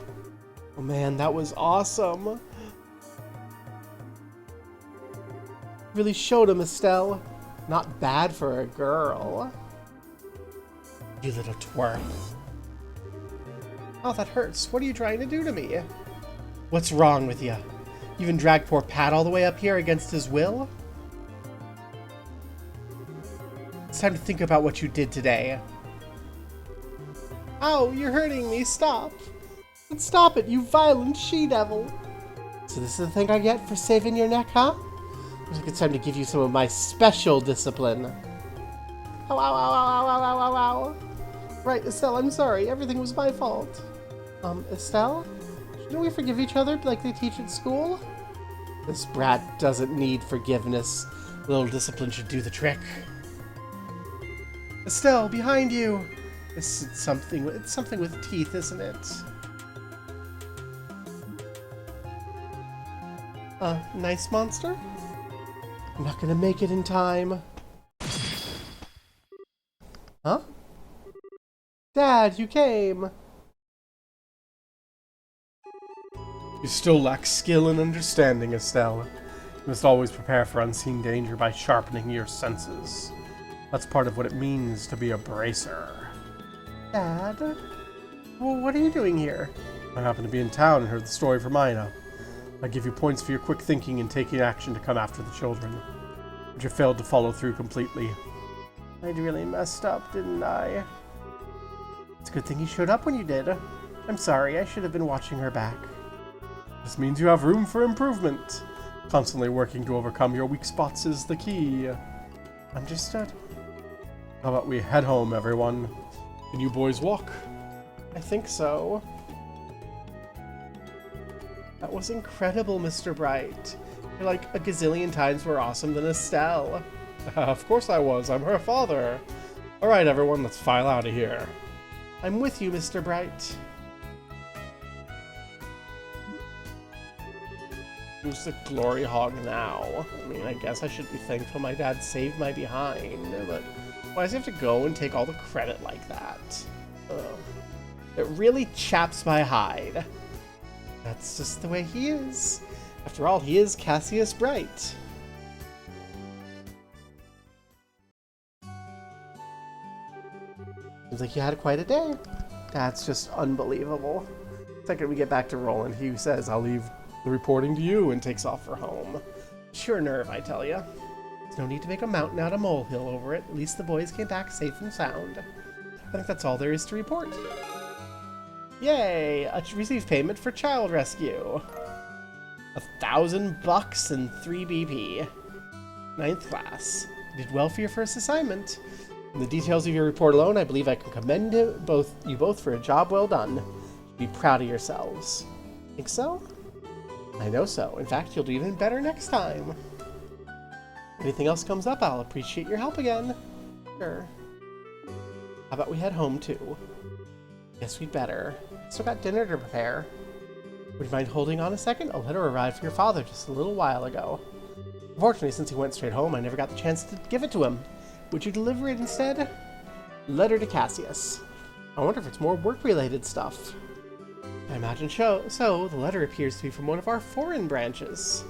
Oh man, that was awesome. Really showed him, Estelle. Not bad for a girl. You little twerp. Oh, that hurts. What are you trying to do to me? What's wrong with you? You even dragged poor Pat all the way up here against his will? It's time to think about what you did today. Ow, you're hurting me. Stop. Stop it, you violent she-devil. So this is the thing I get for saving your neck, huh? Looks like it's time to give you some of my special discipline. Ow, ow, ow, ow, ow, ow, ow, ow. Right, Estelle, I'm sorry. Everything was my fault. Estelle? Shouldn't we forgive each other like they teach at school? This brat doesn't need forgiveness. A little discipline should do the trick. Estelle, behind you! It's something with teeth, isn't it? Nice monster? I'm not gonna make it in time. Huh? Dad, you came! You still lack skill and understanding, Estelle. You must always prepare for unseen danger by sharpening your senses. That's part of what it means to be a bracer. Dad? Well, what are you doing here? I happened to be in town and heard the story from Ina. I give you points for your quick thinking and taking action to come after the children. But you failed to follow through completely. I'd really messed up, didn't I? It's a good thing you showed up when you did. I'm sorry, I should have been watching her back. This means you have room for improvement. Constantly working to overcome your weak spots is the key. Understood. How about we head home, everyone? Can you boys walk? I think so. That was incredible, Mr. Bright. You're like a gazillion times more awesome than Estelle. Of course I was. I'm her father. All right, everyone, let's file out of here. I'm with you, Mr. Bright. Who's the glory hog now? I mean, I guess I should be thankful my dad saved my behind, but why does he have to go and take all the credit like that? Ugh. It really chaps my hide. That's just the way he is. After all, he is Cassius Bright. Seems like you had quite a day. That's just unbelievable. The second we get back to Roland, he says, I'll leave the reporting to you, and takes off for home. Sure nerve, I tell ya. There's no need to make a mountain out of a molehill over it. At least the boys came back safe and sound. I think that's all there is to report. Yay! I received payment for child rescue. $1,000 and 3 BP. 9th class. You did well for your first assignment. In the details of your report alone, I believe I can commend you both for a job well done. You should be proud of yourselves. Think so? I know so. In fact, you'll do even better next time. If anything else comes up, I'll appreciate your help again. Sure. How about we head home, too? Guess we'd better. Still got dinner to prepare. Would you mind holding on a second? A letter arrived from your father just a little while ago. Unfortunately, since he went straight home, I never got the chance to give it to him. Would you deliver it instead? Letter to Cassius. I wonder if it's more work-related stuff. I imagine so. The letter appears to be from one of our foreign branches.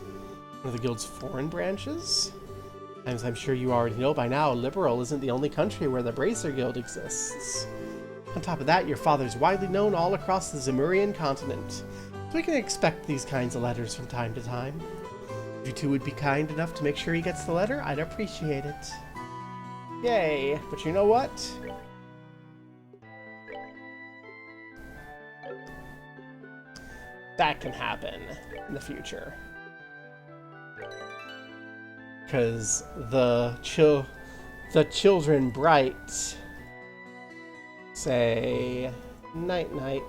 One of the guild's foreign branches? As I'm sure you already know by now, Liberal isn't the only country where the Bracer Guild exists. On top of that, your father's widely known all across the Zemurian continent, so we can expect these kinds of letters from time to time. If you two would be kind enough to make sure he gets the letter, I'd appreciate it. Yay, but you know what? That can happen in the future. Because the children Bright say night-night.